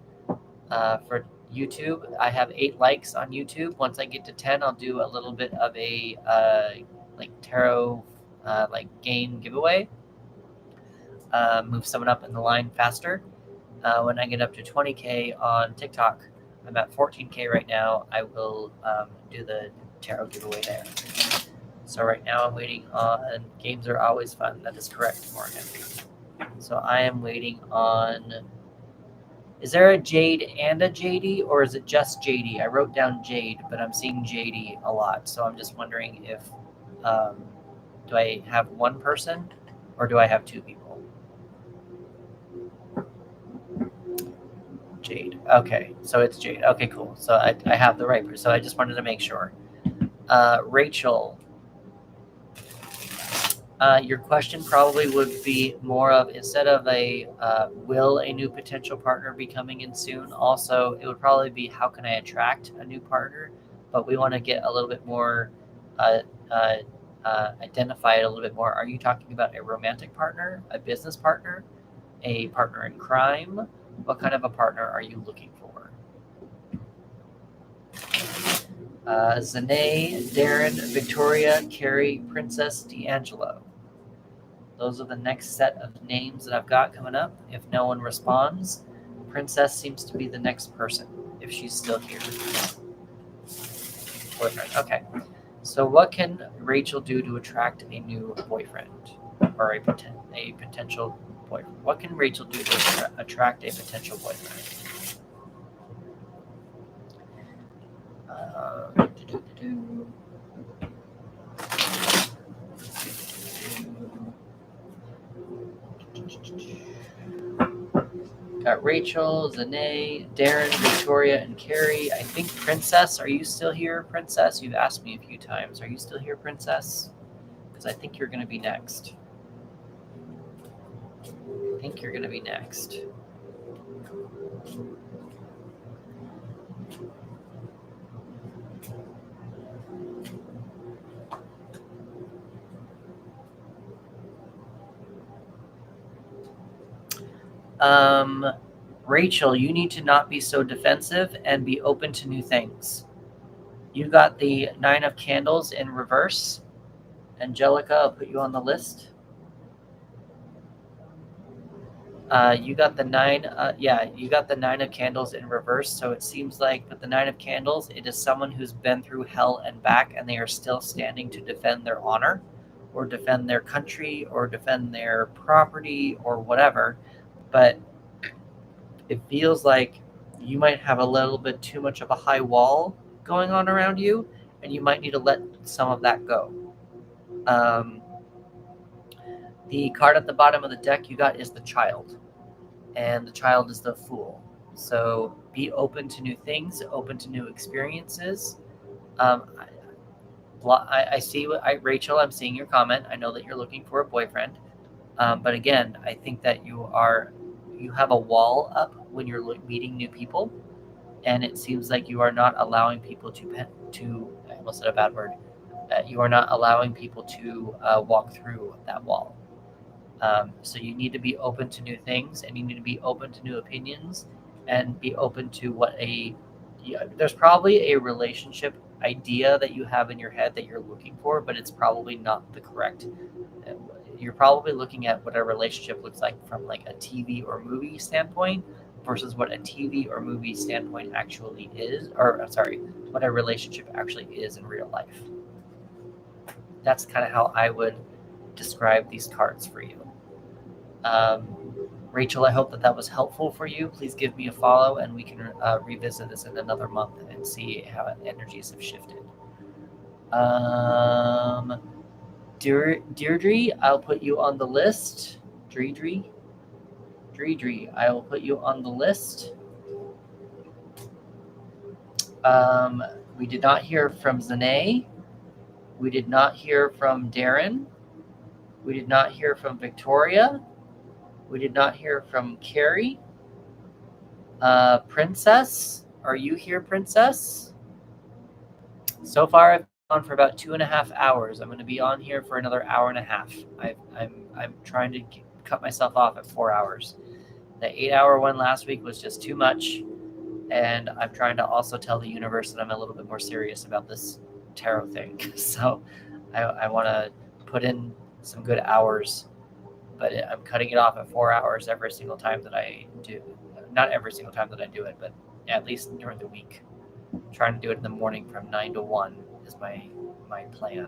For YouTube, I have 8 likes on YouTube. Once I get to 10, I'll do a little bit of a tarot game giveaway. Move someone up in the line faster. When I get up to 20K on TikTok, I'm at 14K right now. I will do the tarot giveaway there. So right now I'm waiting on, games are always fun. That is correct, Morgan. So I am waiting on, is there a Jade and a JD, or is it just JD? I wrote down Jade, but I'm seeing JD a lot. So I'm just wondering if, do I have one person or do I have 2 people? Jade. Okay, so it's Jade. Okay, cool. So I have the right person. So I just wanted to make sure. Rachel, your question probably would be more of, instead of will a new potential partner be coming in soon? Also, it would probably be, how can I attract a new partner? But we want to get a little bit more identify it a little bit more. Are you talking about a romantic partner, a business partner, a partner in crime? What kind of a partner are you looking for? Zanae, Darren, Victoria, Carrie, Princess, D'Angelo. Those are the next set of names that I've got coming up. If no one responds, Princess seems to be the next person, if she's still here. Boyfriend. Okay. So what can Rachel do to attract a new boyfriend or a potential boyfriend? What can Rachel do to attract a potential boyfriend? Got Rachel, Zanae, Darren, Victoria, and Carrie. I think Princess. Are you still here, Princess? You've asked me a few times. Are you still here, Princess? Because I think you're going to be next. I think you're going to be next. Rachel, you need to not be so defensive and be open to new things. You got the 9 of Candles in reverse. Angelica, I'll put you on the list. You got the 9. You got the 9 of Candles in reverse. So it seems like with the 9 of Candles, it is someone who's been through hell and back, and they are still standing to defend their honor, or defend their country, or defend their property, or whatever. But it feels like you might have a little bit too much of a high wall going on around you, and you might need to let some of that go. The card at the bottom of the deck you got is the Child, and the Child is the Fool. So be open to new things, open to new experiences. I see Rachel, I'm seeing your comment. I know that you're looking for a boyfriend. But again, I think that you have a wall up when you're meeting new people, and it seems like you are not allowing people to I almost said a bad word. You are not allowing people to walk through that wall. So you need to be open to new things, and you need to be open to new opinions, and be open to there's probably a relationship idea that you have in your head that you're looking for, but it's probably not the correct. You're probably looking at what a relationship looks like from like a TV or movie standpoint versus what a TV or movie standpoint actually is, what a relationship actually is in real life. That's kind of how I would describe these cards for you. Rachel, I hope that was helpful for you. Please give me a follow, and we can revisit this in another month and see how energies have shifted. Deirdre, I'll put you on the list. Deirdre, I will put you on the list. We did not hear from Zanae. We did not hear from Darren. We did not hear from Victoria. We did not hear from Carrie. Princess, are you here, Princess? So far, I've been on for about 2.5 hours. I'm going to be on here for another hour and a half. I'm trying to cut myself off at 4 hours. The 8-hour one last week was just too much, and I'm trying to also tell the universe that I'm a little bit more serious about this tarot thing. So I want to put in some good hours, but I'm cutting it off at 4 hours every single time that I do. Not every single time that I do it, but at least during the week. I'm trying to do it in the morning from 9 to 1 is my plan.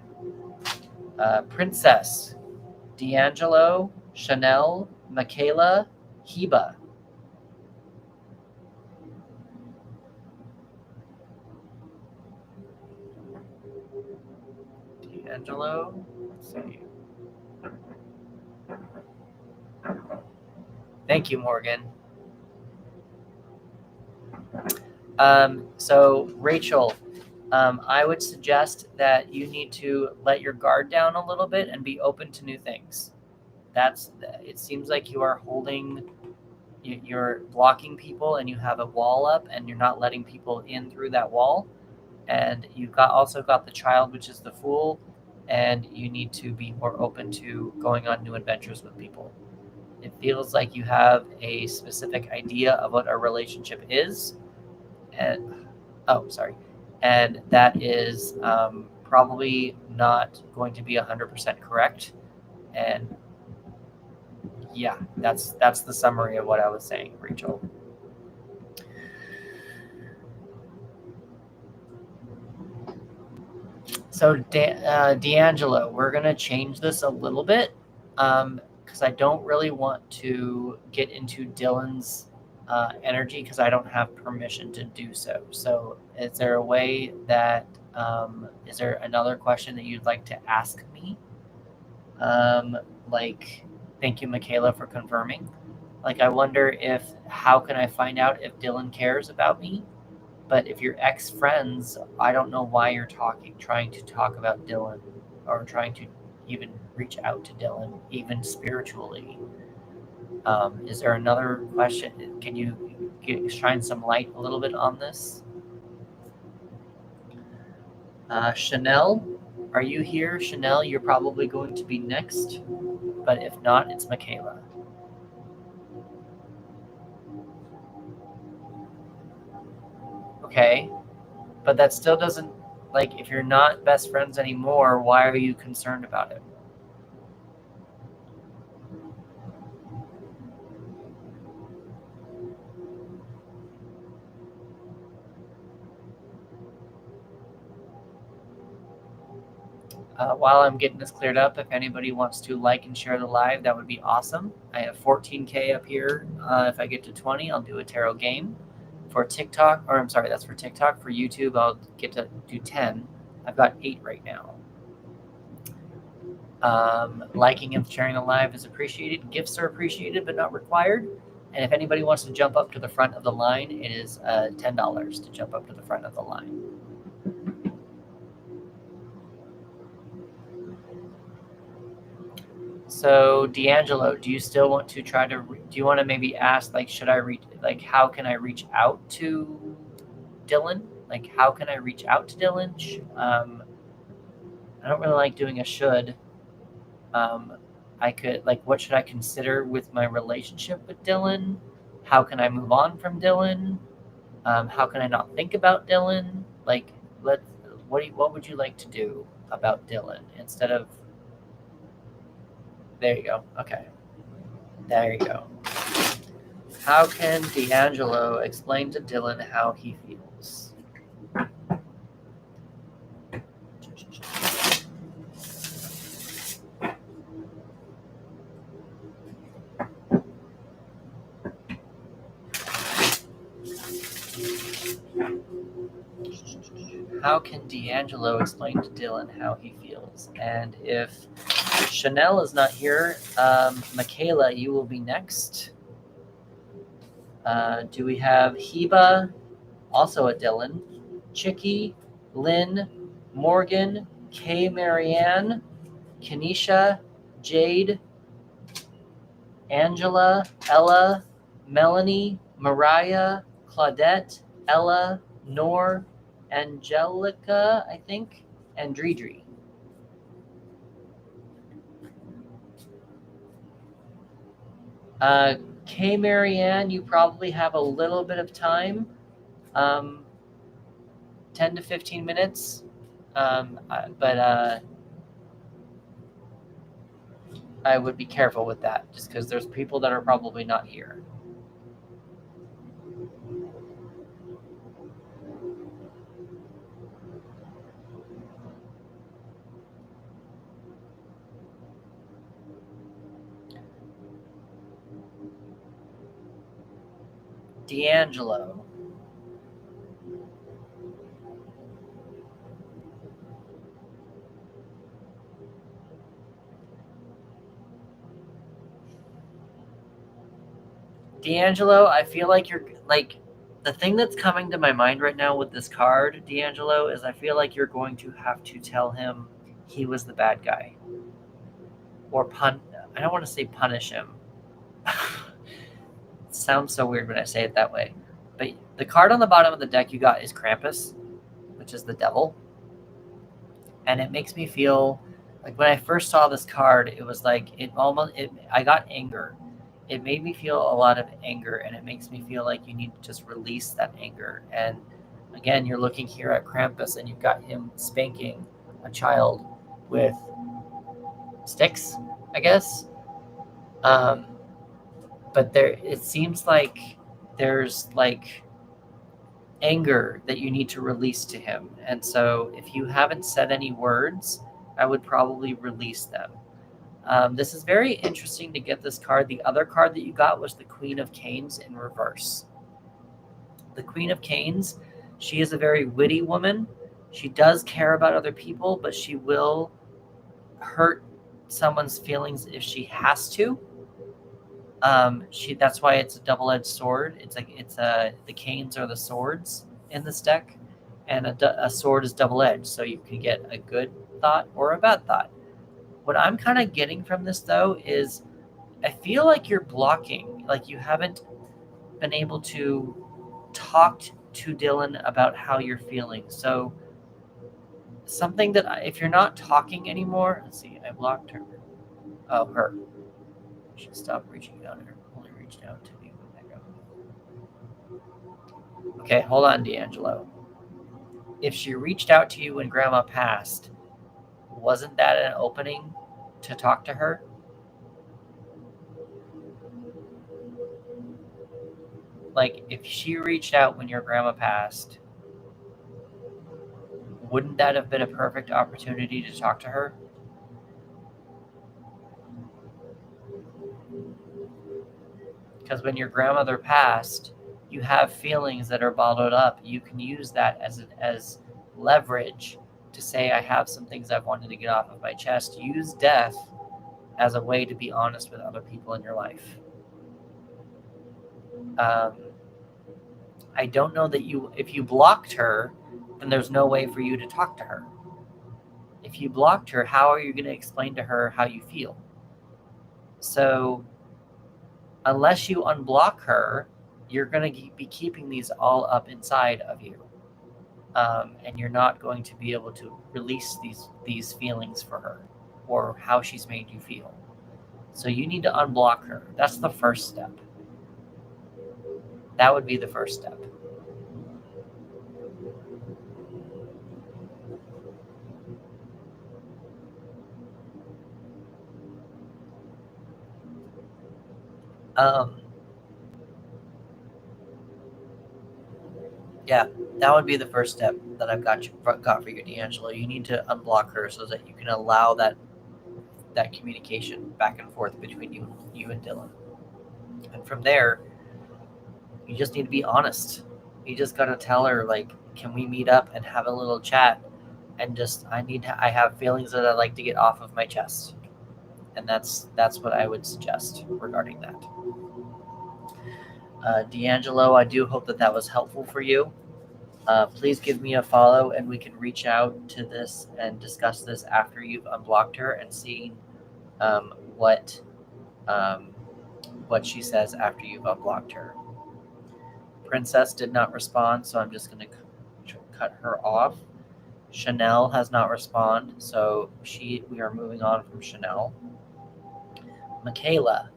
Princess, D'Angelo, Chanel, Michaela, Heba. D'Angelo, let's see. Thank you, Morgan. So Rachel, I would suggest that you need to let your guard down a little bit and be open to new things. It seems like you are you're blocking people, and you have a wall up, and you're not letting people in through that wall. And you've also got the Child, which is the Fool, and you need to be more open to going on new adventures with people. It feels like you have a specific idea of what a relationship is, and and that is probably not going to be 100% correct. And yeah, that's the summary of what I was saying, Rachel. So D'Angelo, we're gonna change this a little bit because I don't really want to get into Dylan's energy because I don't have permission to do so. So, is there a way that is there another question that you'd like to ask me? Like, thank you, Michaela, for confirming. Like, I wonder if how can I find out if Dylan cares about me? But if you're ex-friends, I don't know why you're trying to talk about Dylan, or trying to even reach out to Dylan, even spiritually. Is there another question? Can you shine some light a little bit on this? Chanel, are you here? Chanel, you're probably going to be next, but if not, it's Michaela. Okay, but that still doesn't, like, if you're not best friends anymore, why are you concerned about it? While I'm getting this cleared up, if anybody wants to like and share the live, that would be awesome. I have 14K up here. If I get to 20, I'll do a tarot game. For TikTok, or I'm sorry, that's for TikTok. For YouTube, I'll get to do 10. I've got 8 right now. Liking and sharing the live is appreciated. Gifts are appreciated, but not required. And if anybody wants to jump up to the front of the line, it is $10 to jump up to the front of the line. So D'Angelo, do you still want to try to? Do you want to maybe ask, like, should I reach? Like, how can I reach out to Dylan? Like, how can I reach out to Dylan? I don't really like doing a should. I could, like, what should I consider with my relationship with Dylan? How can I move on from Dylan? How can I not think about Dylan? Like, what would you like to do about Dylan instead of? There you go. Okay. There you go. How can D'Angelo explain to Dylan how he feels? How can D'Angelo explain to Dylan how he feels? And if Chanel is not here, Michaela, you will be next. Do we have Heba, also a Dylan, Chicky, Lynn, Morgan, Kay Marianne, Kenisha, Jade, Angela, Ella, Melanie, Mariah, Claudette, Ella, Nor, Angelica, I think, and Dredre. Kay Marianne, you probably have a little bit of time, 10 to 15 minutes, but I would be careful with that, just because there's people that are probably not here. D'Angelo. D'Angelo, I feel like you're, like, the thing that's coming to my mind right now with this card, D'Angelo, is I feel like you're going to have to tell him he was the bad guy. Or I don't want to say punish him. It sounds so weird when I say it that way. But the card on the bottom of the deck you got is Krampus, which is the devil. And it makes me feel Like when I first saw this card, it was like I got anger. It made me feel a lot of anger, and it makes me feel like you need to just release that anger. And again, you're looking here at Krampus, and you've got him spanking a child with sticks, I guess. But it seems like there's like anger that you need to release to him. And so if you haven't said any words, I would probably release them. This is very interesting to get this card. The other card that you got was the Queen of Canes in reverse. The Queen of Canes, she is a very witty woman. She does care about other people, but she will hurt someone's feelings if she has to. That's why it's a double-edged sword. The canes are the swords in this deck, and a sword is double-edged, so you can get a good thought or a bad thought. What I'm kind of getting from this, though, is I feel like you're blocking, like you haven't been able to talk to Dylan about how you're feeling. So something that if you're not talking anymore, let's see, I blocked her. Oh, her. She stopped reaching out. Her only reached out to me. Okay, hold on, D'Angelo. If she reached out to you when Grandma passed, wasn't that an opening to talk to her? Like, if she reached out when your grandma passed, wouldn't that have been a perfect opportunity to talk to her? Because when your grandmother passed, you have feelings that are bottled up. You can use that as leverage to say, I have some things I've wanted to get off of my chest. Use death as a way to be honest with other people in your life. I don't know that if you blocked her, then there's no way for you to talk to her. If you blocked her, how are you going to explain to her how you feel? So unless you unblock her, you're going to be keeping these all up inside of you. And you're not going to be able to release these feelings for her or how she's made you feel. So you need to unblock her. That's the first step. That would be the first step. Yeah, that would be the first step that I've got for you, D'Angelo. You need to unblock her so that you can allow that communication back and forth between you and Dylan. And from there, you just need to be honest. You just gotta tell her, like, can we meet up and have a little chat? And just I have feelings that I'd like to get off of my chest. And that's what I would suggest regarding that. D'Angelo, I do hope that was helpful for you. Please give me a follow, and we can reach out to this and discuss this after you've unblocked her and seen what she says after you've unblocked her. Princess did not respond, so I'm just going to cut her off. Chanel has not responded, so we are moving on from Chanel. Michaela,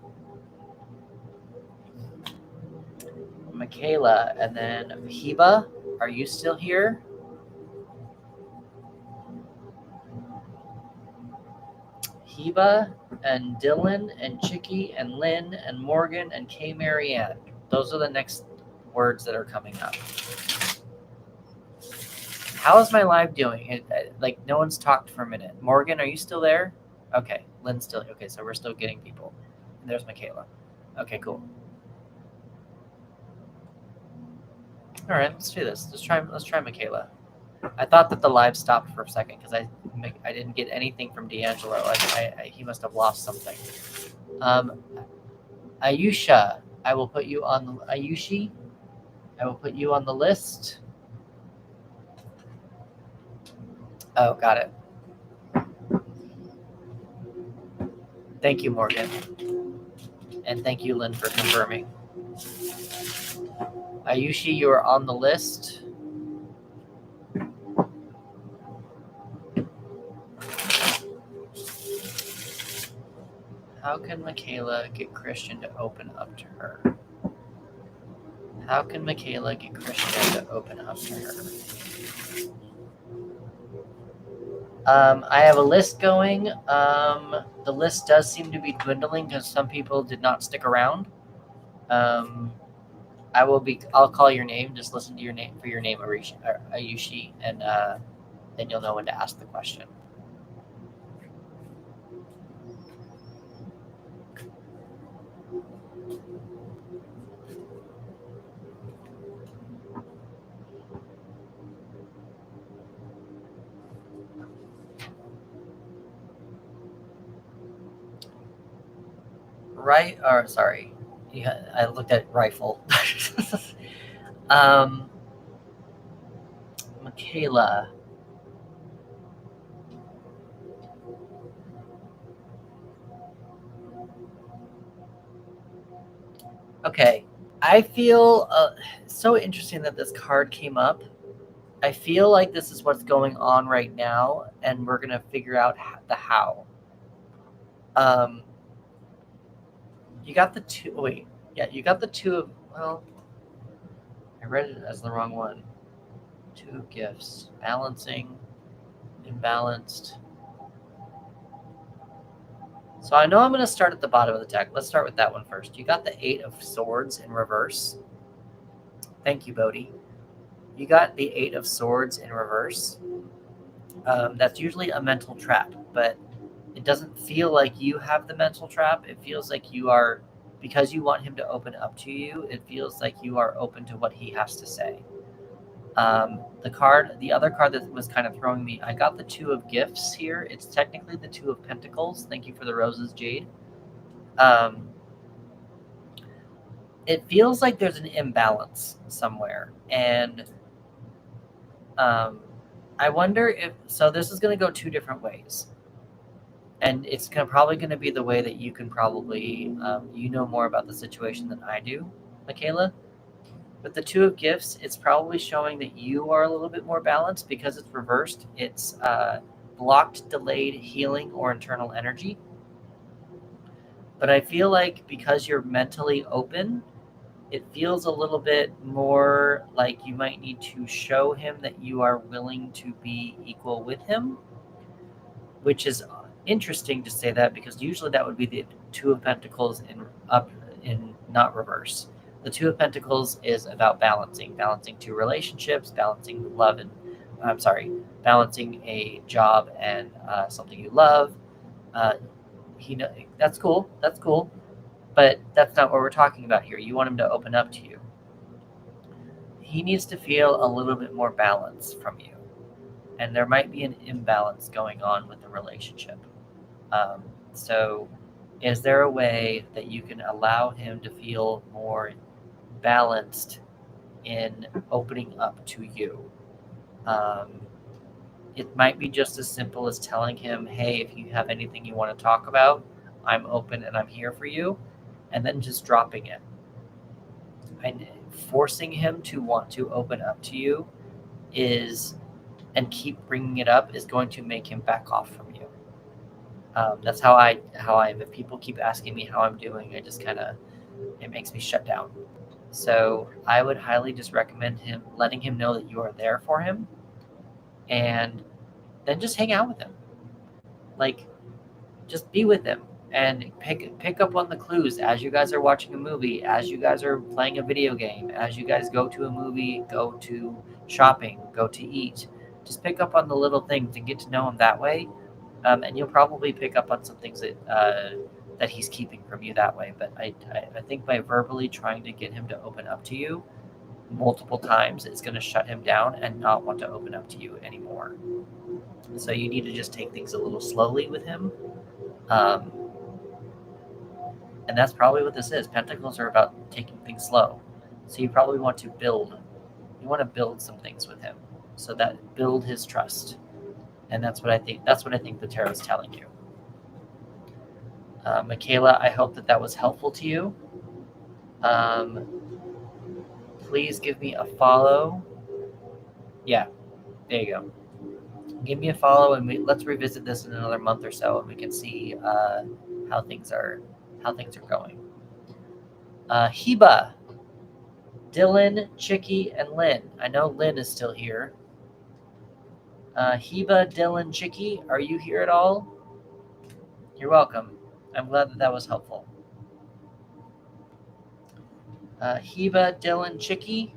and then Heba, are you still here? Heba and Dylan and Chicky and Lynn and Morgan and K. Marianne. Those are the next words that are coming up. How is my live doing? Like, no one's talked for a minute. Morgan, are you still there? Okay. Lynn's still. Okay, so we're still getting people. And there's Michaela. Okay, cool. All right, let's do this. Let's try Michaela. I thought that the live stopped for a second because I didn't get anything from D'Angelo. He must have lost something. Ayusha, I will put you on Ayushi. I will put you on the list. Oh, got it. Thank you, Morgan. And thank you, Lynn, for confirming. Ayushi, you are on the list. How can Michaela get Christian to open up to her? How can Michaela get Christian to open up to her? I have a list going. The list does seem to be dwindling because some people did not stick around. I'll call your name. Just listen to your name for your name, Ayushi, and then you'll know when to ask the question. Right? Or sorry, yeah, I looked at rifle. Michaela. Okay, I feel so interesting that this card came up. I feel like this is what's going on right now, and we're gonna figure out the how. You got the two. Wait, yeah, you got the two of. Well, I read it as the wrong one. Two of gifts, balancing, imbalanced. So I know I'm gonna start at the bottom of the deck. Let's start with that one first. You got the Eight of Swords in reverse. Thank you, Bodhi. You got the Eight of Swords in reverse. That's usually a mental trap, but it doesn't feel like you have the mental trap. It feels like you are, because you want him to open up to you, it feels like you are open to what he has to say. The other card that was kind of throwing me, I got the Two of Gifts here. It's technically the Two of Pentacles. Thank you for the roses, Jade. It feels like there's an imbalance somewhere, and I wonder if, so this is going to go two different ways, and it's probably going to be the way that you can probably, you know more about the situation than I do, Michaela. With the Two of Gifts, it's probably showing that you are a little bit more balanced because it's reversed. It's blocked, delayed healing or internal energy. But I feel like because you're mentally open, it feels a little bit more like you might need to show him that you are willing to be equal with him, which is interesting to say that because usually that would be the Two of Pentacles in not reverse. The Two of Pentacles is about balancing two relationships, balancing love and balancing a job and something you love. That's cool. That's cool. But that's not what we're talking about here. You want him to open up to you. He needs to feel a little bit more balance from you. And there might be an imbalance going on with the relationship. So is there a way that you can allow him to feel more balanced in opening up to you? It might be just as simple as telling him, hey, if you have anything you want to talk about, I'm open and I'm here for you. And then just dropping it. And forcing him to want to open up to you and keep bringing it up is going to make him back off from you. That's how I am. If people keep asking me how I'm doing, I just it makes me shut down. So I would highly just recommend letting him know that you are there for him, and then just hang out with him. Like, just be with him and pick up on the clues as you guys are watching a movie, as you guys are playing a video game, as you guys go to a movie, go to shopping, go to eat. Just pick up on the little things and get to know him that way, and you'll probably pick up on some things that he's keeping from you that way. But I think by verbally trying to get him to open up to you multiple times, it's going to shut him down and not want to open up to you anymore. So you need to just take things a little slowly with him. And that's probably what this is. Pentacles are about taking things slow. So you probably want to build. You want to build some things with him so that build his trust. And that's what I think. That's what I think the tarot is telling you. Michaela, I hope that was helpful to you. Please give me a follow. Yeah, there you go. Give me a follow, and let's revisit this in another month or so, and we can see how things are going. Heba, Dylan, Chicky, and Lynn. I know Lynn is still here. Heba, Dylan, Chicky, are you here at all? You're welcome. I'm glad that was helpful. Heba, Dylan, Chicky.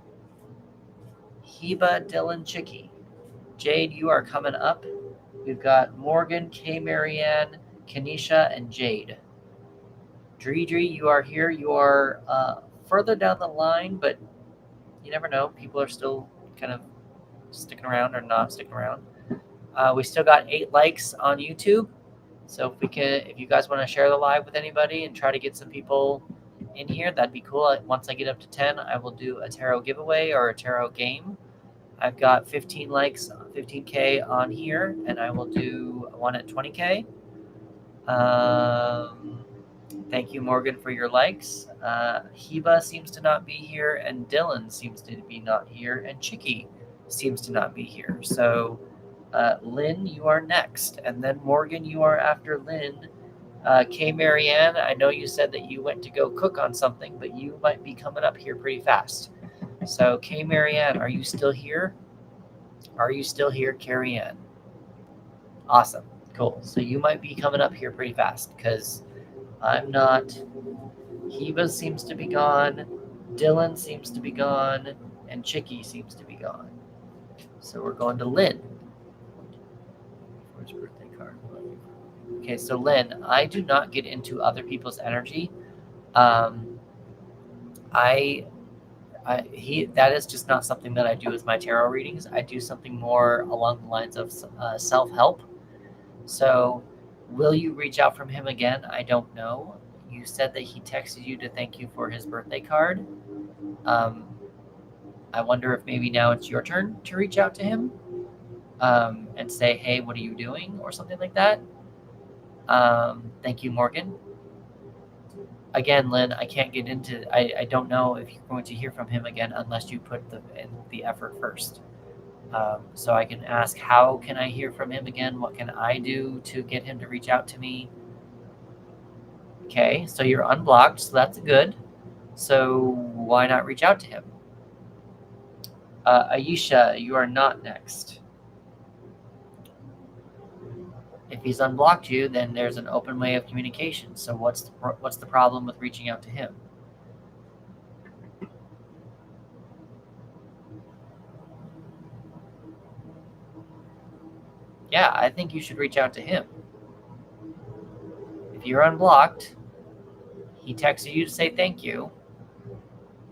Heba, Dylan, Chicky. Jade, you are coming up. We've got Morgan, K. Marianne, Kenisha, and Jade. Dredre, you are here. You are further down the line, but you never know. People are still kind of sticking around or not sticking around. We still got 8 likes on YouTube. So if you guys want to share the live with anybody and try to get some people in here, that'd be cool. Once I get up to 10, I will do a tarot giveaway or a tarot game. I've got 15 likes, 15K on here, and I will do one at 20K. Thank you, Morgan, for your likes. Heba seems to not be here, and Dylan seems to be not here, and Chicky seems to not be here. So, Lynn, you are next, and then Morgan, you are after Lynn. K. Marianne, I know you said that you went to go cook on something, but you might be coming up here pretty fast. So, K. Marianne, are you still here? Are you still here, Carrie Ann? Awesome. Cool. So you might be coming up here pretty fast because I'm not. Heba seems to be gone. Dylan seems to be gone. And Chicky seems to be gone. So we're going to Lynn. Where's birthday card? Okay, so Lynn, I do not get into other people's energy. That is just not something that I do with my tarot readings. I do something more along the lines of self-help. So will you reach out from him again? I don't know. You said that he texted you to thank you for his birthday card. I wonder if maybe now it's your turn to reach out to him and say, hey, what are you doing? Or something like that. Thank you, Morgan. Again, Lynn, I can't get into. I don't know if you're going to hear from him again unless you put in the effort first. So I can ask, how can I hear from him again? What can I do to get him to reach out to me? Okay, so you're unblocked, so that's good. So why not reach out to him? Aisha, you are not next. If he's unblocked you, then there's an open way of communication. So what's the problem with reaching out to him? Yeah, I think you should reach out to him. If you're unblocked, he texted you to say thank you.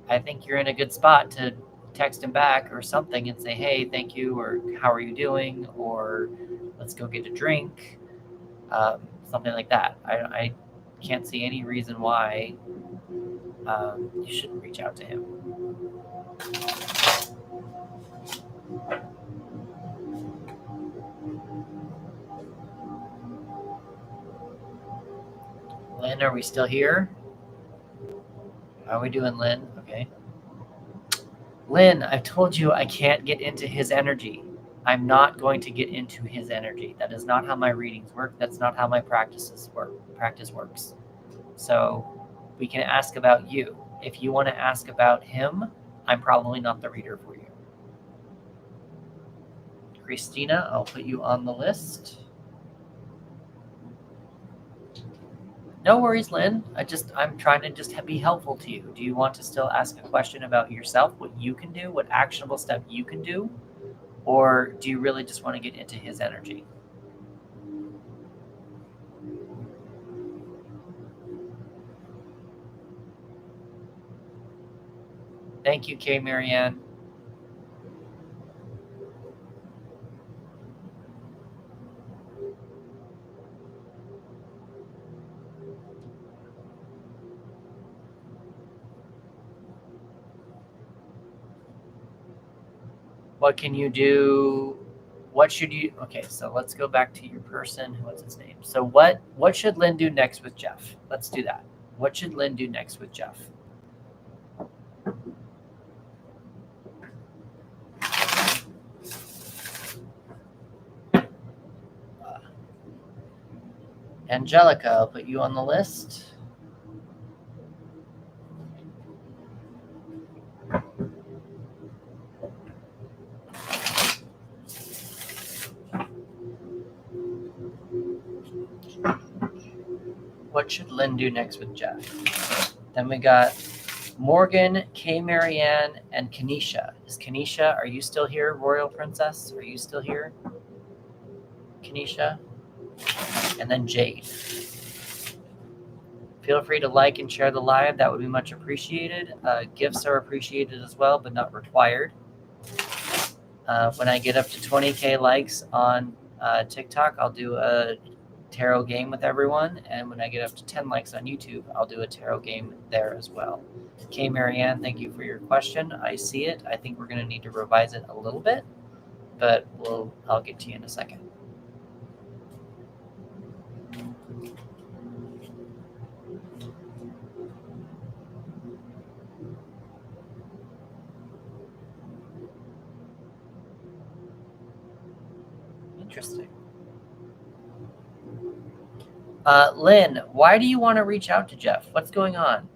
I think you're in a good spot to text him back or something and say, hey, thank you, or how are you doing, or let's go get a drink, something like that. I can't see any reason why you shouldn't reach out to him. Lynn, are we still here? How are we doing, Lynn? Okay. Lynn, I've told you I can't get into his energy. I'm not going to get into his energy. That is not how my readings work. That's not how my practice works. So we can ask about you. If you want to ask about him, I'm probably not the reader for you. Christina, I'll put you on the list. No worries, Lynn. I'm trying to just be helpful to you. Do you want to still ask a question about yourself, what you can do, what actionable step you can do? Or do you really just want to get into his energy? Thank you, Kay Marianne. What can you do? What should you? Okay, so let's go back to your person. What's his name? So what should Lynn do next with Jeff? Let's do that. What should Lynn do next with Jeff? Angelica, I'll put you on the list. What should Lynn do next with Jeff? Then we got Morgan, K. Marianne, and Kanisha. Is Kanisha, are you still here, Royal Princess? Are you still here? Kanisha? And then Jade. Feel free to like and share the live. That would be much appreciated. Gifts are appreciated as well, but not required. When I get up to 20K likes on TikTok, I'll do a tarot game with everyone. And when I get up to 10 likes on YouTube, I'll do a tarot game there as well. Kay Marianne, thank you for your question. I see it. I think we're going to need to revise it a little bit, but I'll get to you in a second. Interesting. Lynn, why do you want to reach out to Jeff? What's going on?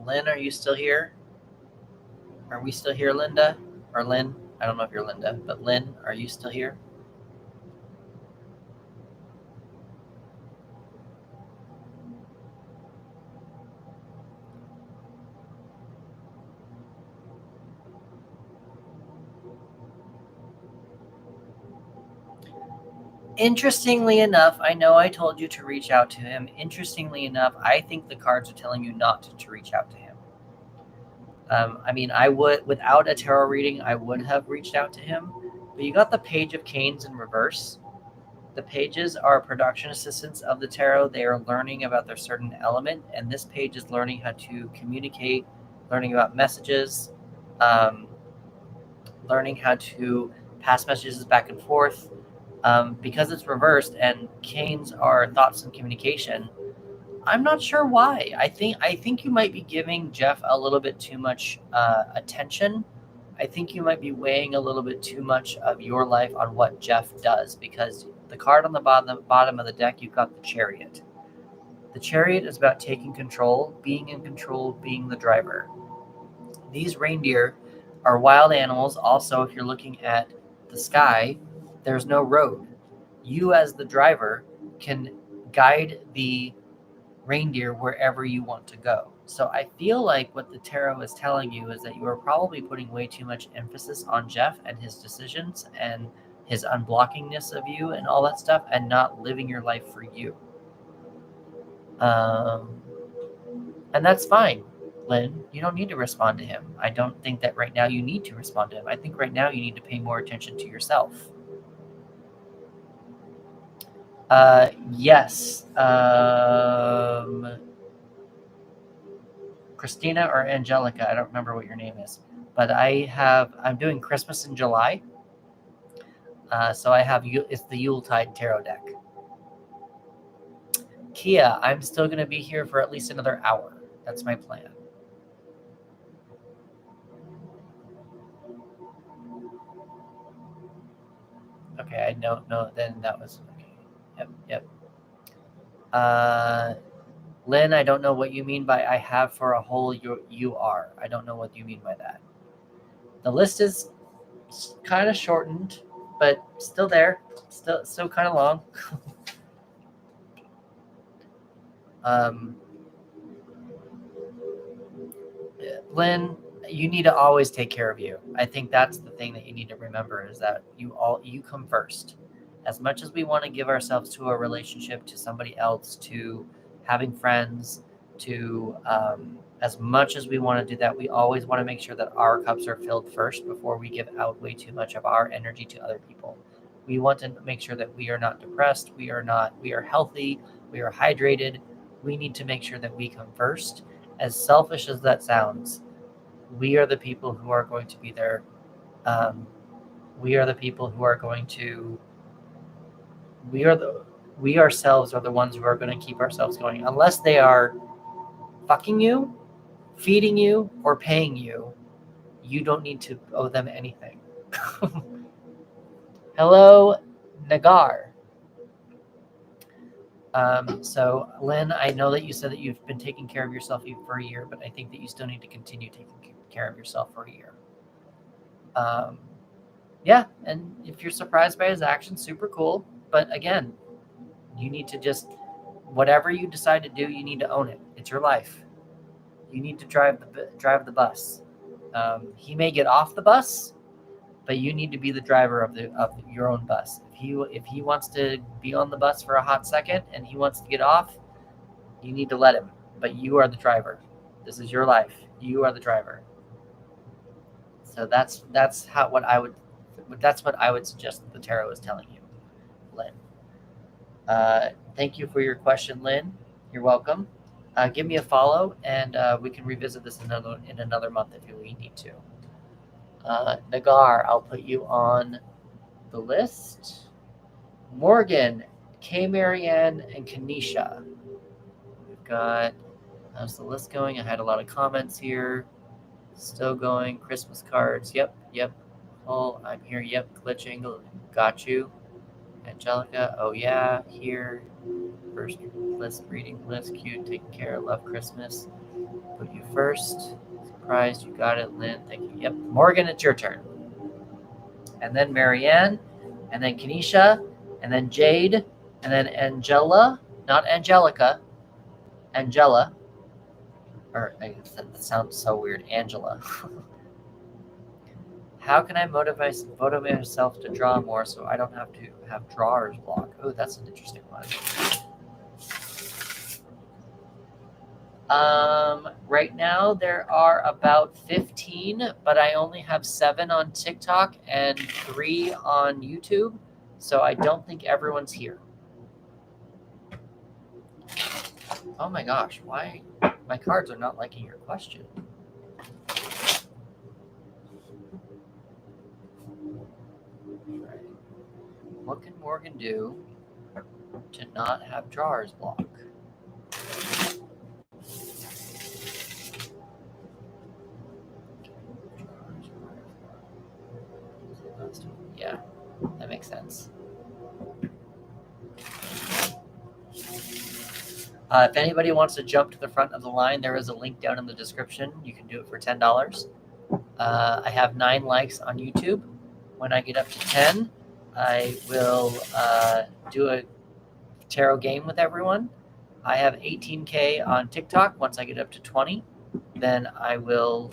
Lynn, are you still here? Are we still here, Linda? Or Lynn? I don't know if you're Linda, but Lynn, are you still here? Interestingly enough, I know I told you to reach out to him. Interestingly enough, I think the cards are telling you not to reach out to him. I mean, I would, without a tarot reading, I would have reached out to him. But you got the Page of Canes in reverse. The pages are production assistants of the tarot. They are learning about their certain element, and this page is learning how to communicate, learning about messages, learning how to pass messages back and forth. Because it's reversed and canes are thoughts and communication, I'm not sure why. I think you might be giving Jeff a little bit too much attention. I think you might be weighing a little bit too much of your life on what Jeff does, because the card on the bottom of the deck, you've got the Chariot. The Chariot is about taking control, being in control, being the driver. These reindeer are wild animals. Also, if you're looking at the sky, there's no road. You, as the driver, can guide the reindeer wherever you want to go. So I feel like what the tarot is telling you is that you are probably putting way too much emphasis on Jeff and his decisions and his unblockingness of you and all that stuff, and not living your life for you. And that's fine, Lynn. You don't need to respond to him. I don't think that right now you need to respond to him. I think right now you need to pay more attention to yourself. Yes. Christina or Angelica, I don't remember what your name is, but I'm doing Christmas in July. So I have it's the Yuletide Tarot deck. Kia, I'm still going to be here for at least another hour. That's my plan. Okay, I don't know. Then that was okay. Yep. Lynn, I don't know what you mean by I have for a whole you are. I don't know what you mean by that. The list is kind of shortened, but still there. Still kind of long. Lynn, you need to always take care of you. I think that's the thing that you need to remember, is that you come first. As much as we want to give ourselves to a relationship, to somebody else, to having friends, to as much as we want to do that, we always want to make sure that our cups are filled first before we give out way too much of our energy to other people. We want to make sure that we are not depressed, we are healthy, we are hydrated. We need to make sure that we come first. As selfish as that sounds, we are the people who are going to be there. We are the people who are going to. We ourselves are the ones who are going to keep ourselves going. Unless they are fucking you, feeding you, or paying you, you don't need to owe them anything. Hello, Nagar. So, Lynn, I know that you said that you've been taking care of yourself for a year, but I think that you still need to continue taking care of yourself for a year. Yeah, and if you're surprised by his actions, super cool. But again, you need to just, whatever you decide to do, you need to own it. It's your life. You need to drive the bus. He may get off the bus, but you need to be the driver of your own bus. If he wants to be on the bus for a hot second and he wants to get off, you need to let him. But you are the driver. This is your life. You are the driver. So that's what I would suggest that the tarot is telling you, Lynn. Thank you for your question, Lynn. You're welcome. Give me a follow, and we can revisit this in another month if we need to. Nagar, I'll put you on the list. Morgan, K. Marianne, and Kanisha. We've got, how's the list going? I had a lot of comments here. Still going. Christmas cards. Yep. Oh, I'm here. Yep. Glitching. Got you. Angelica. Oh, yeah. Here. First list. Reading list. Cute. Taking care. Love Christmas. Put you first. Surprised. You got it, Lynn. Thank you. Yep. Morgan, it's your turn. And then Marianne. And then Kanisha. And then Jade. And then Angela. Not Angelica. Angela. Or that sounds so weird. Angela. How can I motivate myself to draw more so I don't have to have drawers block? Oh, that's an interesting one. Right now there are about 15, but I only have 7 on TikTok and 3 on YouTube, so I don't think everyone's here. Oh my gosh, why my cards are not liking your question? Right. What can Morgan do to not have drawers block? Yeah, that makes sense. If anybody wants to jump to the front of the line, there is a link down in the description. You can do it for $10. I have 9 likes on YouTube. When I get up to 10, I will do a tarot game with everyone. I have 18K on TikTok. Once I get up to 20, then I will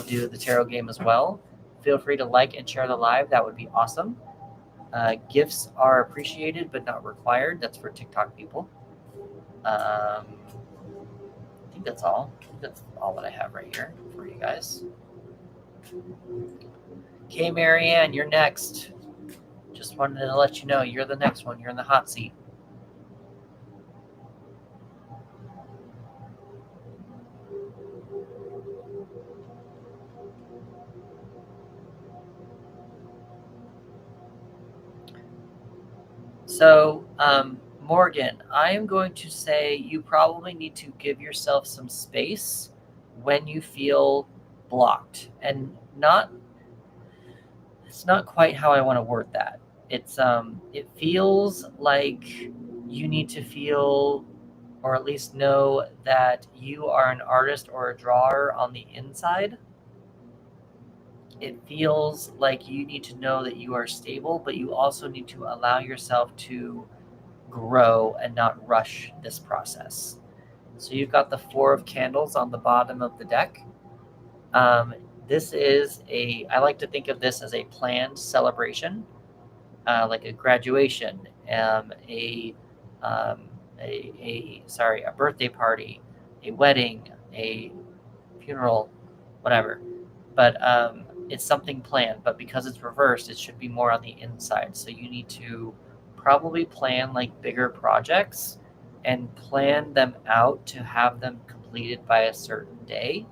do the tarot game as well. Feel free to like and share the live. That would be awesome. Gifts are appreciated but not required. That's for TikTok people. I think that's all. That's all that I have right here for you guys. Okay, Marianne, you're next. Just wanted to let you know you're the next one. You're in the hot seat. So, Morgan, I am going to say you probably need to give yourself some space when you feel blocked, and it's not quite how I want to word that. It feels like you need to feel, or at least know, that you are an artist or a drawer on the inside. It feels like you need to know that you are stable, but you also need to allow yourself to grow and not rush this process. So you've got the 4 of Candles on the bottom of the deck. This is I like to think of this as a planned celebration, like a graduation, a birthday party, a wedding, a funeral, whatever. But it's something planned. But because it's reversed, it should be more on the inside. So you need to probably plan like bigger projects and plan them out to have them completed by a certain day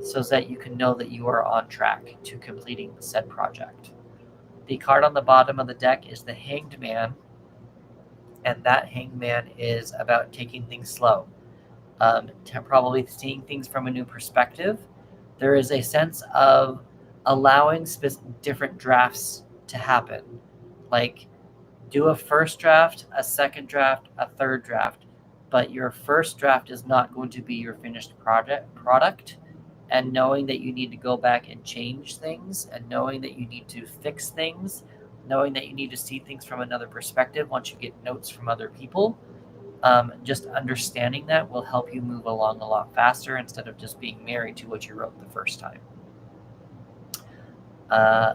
so that you can know that you are on track to completing the said project. The card on the bottom of the deck is the Hanged Man, and that Hanged Man is about taking things slow, probably seeing things from a new perspective. There is a sense of allowing different drafts to happen. Like, do a first draft, a second draft, a third draft, but your first draft is not going to be your finished product. And knowing that you need to go back and change things, and knowing that you need to fix things, knowing that you need to see things from another perspective once you get notes from other people, just understanding that will help you move along a lot faster instead of just being married to what you wrote the first time.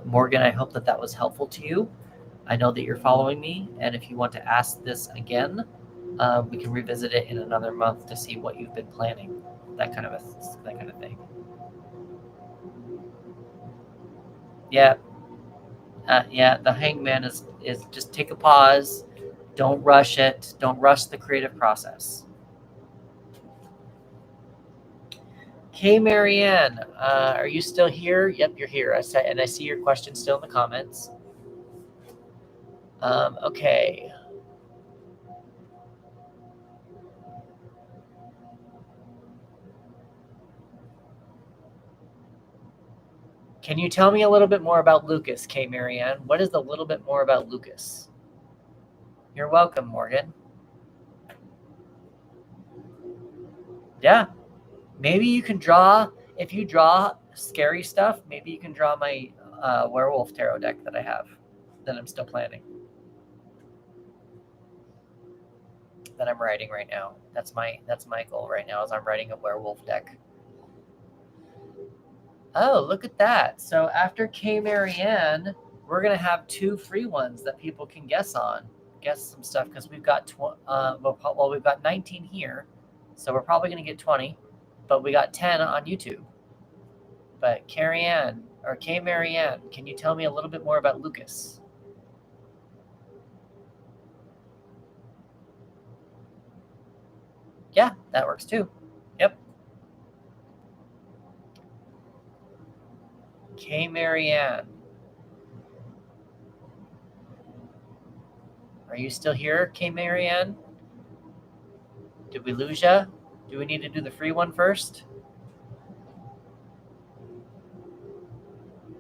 Morgan, I hope that that was helpful to you. I know that you're following me, and if you want to ask this again, we can revisit it in another month to see what you've been planning, that kind of thing. Yeah, the Hangman is just take a pause, don't rush it, don't rush the creative process. Hey, Marianne, are you still here? Yep, you're here. I see your question still in the comments. Okay. Can you tell me a little bit more about Lucas, Kay Marianne? What is a little bit more about Lucas? You're welcome, Morgan. Yeah. Maybe you can draw, if you draw scary stuff, maybe you can draw my werewolf tarot deck that I have, that I'm still planning, that I'm writing right now. That's my goal right now, is I'm writing a werewolf deck. Oh, look at that. So after Kay Marianne, we're going to have 2 free ones that people can guess some stuff, because we've got we've got 19 here, so we're probably going to get 20, but we got 10 on YouTube. But Kay Marianne, can you tell me a little bit more about Lucas? Yeah, that works too. Yep. Kay Marianne. Are you still here, Kay Marianne? Did we lose ya? Do we need to do the free one first?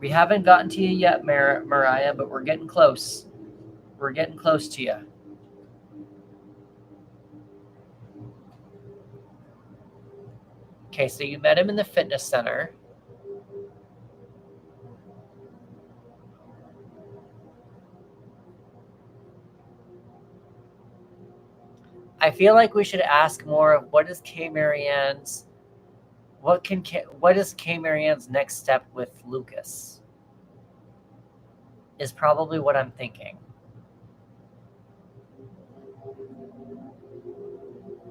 We haven't gotten to you yet, Mariah, but we're getting close. We're getting close to you. Okay, so you met him in the fitness center. I feel like we should ask more of what is Kay Marianne's next step with Lucas? Is probably what I'm thinking.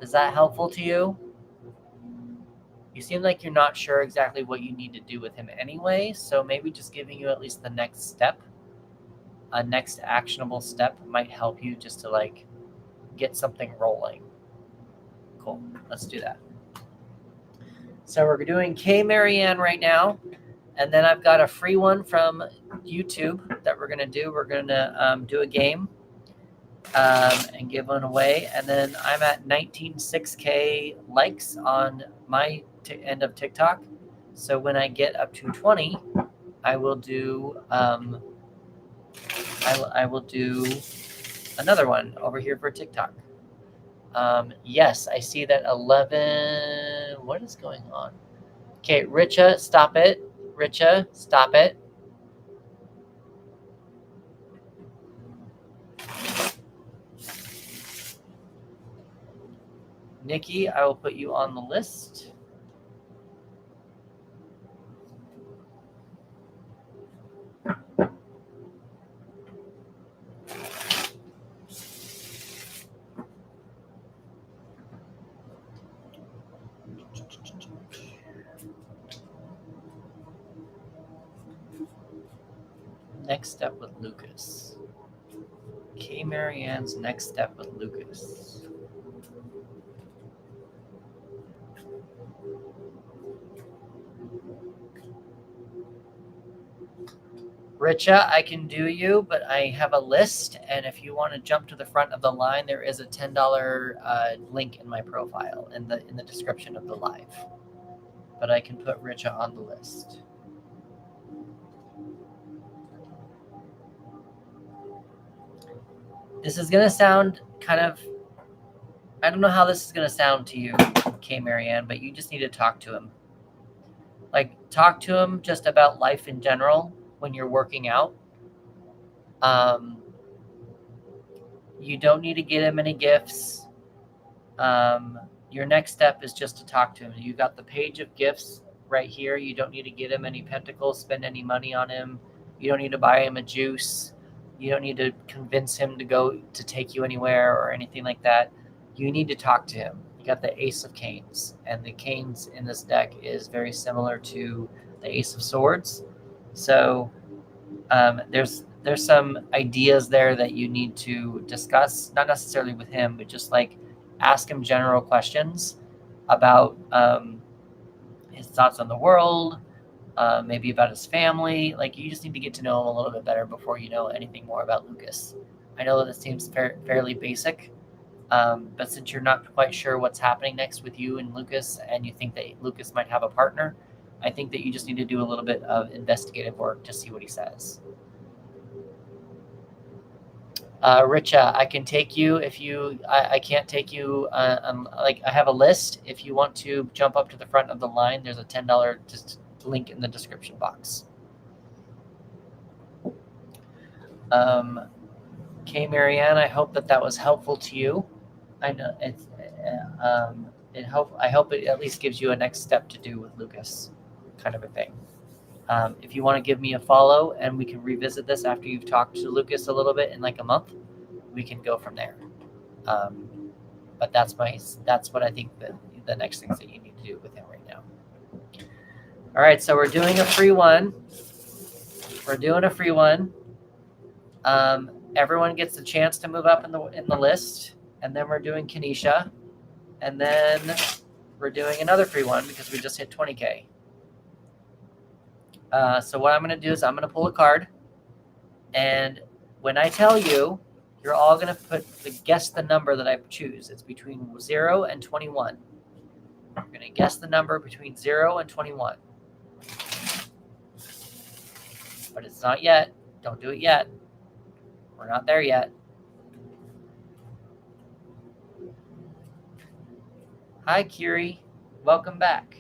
Is that helpful to you? You seem like you're not sure exactly what you need to do with him anyway, so maybe just giving you at least the next step, a next actionable step, might help you just to like get something rolling. Cool. Let's do that. So we're doing Kay Marianne right now, and then I've got a free one from YouTube that we're going to do. We're going to do a game and give one away, and then I'm at 19.6K likes on my end of TikTok. So when I get up to 20, I will do I will do another one over here for TikTok. Yes, I see that 11. What is going on? Okay, Richa, stop it. Richa, stop it. Nikki, I will put you on the list. Next step with Lucas. K. Marianne's next step with Lucas. Richa, I can do you, but I have a list, and if you want to jump to the front of the line, there is a $10 link in my profile in the description of the live. But I can put Richa on the list. This is gonna sound kind of, I don't know how this is gonna sound to you, K. Marianne, but you just need to talk to him. Like, talk to him just about life in general when you're working out. You don't need to get him any gifts. Your next step is just to talk to him. You got the page of gifts right here. You don't need to get him any pentacles, spend any money on him. You don't need to buy him a juice. You don't need to convince him to go to take you anywhere or anything like that. You need to talk to him. You got the Ace of Canes, and the Canes in this deck is very similar to the Ace of Swords. So there's some ideas there that you need to discuss, not necessarily with him, but just like ask him general questions about his thoughts on the world, maybe about his family. Like, you just need to get to know him a little bit better before you know anything more about Lucas. I know that it seems fairly basic, but since you're not quite sure what's happening next with you and Lucas, and you think that Lucas might have a partner, I think that you just need to do a little bit of investigative work to see what he says. Richa, I can take you if you. I can't take you. Like, I have a list. If you want to jump up to the front of the line, there's a $10 link in the description box. K. Marianne, I hope that was helpful to you. I know it's. I hope it at least gives you a next step to do with Lucas, kind of a thing. If you want to give me a follow and we can revisit this after you've talked to Lucas a little bit in like a month, we can go from there. But that's what I think the next things that you need to do with him right now. All right, so we're doing a free one. Everyone gets a chance to move up in the list, and then we're doing Kenesha, and then we're doing another free one because we just hit 20K. So what I'm going to do is I'm going to pull a card, and when I tell you, you're all going to guess the number that I choose. It's between 0 and 21. You're going to guess the number between 0 and 21. But it's not yet. Don't do it yet. We're not there yet. Hi, Kiri. Welcome back.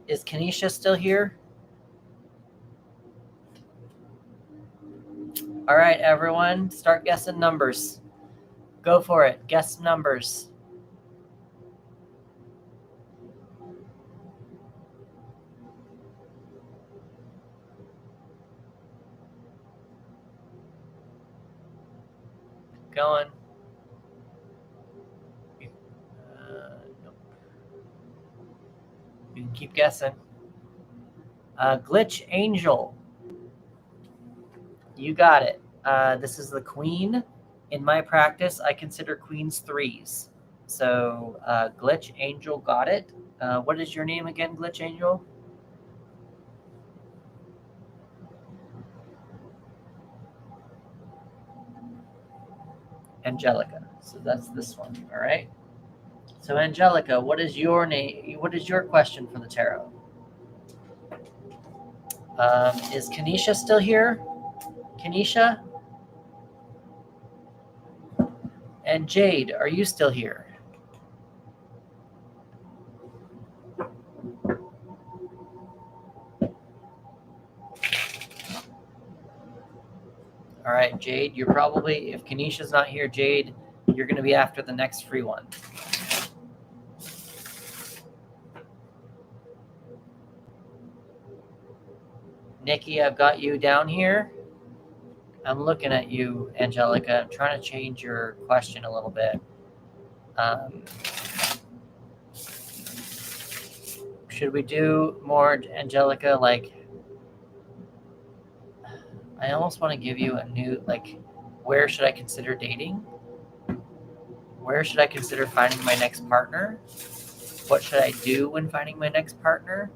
Is Kenesha still here? All right, everyone, start guessing numbers. Go for it. Guess numbers. Going. Nope. You can keep guessing. Glitch Angel. You got it. This is the queen. In my practice, I consider queens threes. So Glitch Angel got it. What is your name again, Glitch Angel? Angelica. So that's this one. All right. So Angelica, what is your name? What is your question for the tarot? Is Kenesha still here? Kenesha? And Jade, are you still here? All right, Jade, you're probably, if Kenesha's not here, Jade, you're going to be after the next free one. Nikki, I've got you down here. I'm looking at you, Angelica. I'm trying to change your question a little bit. should we do more, Angelica? Like, I almost want to give you a new, like, where should I consider dating? Where should I consider finding my next partner? What should I do when finding my next partner?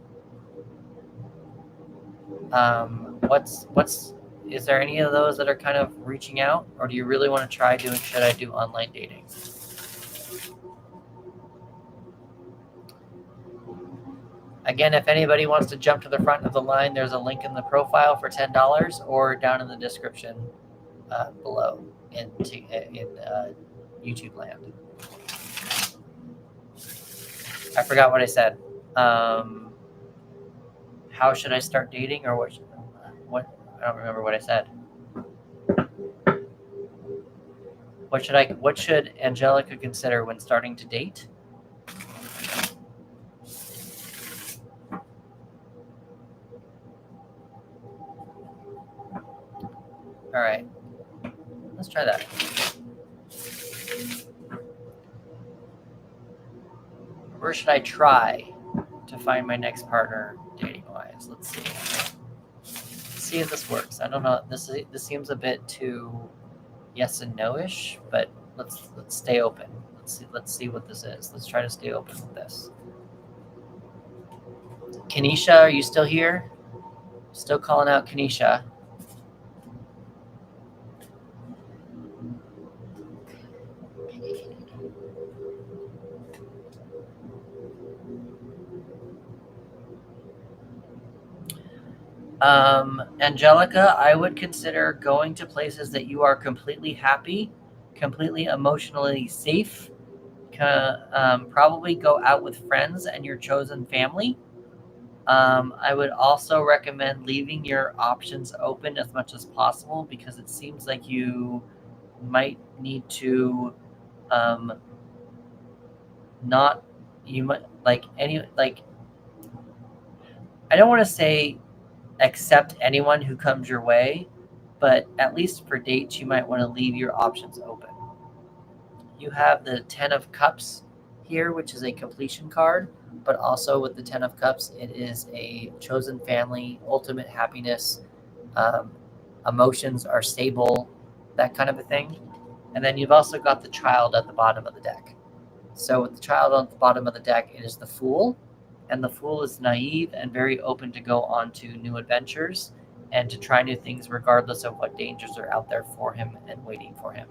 Is there any of those that are kind of reaching out, or do you really want to try doing, should I do online dating? Again, if anybody wants to jump to the front of the line, there's a link in the profile for $10 or down in the description below in YouTube land. I forgot what I said. How should I start dating, or what? I don't remember what I said. What should Angelica consider when starting to date? All right, let's try that. Where should I try to find my next partner dating-wise? Let's see. Let's see if this works. I don't know. This seems a bit too yes and no-ish, but let's stay open. Let's see what this is. Let's try to stay open with this. Kenesha, are you still here? Still calling out Kenesha. Angelica, I would consider going to places that you are completely happy, completely emotionally safe. Probably go out with friends and your chosen family. I would also recommend leaving your options open as much as possible, because it seems like you might need to I don't want to say accept anyone who comes your way, but at least for dates, you might want to leave your options open. You have the 10 of Cups here, which is a completion card, but also with the 10 of Cups, it is a chosen family, ultimate happiness, emotions are stable, that kind of a thing. And then you've also got the Child at the bottom of the deck. So with the Child on the bottom of the deck, it is the Fool, and the Fool is naive and very open to go on to new adventures and to try new things regardless of what dangers are out there for him and waiting for him.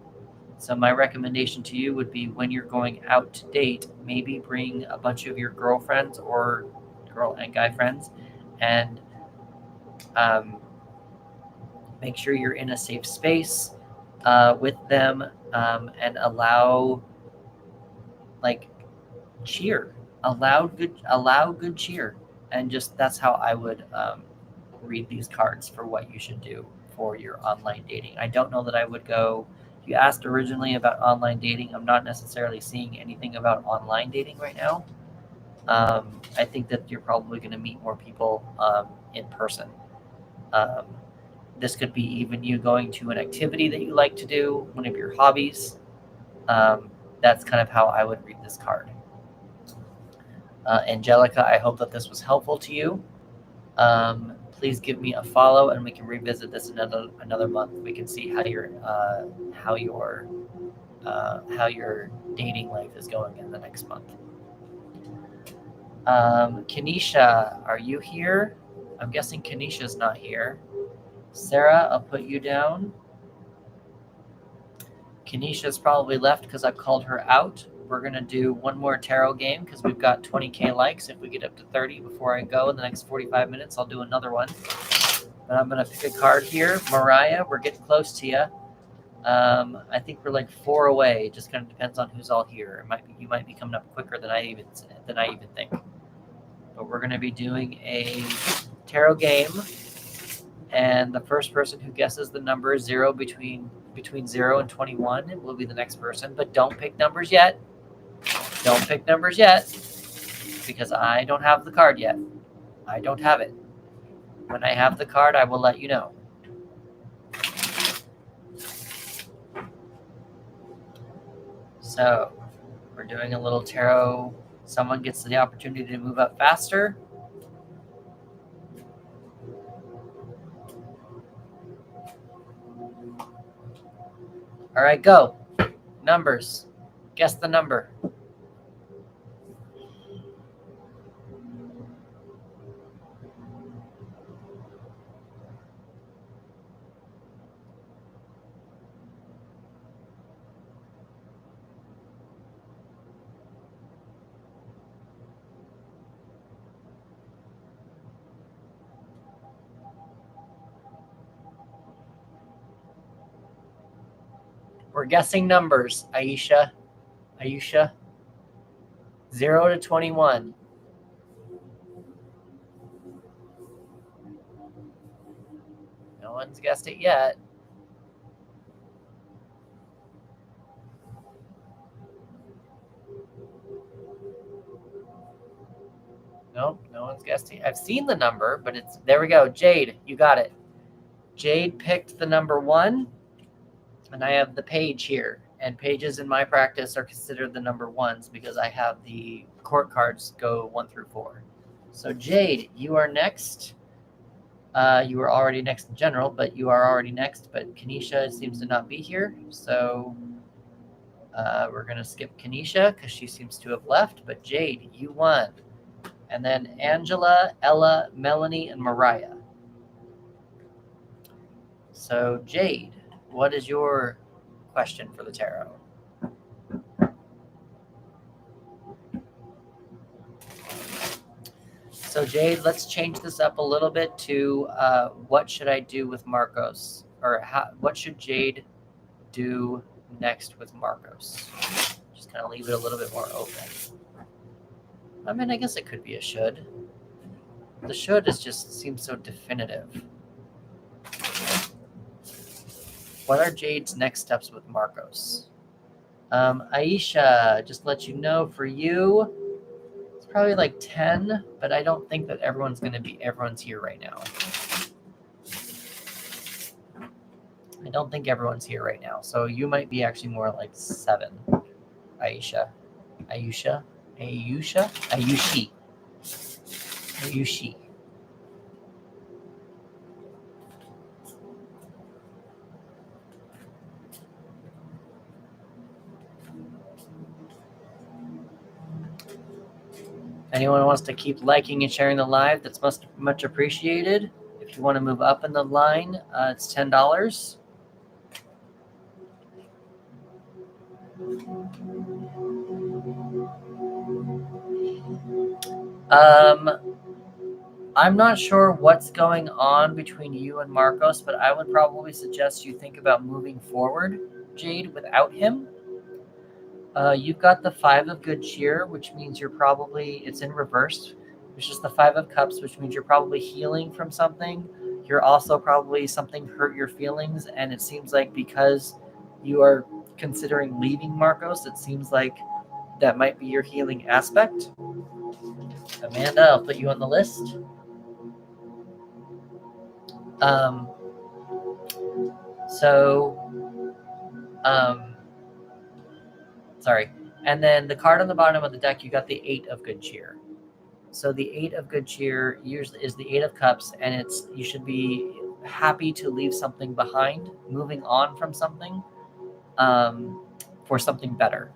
So my recommendation to you would be, when you're going out to date, maybe bring a bunch of your girlfriends or girl and guy friends, and make sure you're in a safe space with them, and allow good cheer, and just that's how I would read these cards for what you should do for your online dating. I don't know that I would go. You asked originally about online dating. I'm not necessarily seeing anything about online dating right now. I think that you're probably going to meet more people in person. This could be even you going to an activity that you like to do, one of your hobbies. That's kind of how I would read this card. Angelica, I hope that this was helpful to you. Please give me a follow, and we can revisit this another month. We can see how your dating life is going in the next month. Kenesha, are you here? I'm guessing Kenesha's not here. Sarah, I'll put you down. Kenesha's probably left because I called her out. We're going to do one more tarot game because we've got 20K likes. If we get up to 30 before I go in the next 45 minutes, I'll do another one. But I'm going to pick a card here. Mariah, we're getting close to you. I think we're like 4 away. It just kind of depends on who's all here. You might be coming up quicker than I even think. But we're going to be doing a tarot game, and the first person who guesses the number 0 between 0 and 21 will be the next person. But don't pick numbers yet. Don't pick numbers yet, because I don't have the card yet. I don't have it. When I have the card, I will let you know. So, we're doing a little tarot Someone gets the opportunity to move up faster. All right, go. Numbers. Guess the number. We're guessing numbers, Aisha. 0 to 21. No one's guessed it yet. Nope, no one's guessed it. I've seen the number, but it's there we go. Jade, you got it. Jade picked the number 1, and I have the page here. And pages in my practice are considered the number 1s because I have the court cards go 1 through 4. So Jade, you are next. You were already next in general, but you are already next. But Kenesha seems to not be here, so we're gonna skip Kenesha because she seems to have left. But Jade, you won. And then Angela, Ella, Melanie, and Mariah. So Jade, what is your question for the tarot? So Jade, let's change this up a little bit to what should I do with Marcos? Or what should Jade do next with Marcos? Just kind of leave it a little bit more open. I mean, I guess it could be a should. The should just seems so definitive. What are Jade's next steps with Marcos? Aisha, just let you know for you, it's probably like 10, but I don't think that everyone's here right now. I don't think everyone's here right now. So you might be actually more like 7, Aisha. Ayushi. Anyone wants to keep liking and sharing the live, that's much appreciated. If you want to move up in the line, it's $10. I'm not sure what's going on between you and Marcos, but I would probably suggest you think about moving forward, Jade, without him. You've got the 5 of good cheer, which means it's in reverse, which is the 5 of cups, which means you're probably healing from something. You're also probably something hurt your feelings, and it seems like because you are considering leaving Marcos, it seems like that might be your healing aspect. Amanda, I'll put you on the list. Sorry. And then the card on the bottom of the deck, you got the 8 of good cheer. So the 8 of good cheer usually is the 8 of cups, and you should be happy to leave something behind, moving on from something, for something better.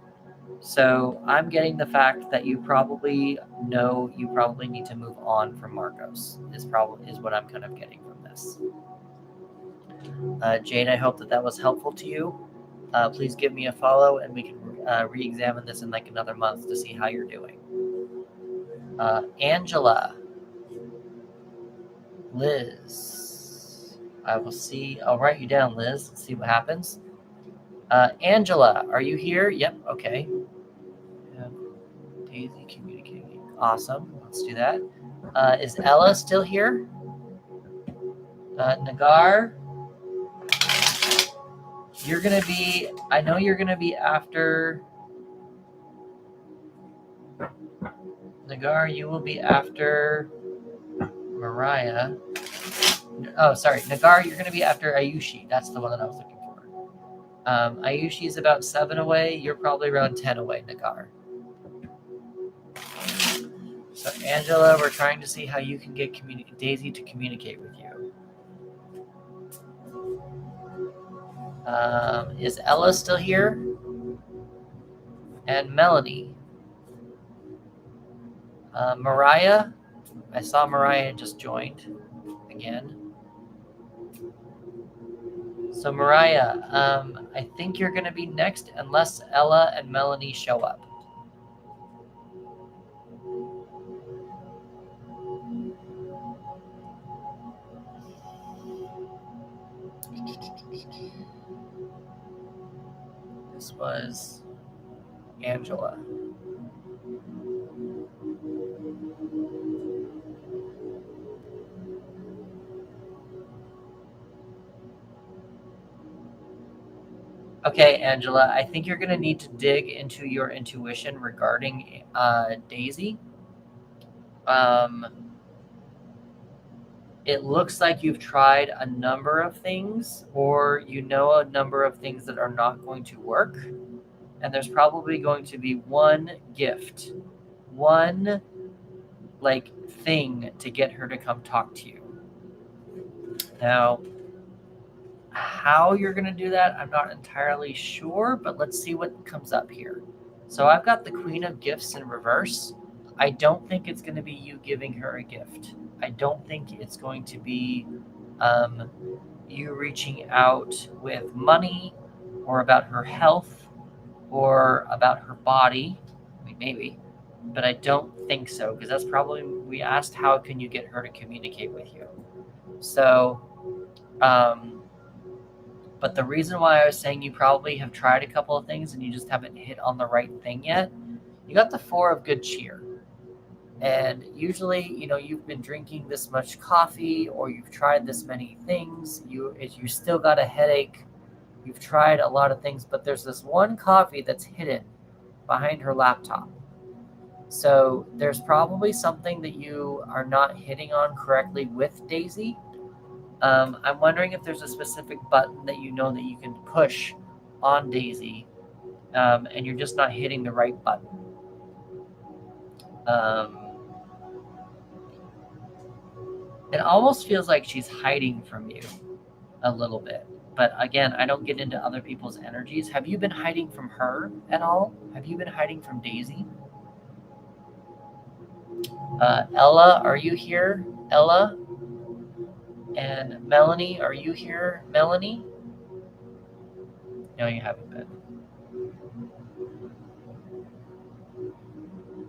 So I'm getting the fact that you probably need to move on from Marcos is what I'm kind of getting from this. Jade, I hope that was helpful to you. Please give me a follow, and we can re-examine this in like another month to see how you're doing. Angela, Liz, I'll write you down, Liz, and see what happens. Angela, are you here? Yep, okay. Daisy communicating. Awesome, let's do that. Is Ella still here? Nagar, I know you're gonna be after Nagar, you will be after Mariah. Oh, sorry. Nagar, you're going to be after Ayushi. That's the one that I was looking for. Ayushi is about 7 away. You're probably around 10 away, Nagar. So Angela, we're trying to see how you can get Daisy to communicate with you. Is Ella still here? And Melanie. Mariah. I saw Mariah just joined again. So Mariah, I think you're going to be next unless Ella and Melanie show up. This was Angela. Okay, Angela, I think you're going to need to dig into your intuition regarding Daisy. It looks like you've tried a number of things, or you know a number of things that are not going to work. And there's probably going to be one gift, one thing to get her to come talk to you. Now, how you're going to do that, I'm not entirely sure, but let's see what comes up here. So I've got the Queen of Gifts in reverse. I don't think it's going to be you giving her a gift. I don't think it's going to be you reaching out with money or about her health or about her body. I mean, maybe, but I don't think so, because that's probably, we asked how can you get her to communicate with you. So, but the reason why I was saying you probably have tried a couple of things and you just haven't hit on the right thing yet, you got the Four of Good Cheer. And usually, you've been drinking this much coffee or you've tried this many things, you still got a headache, you've tried a lot of things, but there's this one coffee that's hidden behind her laptop. So there's probably something that you are not hitting on correctly with Daisy. I'm wondering if there's a specific button that you know that you can push on Daisy, and you're just not hitting the right button. It almost feels like she's hiding from you a little bit. But again, I don't get into other people's energies. Have you been hiding from her at all? Have you been hiding from Daisy? Ella, are you here? Ella? And Melanie, are you here? Melanie? No, you haven't been.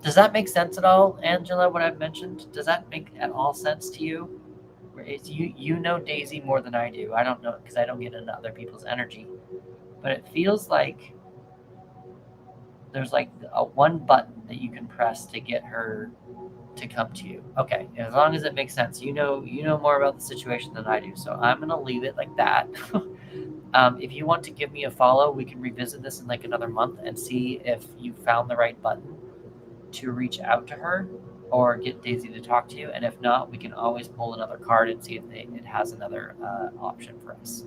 Does that make sense at all, Angela, what I've mentioned? Does that make at all sense to you? You know Daisy more than I do. I don't know, because I don't get into other people's energy. But it feels like there's a one button that you can press to get her to come to you. Okay, as long as it makes sense. You know more about the situation than I do, so I'm going to leave it like that. If you want to give me a follow, we can revisit this in another month and see if you found the right button to reach out to her or get Daisy to talk to you. And if not, we can always pull another card and see if it has another option for us.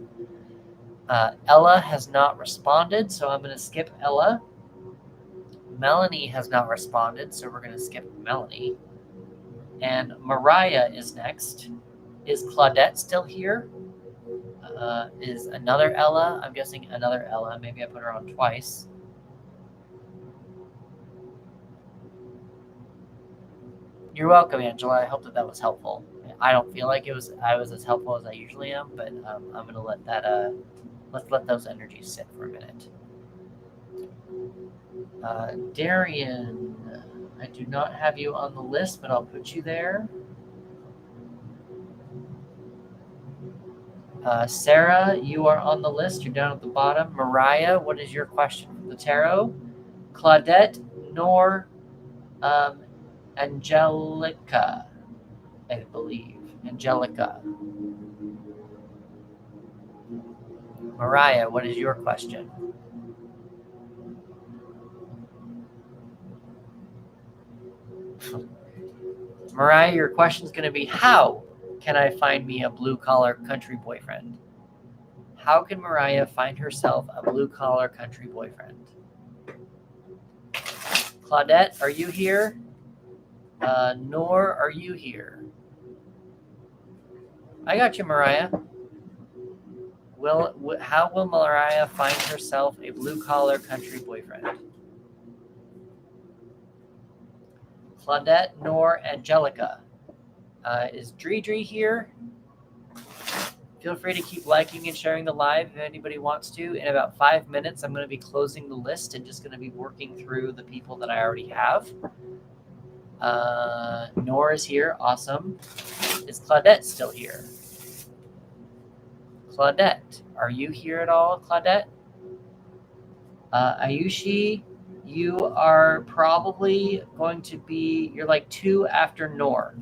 Ella has not responded, so I'm going to skip Ella. Melanie has not responded, so we're going to skip Melanie. And Mariah is next. Is Claudette still here? Is another Ella? I'm guessing another Ella. Maybe I put her on twice. You're welcome, Angela. I hope that was helpful. I don't feel like I was as helpful as I usually am, but I'm going to let that let's let those energies sit for a minute. Darian, I do not have you on the list, but I'll put you there. Sarah, you are on the list. You're down at the bottom. Mariah, what is your question from the tarot? Claudette, nor Angelica, I believe. Angelica. Mariah, what is your question? Mariah, your question is going to be, how can I find me a blue-collar country boyfriend? How can Mariah find herself a blue-collar country boyfriend? Claudette, are you here? Claudette, are you here? Melanie, are you here? Melanie, your question is going to be, how can Mariah find herself a blue-collar country boyfriend? How can Mariah find herself a blue-collar country boyfriend? Claudette, are you here? Nor, are you here? I got you, Mariah. How will Mariah find herself a blue-collar country boyfriend? Claudette, Nor, Angelica. Is Dre here? Feel free to keep liking and sharing the live if anybody wants to. In about 5 minutes, I'm going to be closing the list and just going to be working through the people that I already have. Nor is here. Awesome. Is Claudette still here? Claudette, are you here at all, Claudette? Ayushi, you are probably going to be, you're like 2 after Nor.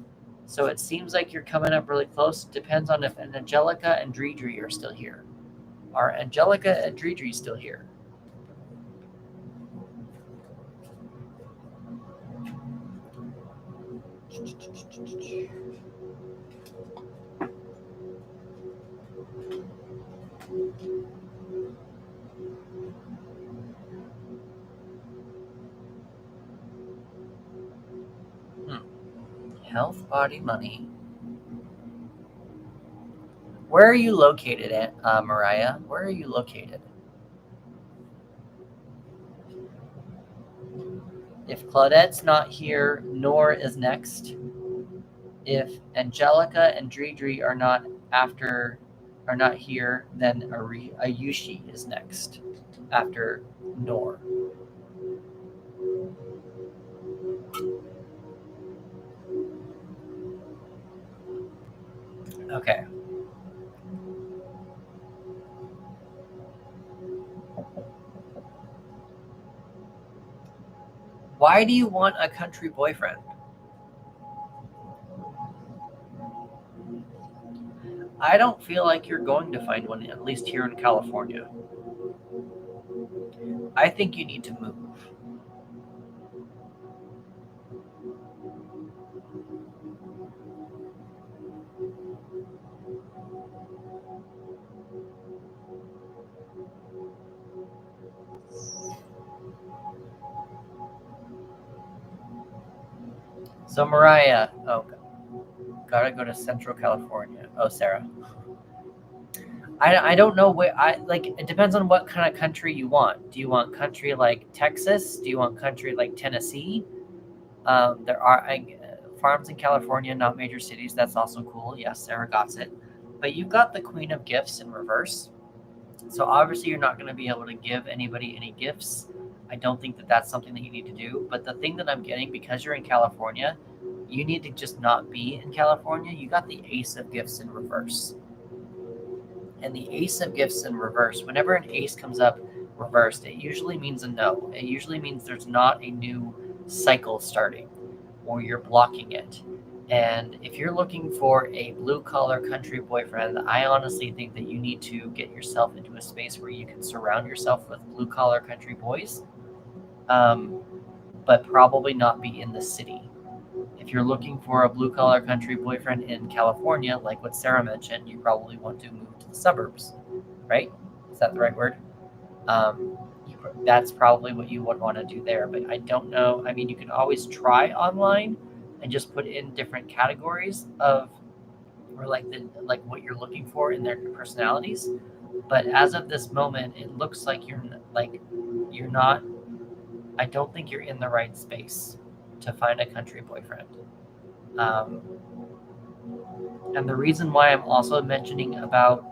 So it seems like you're coming up really close. Depends on if Angelica and Dre are still here. Are Angelica and Dre still here? Health, body, money. Where are you located at, Mariah? Where are you located? If Claudette's not here, Nor is next. If Angelica and Dre are not here, then Ayushi is next after Nor. Okay. Why do you want a country boyfriend? I don't feel like you're going to find one, at least here in California. I think you need to move. So Mariah, gotta go to Central California. Oh, Sarah. I don't know where it depends on what kind of country you want. Do you want country like Texas? Do you want country like Tennessee? There are farms in California, not major cities. That's also cool. Yes, Sarah got it. But you've got the Queen of Gifts in reverse. So obviously you're not going to be able to give anybody any gifts. I don't think that that's something that you need to do. But the thing that I'm getting, because you're in California, you need to just not be in California. You got the Ace of Gifts in reverse. And the Ace of Gifts in reverse, whenever an ace comes up reversed, it usually means a no. It usually means there's not a new cycle starting or you're blocking it. And if you're looking for a blue-collar country boyfriend, I honestly think that you need to get yourself into a space where you can surround yourself with blue-collar country boys, but probably not be in the city. If you're looking for a blue-collar country boyfriend in California, like what Sarah mentioned, you probably want to move to the suburbs, right? Is that the right word? That's probably what you would want to do there. But I don't know. I mean, you can always try online and just put in different categories of, or like what you're looking for in their personalities. But as of this moment, it looks like you're not. I don't think you're in the right space to find a country boyfriend. And the reason why I'm also mentioning about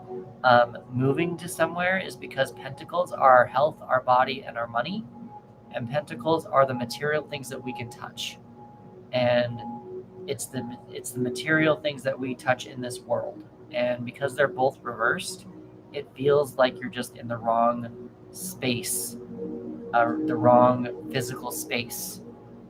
moving to somewhere is because pentacles are our health, our body, and our money. And pentacles are the material things that we can touch. And it's the material things that we touch in this world. And because they're both reversed, it feels like you're just in the wrong space, the wrong physical space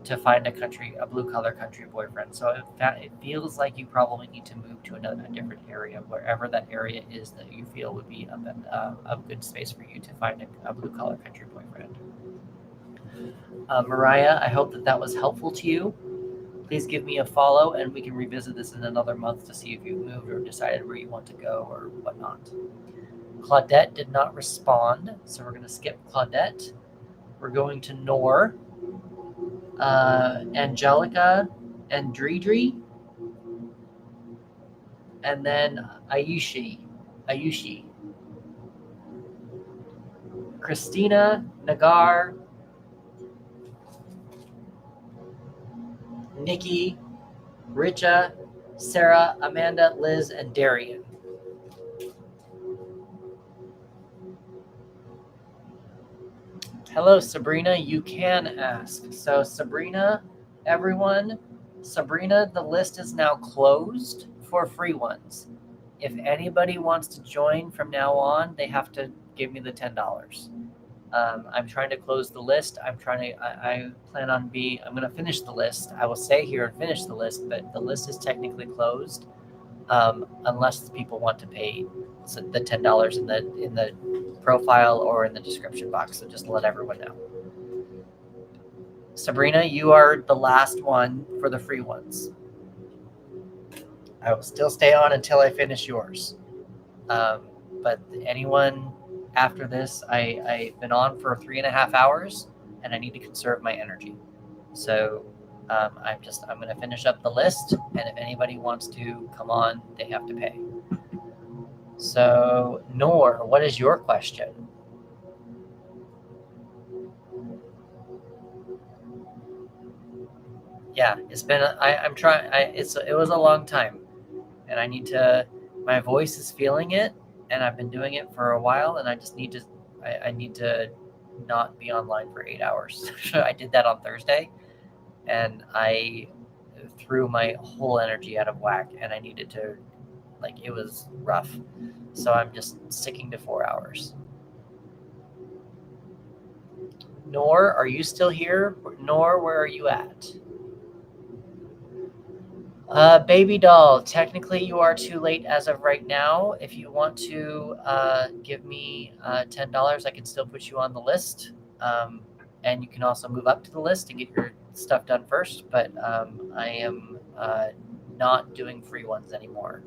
to find a blue-collar country boyfriend. So it feels like you probably need to move to a different area, wherever that area is that you feel would be a good space for you to find a blue-collar country boyfriend. Mariah, I hope that was helpful to you. Please give me a follow, and we can revisit this in another month to see if you've moved or decided where you want to go or whatnot. Claudette did not respond, so we're going to skip Claudette. We're going to Nor. Angelica and Dridri, and then Ayushi, Christina, Nagar, Nikki, Richa, Sarah, Amanda, Liz, and Darian. Hello, Sabrina. You can ask. So, Sabrina, everyone, Sabrina, the list is now closed for free ones. If anybody wants to join from now on, they have to give me the $10. I'm trying to close the list. I plan on I'm going to finish the list. I will stay here and finish the list, but the list is technically closed unless people want to pay the $10 in the profile or in the description box. So just to let everyone know. Sabrina, you are the last one for the free ones. I will still stay on until I finish yours. But anyone after this, I've been on for 3.5 hours and I need to conserve my energy. So I'm going to finish up the list, and if anybody wants to come on, they have to pay. So, Noor, what is your question? Yeah, it's been. I'm trying. It was a long time, and I need to. My voice is feeling it, and I've been doing it for a while, and I just need to. I need to not be online for 8 hours. I did that on Thursday, and I threw my whole energy out of whack, and I needed to. It was rough. So I'm just sticking to 4 hours. Noor, are you still here? Noor, where are you at? Baby doll, technically you are too late as of right now. If you want to give me $10, I can still put you on the list. And you can also move up to the list and get your stuff done first. But I am not doing free ones anymore.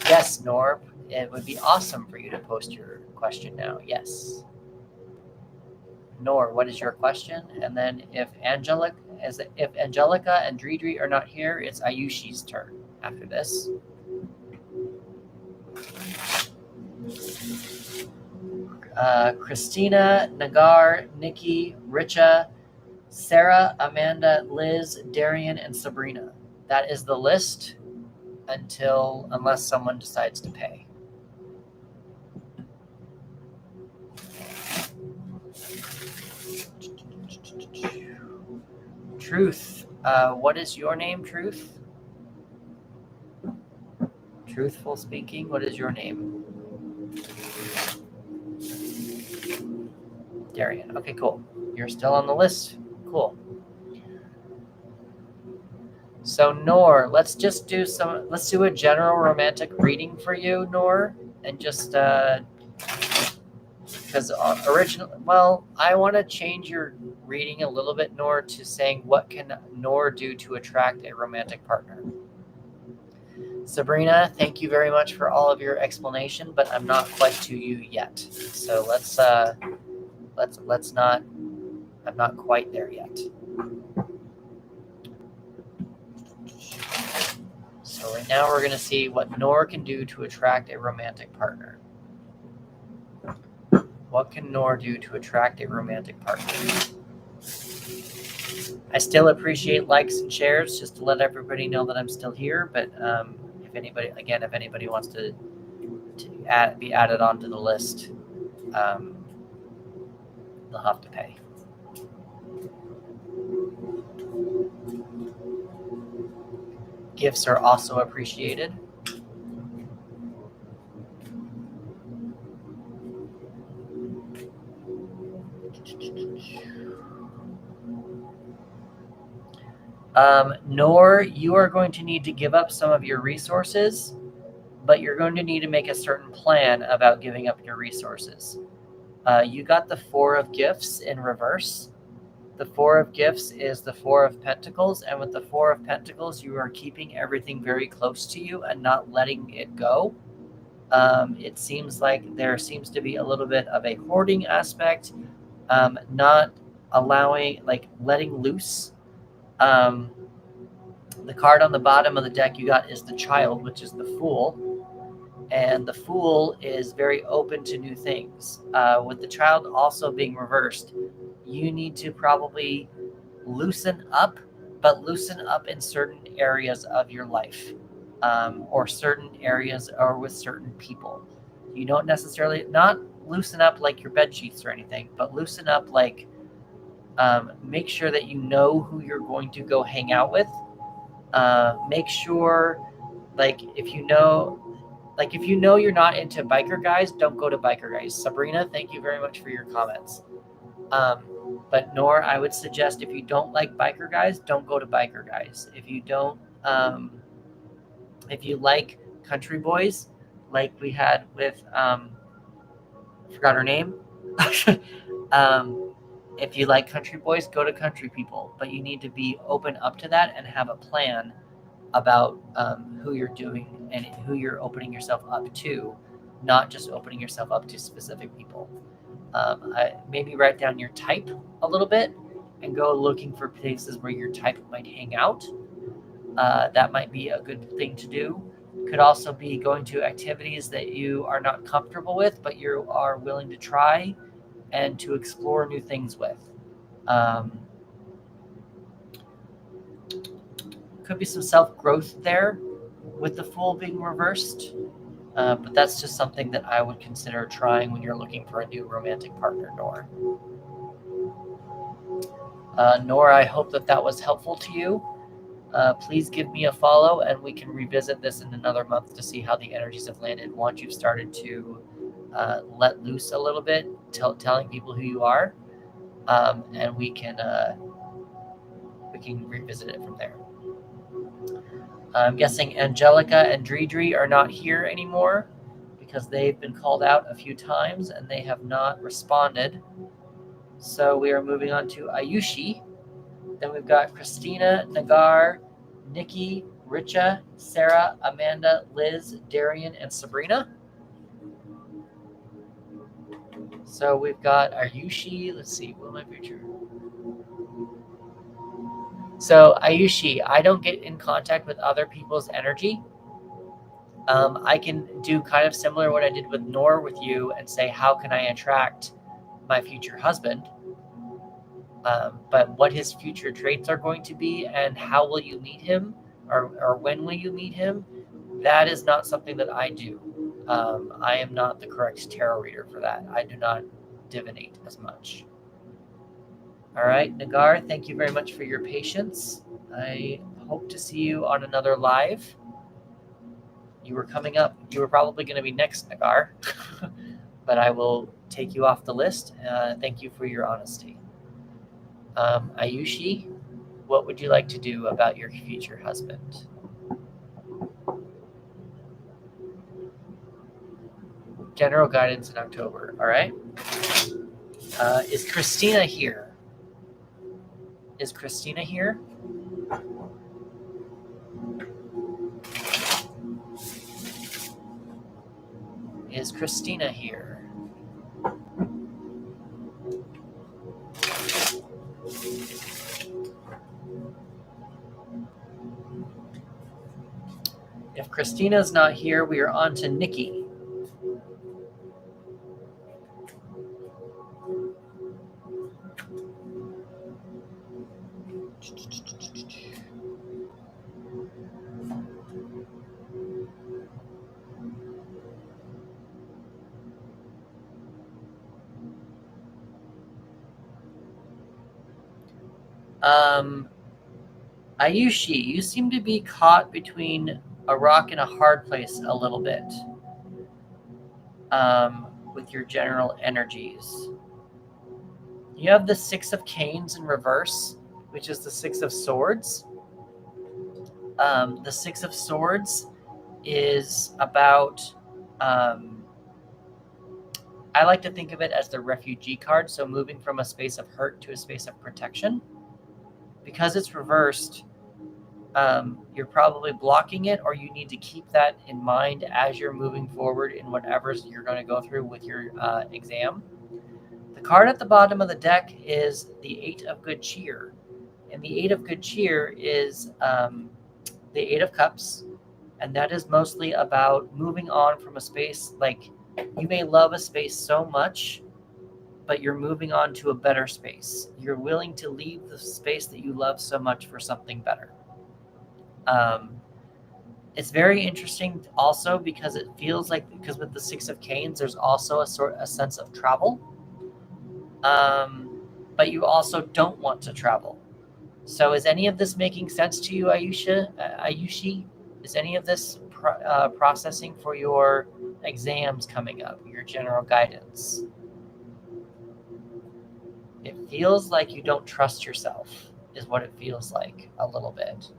Yes, Norb, it would be awesome for you to post your question now. Yes. Nor, what is your question? And then if Angelica and Dridri are not here, it's Ayushi's turn after this. Christina, Nagar, Nikki, Richa, Sarah, Amanda, Liz, Darian, and Sabrina. That is the list unless someone decides to pay. Truth. What is your name, Truth? Truthful speaking, what is your name? Darian. Okay, cool. You're still on the list. Cool. So, Noor, let's do a general romantic reading for you, Noor, and just because I want to change your reading a little bit, Noor, to saying what can Noor do to attract a romantic partner. Sabrina, thank you very much for all of your explanation, but I'm not quite to you yet. So let's not. I'm not quite there yet. So right now we're going to see what Noor can do to attract a romantic partner. What can Noor do to attract a romantic partner? I still appreciate likes and shares just to let everybody know that I'm still here. But if anybody wants to be added onto the list, they'll have to pay. Gifts are also appreciated. Nor, you are going to need to give up some of your resources, but you're going to need to make a certain plan about giving up your resources. You got the Four of Gifts in reverse. The Four of Gifts is the Four of Pentacles, and with the Four of Pentacles, you are keeping everything very close to you and not letting it go. It seems like there seems to be a little bit of a hoarding aspect, not allowing, letting loose. The card on the bottom of the deck you got is the Child, which is the Fool. And the Fool is very open to new things. With the Child also being reversed, you need to probably loosen up, but loosen up in certain areas of your life, or certain areas or with certain people. You don't necessarily, not loosen up like your bed sheets or anything, but loosen up like, make sure that you know who you're going to go hang out with. Make sure, like, if you know you're not into biker guys, don't go to biker guys. Sabrina, thank you very much for your comments. But Nor, I would suggest if you don't like biker guys, don't go to biker guys. If you don't, if you like country boys, like we had with, forgot her name. If you like country boys, go to country people. But you need to be open up to that and have a plan about who you're doing and who you're opening yourself up to, not just opening yourself up to specific people. Maybe write down your type a little bit and go looking for places where your type might hang out. That might be a good thing to do. Could also be going to activities that you are not comfortable with, but you are willing to try and to explore new things with. Could be some self-growth there with the Fool being reversed. But that's just something that I would consider trying when you're looking for a new romantic partner, Nor. Nor, I hope that was helpful to you. Please give me a follow, and we can revisit this in another month to see how the energies have landed once you've started to let loose a little bit, telling people who you are, and we can revisit it from there. I'm guessing Angelica and Dredri are not here anymore because they've been called out a few times and they have not responded. So we are moving on to Ayushi. Then we've got Christina, Nagar, Nikki, Richa, Sarah, Amanda, Liz, Darian, and Sabrina. So we've got Ayushi. Let's see, what am I future? So Ayushi, I don't get in contact with other people's energy. I can do kind of similar what I did with Nor with you and say, how can I attract my future husband? But what his future traits are going to be and how will you meet him or when will you meet him, that is not something that I do. I am not the correct tarot reader for that. I do not divinate as much. All right, Nagar, thank you very much for your patience. I hope to see you on another live. You were coming up. You were probably going to be next, Nagar, but I will take you off the list. Thank you for your honesty. Ayushi, what would you like to do about your future husband? General guidance in October. All right. Is Christina here? Is Christina here? Is Christina here? If Christina's not here, we are on to Nikki. Ayushi, you seem to be caught between a rock and a hard place a little bit with your general energies. You have the Six of Canes in reverse, which is the Six of Swords. The Six of Swords is about, I like to think of it as the refugee card, so moving from a space of hurt to a space of protection. Because it's reversed, you're probably blocking it, or you need to keep that in mind as you're moving forward in whatever you're going to go through with your exam. The card at the bottom of the deck is the Eight of Good Cheer. And the Eight of Good Cheer is the Eight of Cups, and that is mostly about moving on from a space. Like, you may love a space so much, but you're moving on to a better space. You're willing to leave the space that you love so much for something better. It's very interesting also because it feels like, because with the Six of Canes, there's also a sense of travel. But you also don't want to travel. So is any of this making sense to you, Ayushi? Is any of this processing for your exams coming up, your general guidance? It feels like you don't trust yourself, is what it feels like a little bit.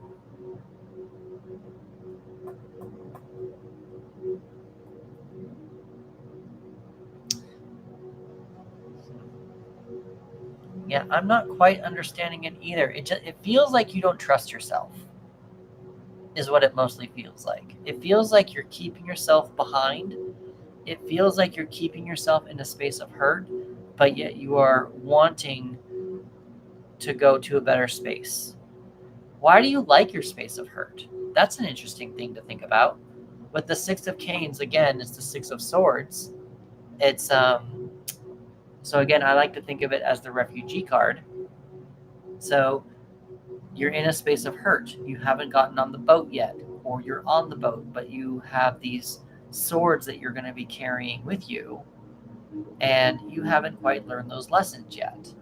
Yeah, I'm not quite understanding it either. It feels like you don't trust yourself, is what it mostly feels like. It feels like you're keeping yourself behind. It feels like you're keeping yourself in a space of hurt, but yet you are wanting to go to a better space. Why do you like your space of hurt? That's an interesting thing to think about. With the Six of Canes, again, it's the Six of Swords. It's so again, I like to think of it as the refugee card. So you're in a space of hurt. You haven't gotten on the boat yet, or you're on the boat, but you have these swords that you're going to be carrying with you, and you haven't quite learned those lessons yet.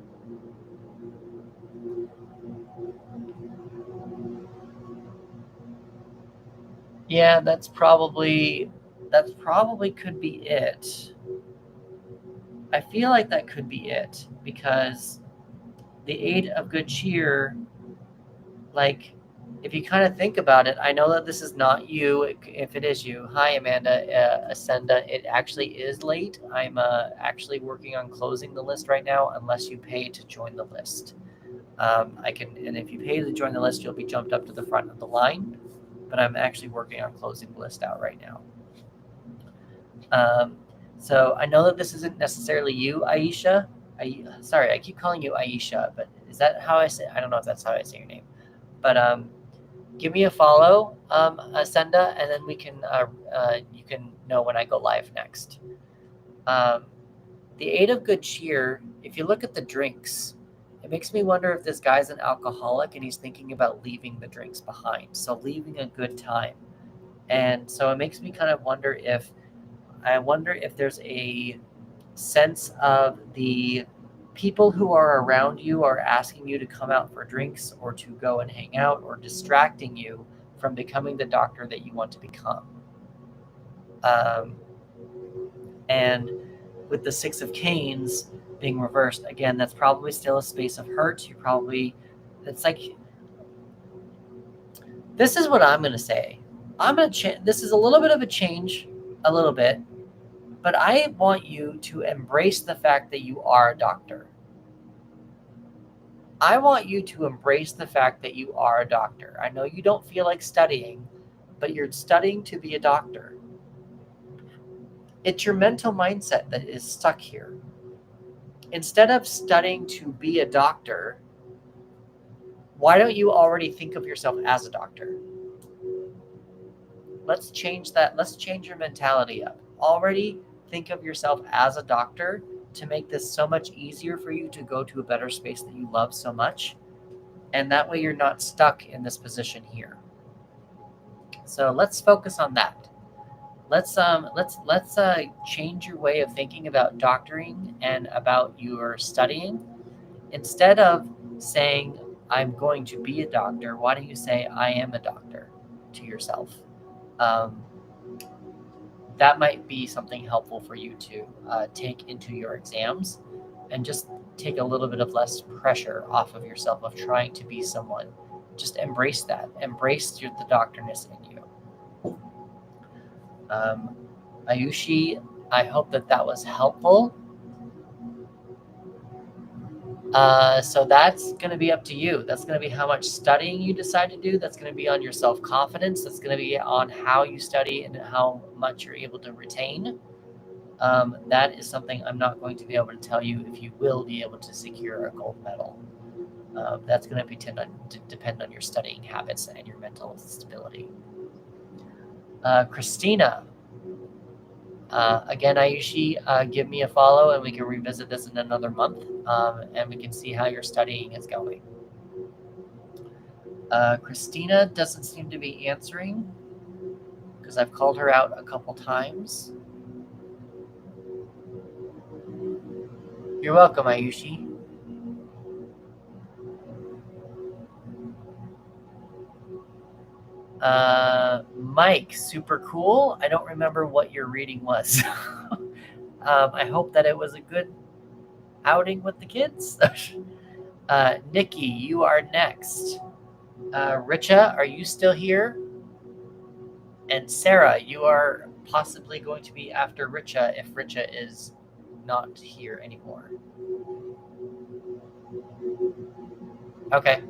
Yeah, that's probably could be it. I feel like that could be it, because the Eight of Good Cheer, like, if you kind of think about it, I know that this is not you. If it is you, hi Amanda, Ascenda. It actually is late. I'm actually working on closing the list right now, unless you pay to join the list. I can, and if you pay to join the list, you'll be jumped up to the front of the line. But I'm actually working on closing the list out right now. So I know that this isn't necessarily you, Aisha. Sorry, I keep calling you Aisha, but is that how I say? I don't know if that's how I say your name. But give me a follow, Ascenda, and then we can you can know when I go live next. The Eight of Good Cheer. If you look at the drinks, it makes me wonder if this guy's an alcoholic and he's thinking about leaving the drinks behind. So leaving a good time, and so it makes me kind of wonder if there's a sense of the people who are around you are asking you to come out for drinks or to go and hang out, or distracting you from becoming the doctor that you want to become. And with the Six of Canes being reversed, again, that's probably still a space of hurt. It's like, this is what I'm going to say. This is a little bit of a change, a little bit, but I want you to embrace the fact that you are a doctor. I want you to embrace the fact that you are a doctor. I know you don't feel like studying, but you're studying to be a doctor. It's your mental mindset that is stuck here. Instead of studying to be a doctor, why don't you already think of yourself as a doctor? Let's change that. Let's change your mentality up. Already think of yourself as a doctor, to make this so much easier for you to go to a better space that you love so much. And that way you're not stuck in this position here. So let's focus on that. Let's change your way of thinking about doctoring and about your studying. Instead of saying, I'm going to be a doctor, why don't you say, I am a doctor to yourself? That might be something helpful for you to take into your exams, and just take a little bit of less pressure off of yourself of trying to be someone. Just embrace that. Embrace the doctorness in you. Ayushi, I hope that was helpful. So that's going to be up to you. That's going to be how much studying you decide to do. That's going to be on your self-confidence. That's going to be on how you study and how much you're able to retain. That is something I'm not going to be able to tell you if you will be able to secure a gold medal. That's going to depend on your studying habits and your mental stability. Christina, again, Ayushi, give me a follow and we can revisit this in another month, and we can see how your studying is going. Christina doesn't seem to be answering because I've called her out a couple times. You're welcome, Ayushi. Mike, super cool. I don't remember what your reading was. I hope that it was a good outing with the kids. Nikki, you are next. Richa, are you still here? And Sarah, you are possibly going to be after Richa if Richa is not here anymore. Okay.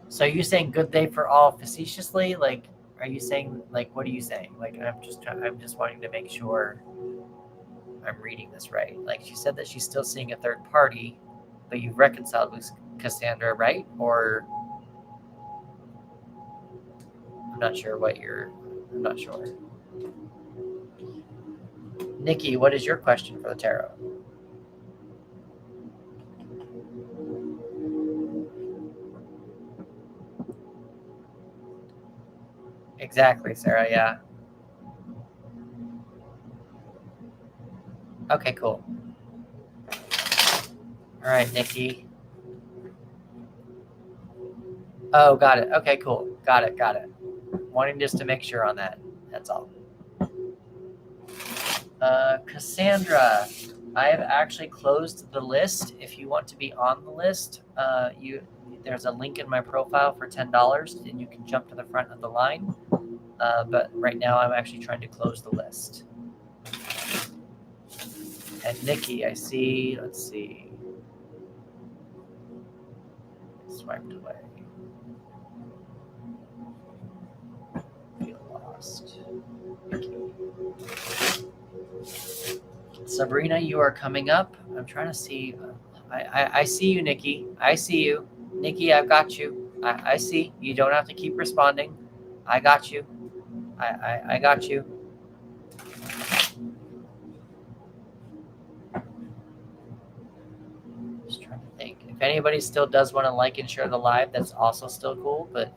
So are you saying good day for all facetiously? Like, are you saying, like, what are you saying? Like, I'm just wanting to make sure I'm reading this right. Like, she said that she's still seeing a third party, but you've reconciled with Cassandra, right? Or I'm not sure. Nikki, what is your question for the tarot? Exactly, Sarah, yeah. Okay, cool. All right, Nikki. Oh, got it. Okay, cool. Got it. Wanting just to make sure on that. That's all. Cassandra, I have actually closed the list. If you want to be on the list, there's a link in my profile for $10, and you can jump to the front of the line. But right now, I'm actually trying to close the list. And Nikki, I see. Let's see. Swiped away. Feel lost. Nikki. Sabrina, you are coming up. I'm trying to see. I see you, Nikki. I see you. Nikki, I've got you. I see. You don't have to keep responding. I got you. I got you. Just trying to think. If anybody still does want to like and share the live, that's also still cool. But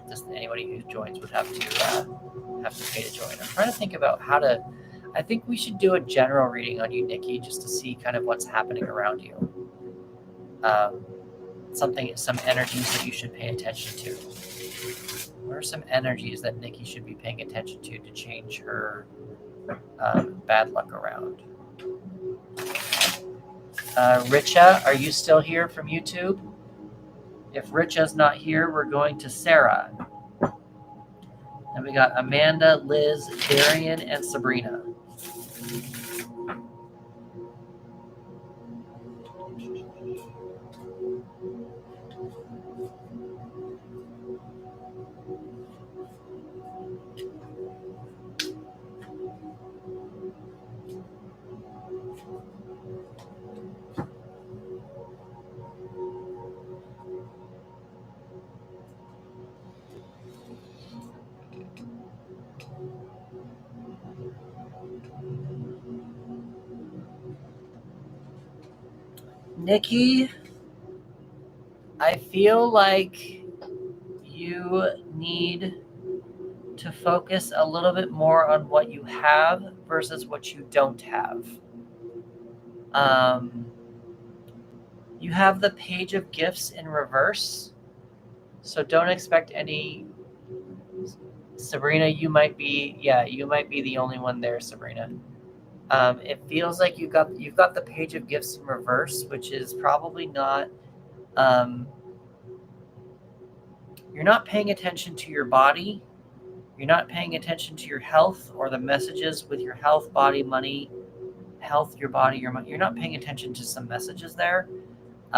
just anybody who joins would have to pay to join. I'm trying to think about how to. I think we should do a general reading on you, Nikki, just to see kind of what's happening around you. Some energies that you should pay attention to. What are some energies that Nikki should be paying attention to change her bad luck around? Richa, are you still here from YouTube? If Richa's not here, we're going to Sarah. And we got Amanda, Liz, Darian, and Sabrina. Nikki, I feel like you need to focus a little bit more on what you have versus what you don't have. You have the Page of Gifts in reverse, so don't expect any. Sabrina, you might be the only one there, Sabrina. It feels like you've got the Page of Gifts in reverse, which is probably not. You're not paying attention to your body. You're not paying attention to your health or the messages with your health, body, money, health, your body, your money. You're not paying attention to some messages there.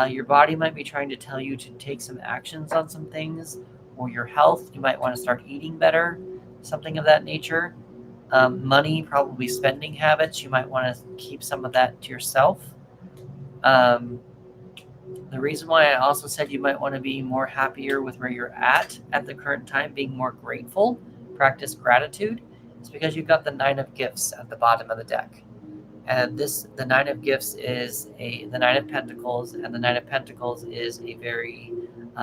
Your body might be trying to tell you to take some actions on some things, or your health. You might want to start eating better, something of that nature. Money, probably spending habits. You might want to keep some of that to yourself. The reason why I also said you might want to be more happier with where you're at the current time, being more grateful, practice gratitude, is because you've got the Nine of Gifts at the bottom of the deck. And the Nine of Gifts is the Nine of Pentacles, and the Nine of Pentacles is a very,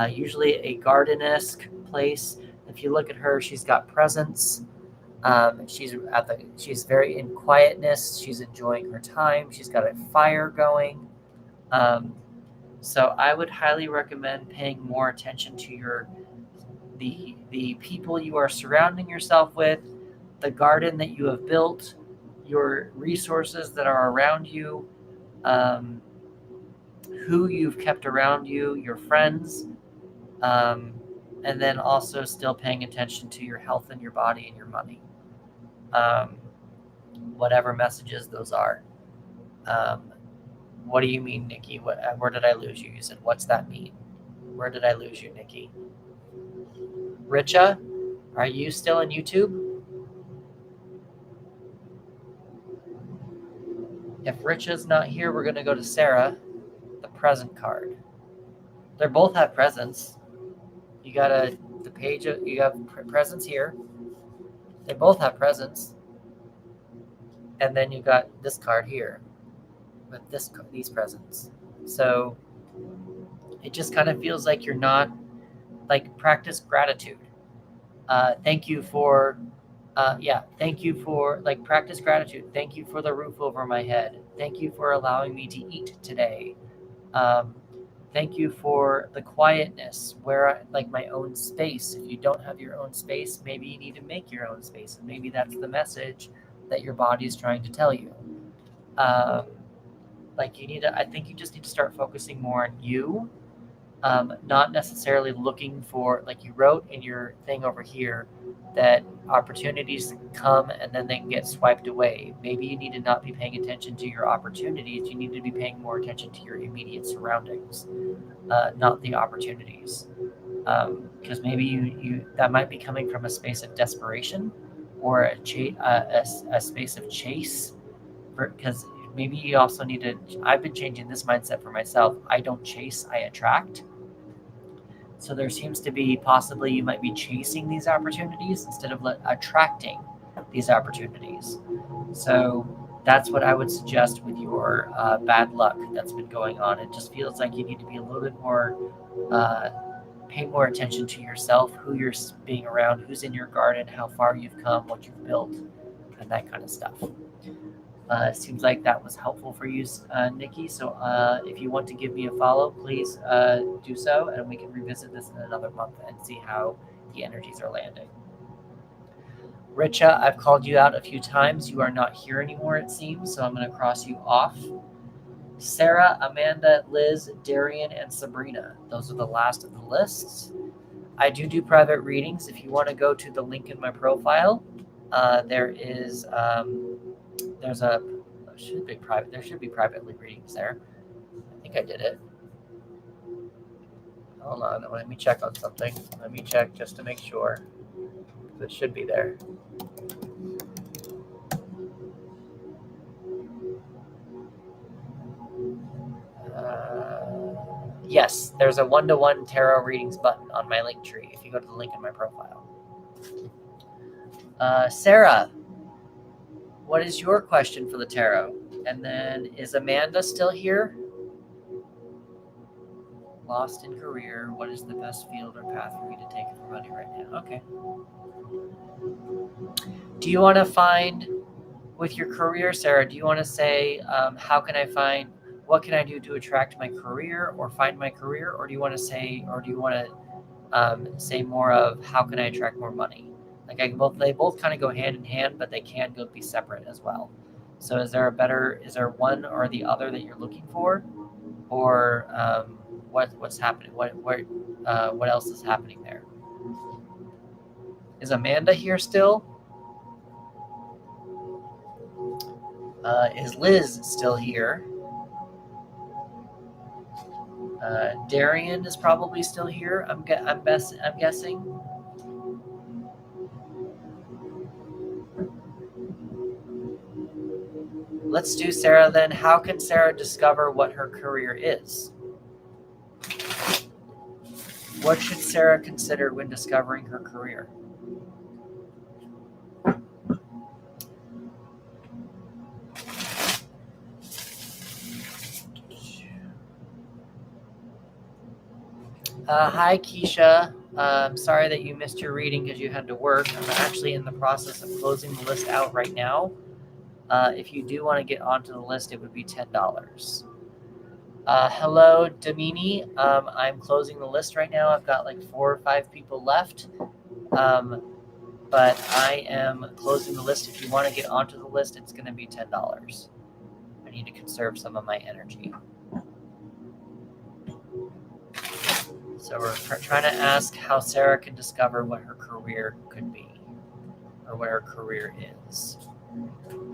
usually a garden-esque place. If you look at her, she's got presence. She's very in quietness. She's enjoying her time. She's got a fire going. So I would highly recommend paying more attention to the people you are surrounding yourself with, the garden that you have built, your resources that are around you, who you've kept around you, your friends, and then also still paying attention to your health and your body and your money, whatever messages those are. What do you mean, Nikki? Where did I lose you? You said, what's that mean? Where did I lose you, Nikki? Richa, are you still on YouTube? If Richa's not here, we're going to go to Sarah, the present card. They both have presents. You got the page of, you have presents here. They both have presents. And then you got this card here with these presents. So it just kind of feels like you're not, like, practice gratitude. Thank you for, like, practice gratitude. Thank you for the roof over my head. Thank you for allowing me to eat today. Thank you for the quietness where like my own space. If you don't have your own space, maybe you need to make your own space. And maybe that's the message that your body is trying to tell you. Like I think you just need to start focusing more on you. Not necessarily looking for, like you wrote in your thing over here, that opportunities come and then they can get swiped away. Maybe you need to not be paying attention to your opportunities. You need to be paying more attention to your immediate surroundings, not the opportunities. Because maybe you that might be coming from a space of desperation or a space of chase. Because maybe you also need to, I've been changing this mindset for myself. I don't chase, I attract. So there seems to be possibly you might be chasing these opportunities instead of attracting these opportunities. So that's what I would suggest with your bad luck that's been going on. It just feels like you need to be a little bit more, pay more attention to yourself, who you're being around, who's in your garden, how far you've come, what you've built, and that kind of stuff. It seems like that was helpful for you, Nikki. So if you want to give me a follow, please do so, and we can revisit this in another month and see how the energies are landing. Richa, I've called you out a few times. You are not here anymore, it seems, so I'm going to cross you off. Sarah, Amanda, Liz, Darian, and Sabrina. Those are the last of the lists. I do private readings. If you want to go to the link in my profile, there should be private readings there. I think I did it. Hold on, let me check on something. Let me check just to make sure. It should be there. Yes, there's a 1-to-1 tarot readings button on my link tree if you go to the link in my profile. Sarah, what is your question for the tarot? And then, is Amanda still here? Lost in career. What is the best field or path for me to take for money right now? Okay. Do you want to find, with your career, Sarah, do you want to say, what can I do to attract my career or find my career? Or do you want to say more of how can I attract more money? Like they both kind of go hand in hand, but they can go be separate as well. So is there one or the other that you're looking for, or what's happening? What else is happening there? Is Amanda here still? Is Liz still here? Darian is probably still here. I'm guessing. let's do Sarah then. How can Sarah discover what her career is? What should Sarah consider when discovering her career? Hi, Keisha. I'm sorry that you missed your reading because you had to work. I'm actually in the process of closing the list out right now. If you do want to get onto the list, it would be $10. Hello, Damini. I'm closing the list right now. I've got like 4 or 5 people left. But I am closing the list. If you want to get onto the list, it's going to be $10. I need to conserve some of my energy. So we're trying to ask how Sarah can discover what her career could be, or what her career is.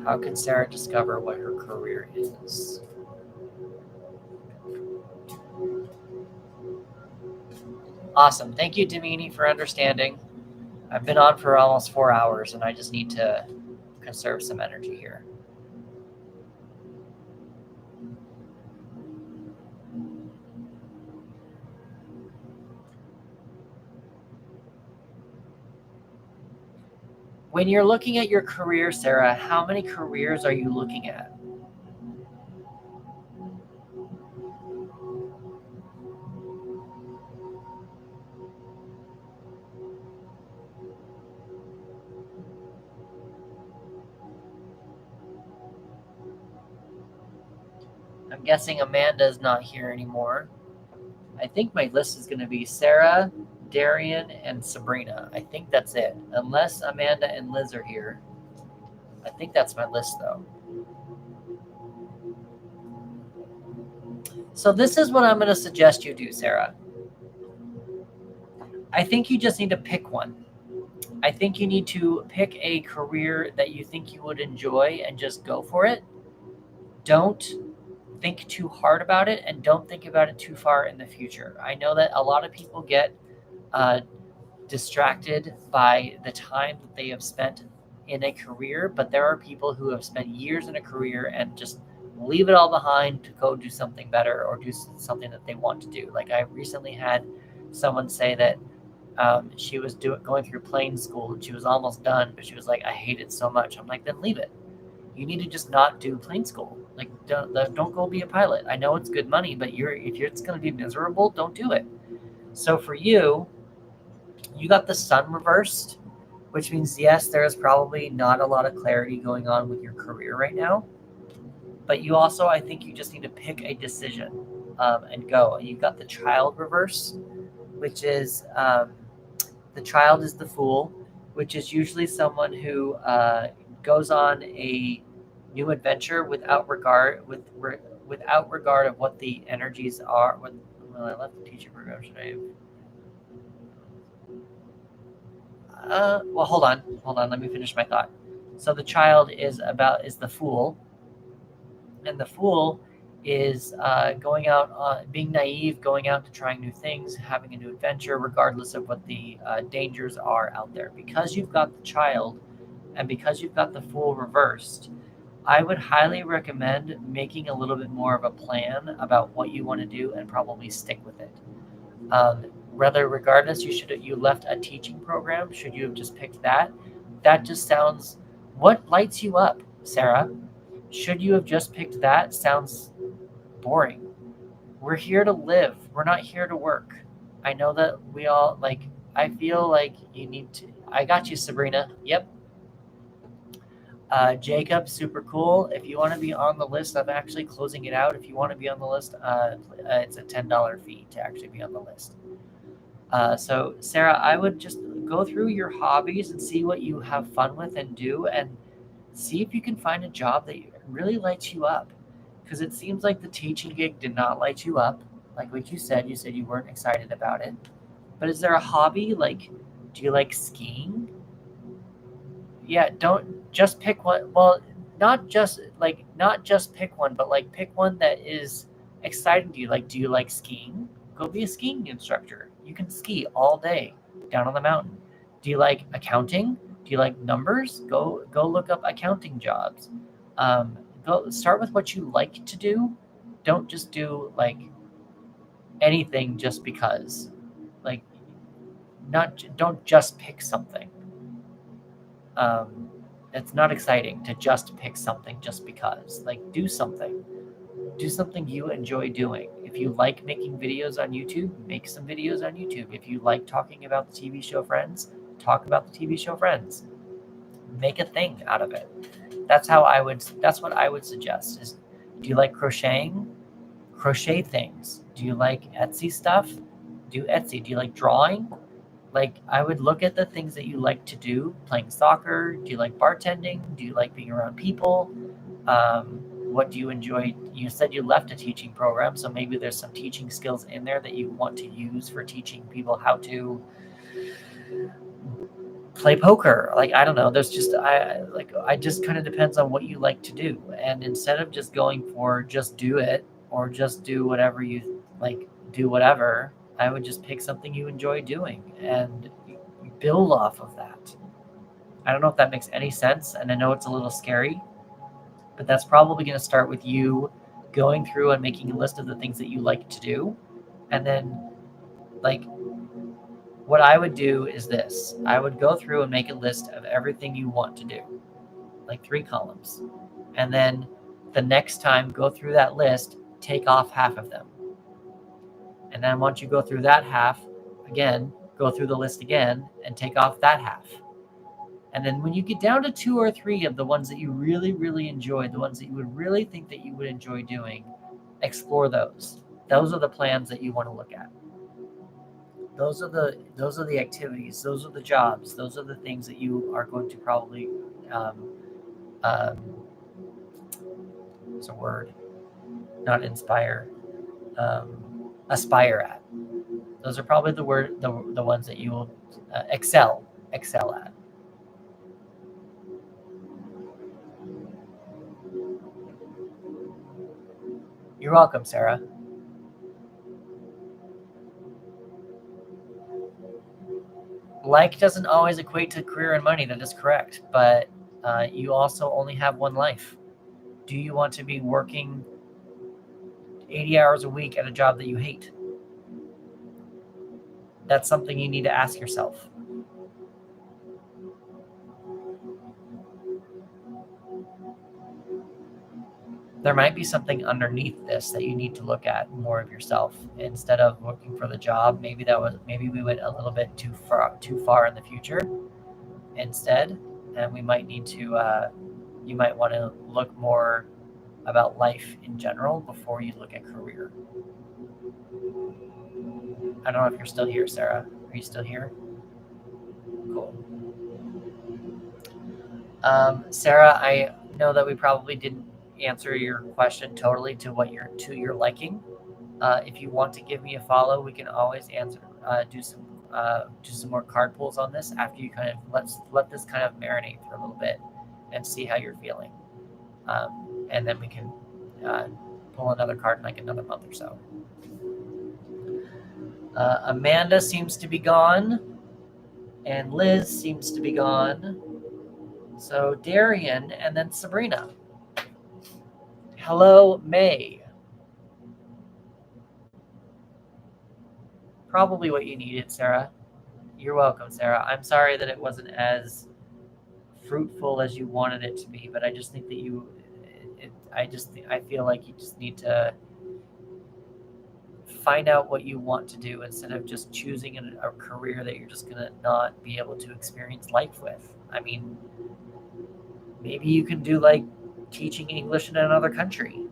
How can Sarah discover what her career is? Awesome. Thank you, Damini, for understanding. I've been on for almost 4 hours, and I just need to conserve some energy here. When you're looking at your career, Sarah, how many careers are you looking at? I'm guessing Amanda's not here anymore. I think my list is going to be Sarah, Darian, and Sabrina. I think that's it. Unless Amanda and Liz are here. I think that's my list, though. So this is what I'm going to suggest you do, Sarah. I think you just need to pick one. I think you need to pick a career that you think you would enjoy and just go for it. Don't think too hard about it, and don't think about it too far in the future. I know that a lot of people get distracted by the time that they have spent in a career, but there are people who have spent years in a career and just leave it all behind to go do something better or do something that they want to do. Like I recently had someone say that she was going through plane school and she was almost done, but she was like, I hate it so much. I'm like, then leave it. You need to just not do plane school. Like, don't go be a pilot. I know it's good money, but if it's going to be miserable, don't do it. So for you, you got the sun reversed, which means, yes, there is probably not a lot of clarity going on with your career right now. But you also, I think you just need to pick a decision and go. And you've got the child reverse, which is the child is the fool, which is usually someone who goes on a new adventure without regard of what the energies are. Well, I left the teaching program. Should I? Well, hold on. Let me finish my thought. So the child is the fool, and the fool is going out, being naive, going out to trying new things, having a new adventure, regardless of what the dangers are out there. Because you've got the child, and because you've got the fool reversed, I would highly recommend making a little bit more of a plan about what you want to do and probably stick with it. Regardless, you left a teaching program. Should you have just picked that? That just sounds. What lights you up, Sarah? Should you have just picked that? Sounds boring. We're here to live. We're not here to work. I know that we all I feel like you need to. I got you, Sabrina. Yep. Jacob, super cool. If you want to be on the list, I'm actually closing it out. If you want to be on the list, it's a $10 fee to actually be on the list. So, Sarah, I would just go through your hobbies and see what you have fun with and do, and see if you can find a job that really lights you up. Because it seems like the teaching gig did not light you up. Like what you said you weren't excited about it. But is there a hobby? Like, do you like skiing? Yeah, don't just pick one. Well, not just pick one, but like pick one that is exciting to you. Like, do you like skiing? Go be a skiing instructor. You can ski all day down on the mountain. Do you like accounting? Do you like numbers? Go look up accounting jobs. Go go start with what you like to do. Don't just do like anything just because. Like, don't just pick something. It's not exciting to just pick something just because. Like, do something you enjoy doing. If you like making videos on YouTube, make some videos on YouTube. If you like talking about the TV show Friends, talk about the TV show Friends. Make a thing out of it. That's what I would suggest is, do you like crocheting? Crochet things. Do you like Etsy stuff? Do Etsy. Do you like drawing? Like, I would look at the things that you like to do. Playing soccer. Do you like bartending? Do you like being around people? What do you enjoy? You said you left a teaching program, so maybe there's some teaching skills in there that you want to use for teaching people how to play poker. Like, I don't know. There's just, I just kind of depends on what you like to do. And instead of just going for just do it or just do whatever you like, do whatever, I would just pick something you enjoy doing and build off of that. I don't know if that makes any sense. And I know it's a little scary, but that's probably going to start with you going through and making a list of the things that you like to do. And then, like, what I would do is this. I would go through and make a list of everything you want to do, like 3 columns. And then the next time, go through that list, take off half of them. And then once you go through that half, again, go through the list again and take off that half. And then when you get down to 2 or 3 of the ones that you really, really enjoy, the ones that you would really think that you would enjoy doing, explore those. Those are the plans that you want to look at. Those are the activities. Those are the jobs. Those are the things that you are going to probably, what's a word? Not inspire. Aspire at. Those are probably the ones that you will excel at. You're welcome, Sarah. Like doesn't always equate to career and money. That is correct, but you also only have one life. Do you want to be working 80 hours a week at a job that you hate? That's something you need to ask yourself. There might be something underneath this that you need to look at more of yourself instead of looking for the job. Maybe we went a little bit too far in the future instead, and we might need to. You might want to look more about life in general before you look at career. I don't know if you're still here, Sarah. Are you still here? Cool. Sarah, I know that we probably didn't answer your question totally to your liking. If you want to give me a follow, we can always do some more card pulls on this after you kind of let this kind of marinate for a little bit and see how you're feeling. And then we can pull another card in like another month or so. Amanda seems to be gone, and Liz seems to be gone. So Darian and then Sabrina. Hello, May. Probably what you needed, Sarah. You're welcome, Sarah. I'm sorry that it wasn't as fruitful as you wanted it to be, but I just think that I feel like you just need to find out what you want to do instead of just choosing a career that you're just going to not be able to experience life with. I mean, maybe you can do like teaching English in another country.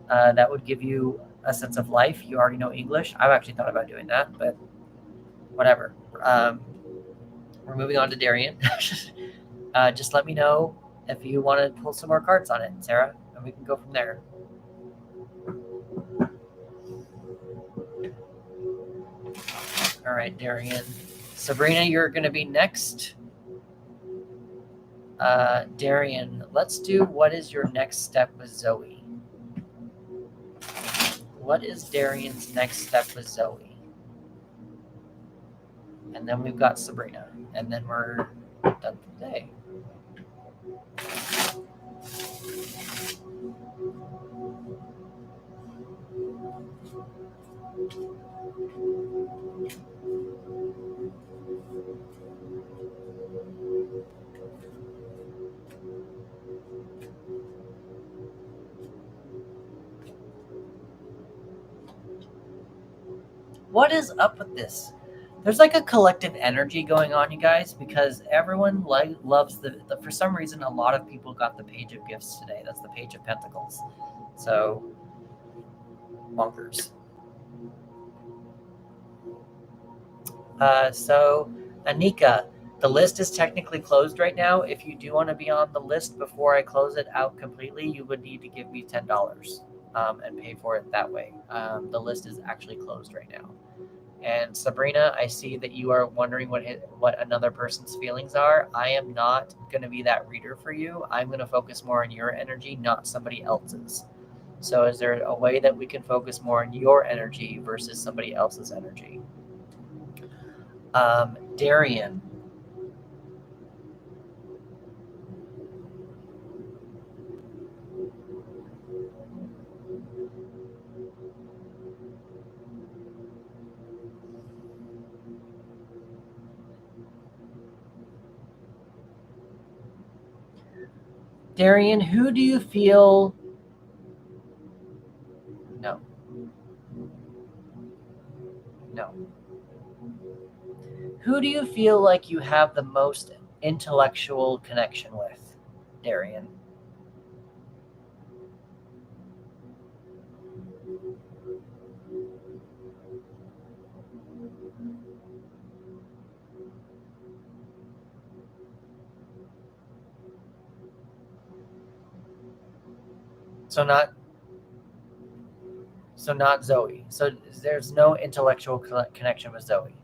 That would give you a sense of life. You already know English. I've actually thought about doing that, but whatever. We're moving on to Darian. Just let me know if you want to pull some more cards on it, Sarah, and we can go from there. All right, Darian. Sabrina, you're going to be next. Darian, let's do what is your next step with Zoe? What is Darian's next step with Zoe? And then we've got Sabrina. And then we're done for today. What is up with this? There's like a collective energy going on, you guys, because everyone loves for some reason, a lot of people got the Page of Gifts today. That's the Page of Pentacles. So, bonkers. So, Anika, the list is technically closed right now. If you do want to be on the list before I close it out completely, you would need to give me $10 and pay for it that way. The list is actually closed right now. And Sabrina, I see that you are wondering what another person's feelings are. I am not going to be that reader for you. I'm going to focus more on your energy, not somebody else's. So is there a way that we can focus more on your energy versus somebody else's energy? Darian. Darian, who do you feel? No. No. Who do you feel like you have the most intellectual connection with, Darian? So not Zoe. So there's no intellectual connection with Zoe.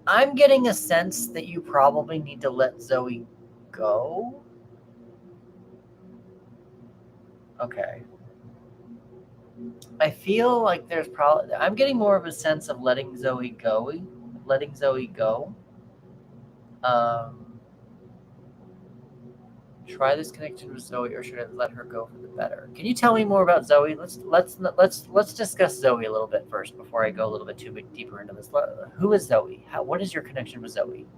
I'm getting a sense that you probably need to let Zoe go. Okay. I feel like there's probably I'm getting more of a sense of letting Zoe go. Letting Zoe go. Try this connection with Zoe, or should I let her go for the better? Can you tell me more about Zoe? Let's discuss Zoe a little bit first before I go a little bit too deeper into this. Who is Zoe? What is your connection with Zoe?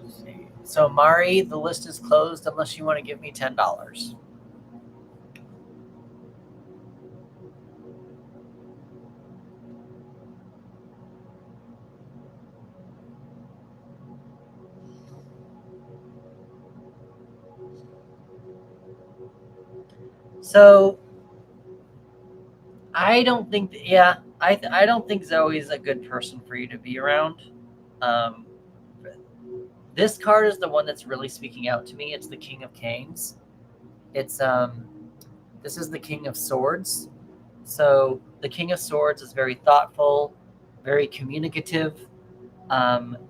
Let's see. So Mari, the list is closed unless you want to give me $10. So I don't think, I don't think Zoe's a good person for you to be around. Um, this card is the one that's really speaking out to me. It's the King of Canes. It's this is the King of Swords. So the King of Swords is very thoughtful, very communicative,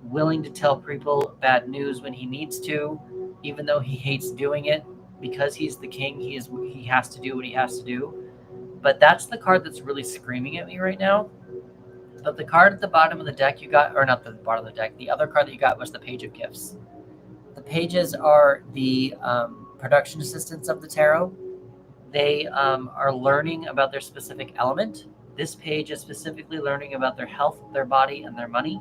willing to tell people bad news when he needs to, even though he hates doing it. Because he's the king, he has to do what he has to do. But that's the card that's really screaming at me right now. But the card at the bottom of the deck you got, or not the bottom of the deck, the other card that you got was the Page of Gifts. The pages are the production assistants of the tarot. They are learning about their specific element. This page is specifically learning about their health, their body, and their money.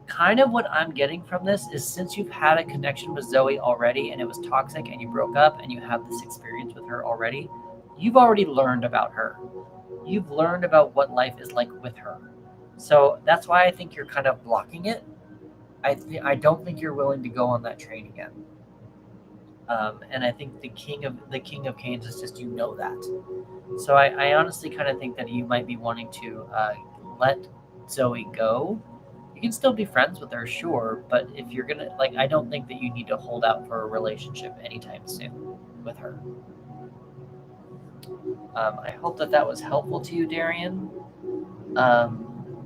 Kind of what I'm getting from this is since you've had a connection with Zoe already and it was toxic and you broke up and you have this experience with her already, you've already learned about her. You've learned about what life is like with her. So that's why I think you're kind of blocking it. I don't think you're willing to go on that train again. And I think the King of Canes is just that. So I honestly kind of think that you might be wanting to let Zoe go You can still be friends with her, sure, but if you're gonna, like, I don't think that you need to hold out for a relationship anytime soon with her. I hope that was helpful to you, Darian.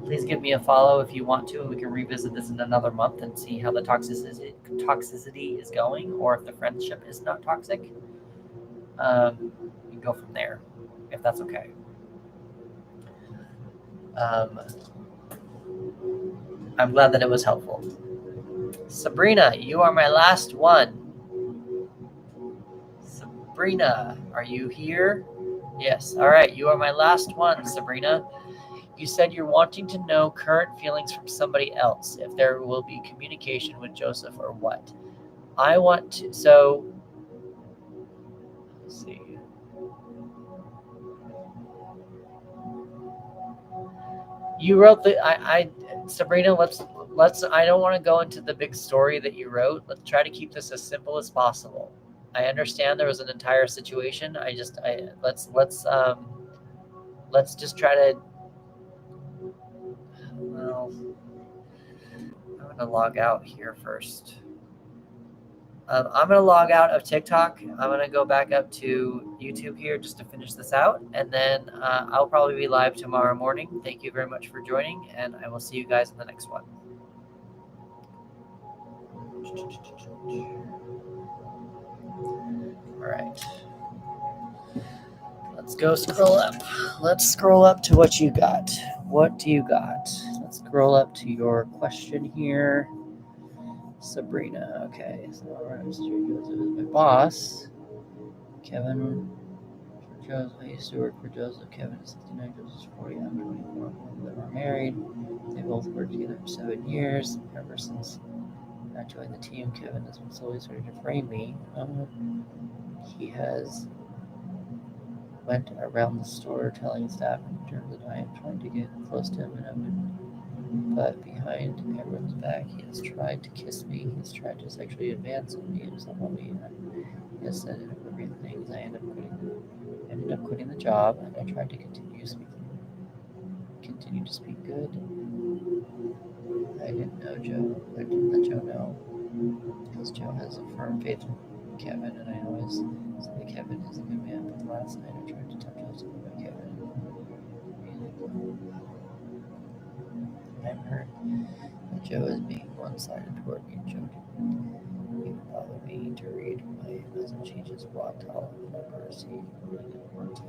Please give me a follow if you want to, and we can revisit this in another month and see how the toxicity is going, or if the friendship is not toxic. We can go from there, if that's okay. I'm glad that it was helpful. Sabrina, you are my last one. Sabrina, are you here? Yes. All right, you are my last one, Sabrina. You said you're wanting to know current feelings from somebody else, if there will be communication with Joseph or what. I want to, so, let's see. You wrote Sabrina, let's, I don't want to go into the big story that you wrote. Let's try to keep this as simple as possible. I understand there was an entire situation. Let's just try to, well, I'm going to log out here first. I'm going to log out of TikTok. I'm going to go back up to YouTube here just to finish this out. And then I'll probably be live tomorrow morning. Thank you very much for joining, and I will see you guys in the next one. All right. Let's go scroll up. Let's scroll up to what you got. What do you got? Let's scroll up to your question here. Sabrina. Okay. So my boss, Kevin. Joseph, I used to work for Joseph. Kevin is 69, Joseph's 40, I'm 24. They were married. They both worked together for 7 years. Ever since I joined the team, Kevin has been slowly starting to frame me. He has went around the store telling staff and terms that I am trying to get close to him, and I've been, but behind everyone's back, he has tried to kiss me. He has tried to sexually advance on me himself on me. And he has said inappropriate things. I ended up quitting the job, and I tried to continue to speak good. I didn't know Joe. I didn't let Joe know, because Joe has a firm faith in Kevin, and I always say that Kevin is a good man. But last night I tried to tell Joseph about Kevin. I'm hurt that Joe is being one-sided toward me. Joe didn't even bother me to read my message. He just blocked all of the numbers. He really didn't want to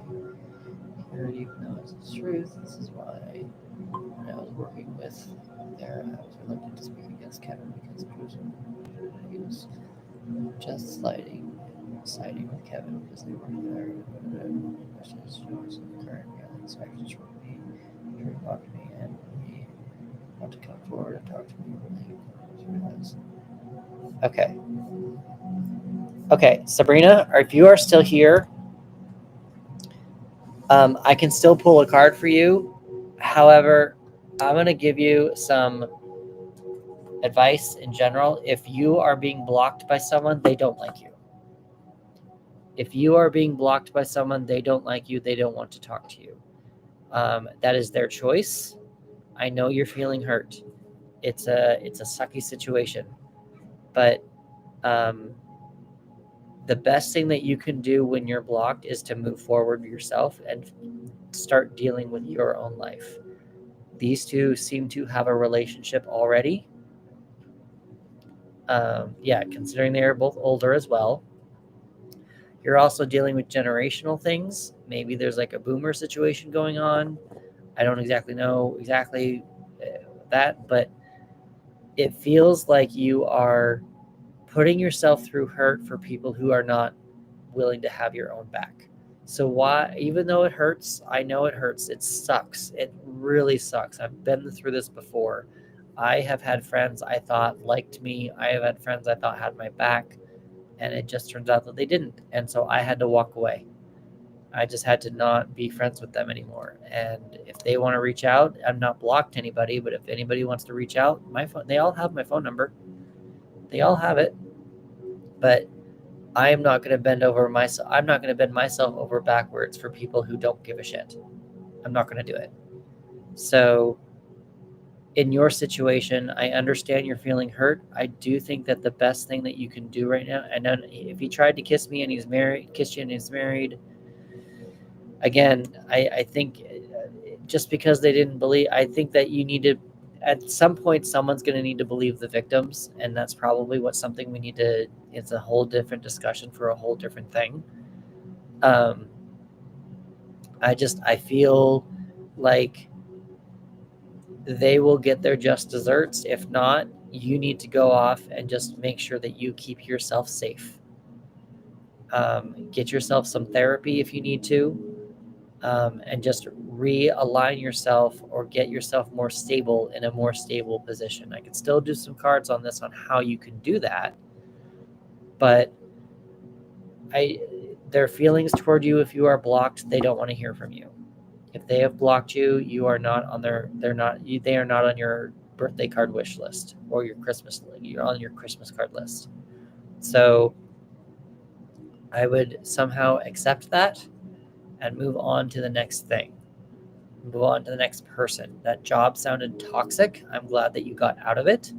hear it, even though it's the truth. This is why when I was working with there, I was reluctant to speak against Kevin, because he was just siding with Kevin because they weren't there. Questions Joe's current feelings, so I just wrote me. He blocked me, and he want to come forward and talk to me. Okay, Sabrina, if you are still here, I can still pull a card for you. However, I'm going to give you some advice in general. If you are being blocked by someone, they don't like you. If you are being blocked by someone, they don't like you. They don't want to talk to you. That is their choice. I know you're feeling hurt. It's a sucky situation, but the best thing that you can do when you're blocked is to move forward yourself and start dealing with your own life. These two seem to have a relationship already. Considering they are both older as well. You're also dealing with generational things. Maybe there's like a boomer situation going on. I don't exactly know that, but it feels like you are putting yourself through hurt for people who are not willing to have your own back. So why, even though it hurts, I know it hurts. It sucks. It really sucks. I've been through this before. I have had friends I thought liked me. I have had friends I thought had my back, and it just turns out that they didn't. And so I had to walk away. I just had to not be friends with them anymore. And if they want to reach out, I'm not blocked anybody, but if anybody wants to reach out, they all have my phone number. They all have it. But I am not going to bend myself. I'm not going to bend myself over backwards for people who don't give a shit. I'm not going to do it. So in your situation, I understand you're feeling hurt. I do think that the best thing that you can do right now, and then if he tried to kiss me and he's married, kiss you and he's married, again, I think just because they didn't believe, I think that you need to, at some point, someone's going to need to believe the victims, and that's probably something we need to. It's a whole different discussion for a whole different thing. I feel like they will get their just desserts. If not, you need to go off and just make sure that you keep yourself safe. Get yourself some therapy if you need to, and just realign yourself or get yourself more stable in a more stable position. I can still do some cards on this on how you can do that, but their feelings toward you, if you are blocked, they don't want to hear from you. If they have blocked you, you are not on they are not on your birthday card wish list or you're on your Christmas card list. So I would somehow accept that and move on to the next thing. Move on to the next person. That job sounded toxic. I'm glad that you got out of it,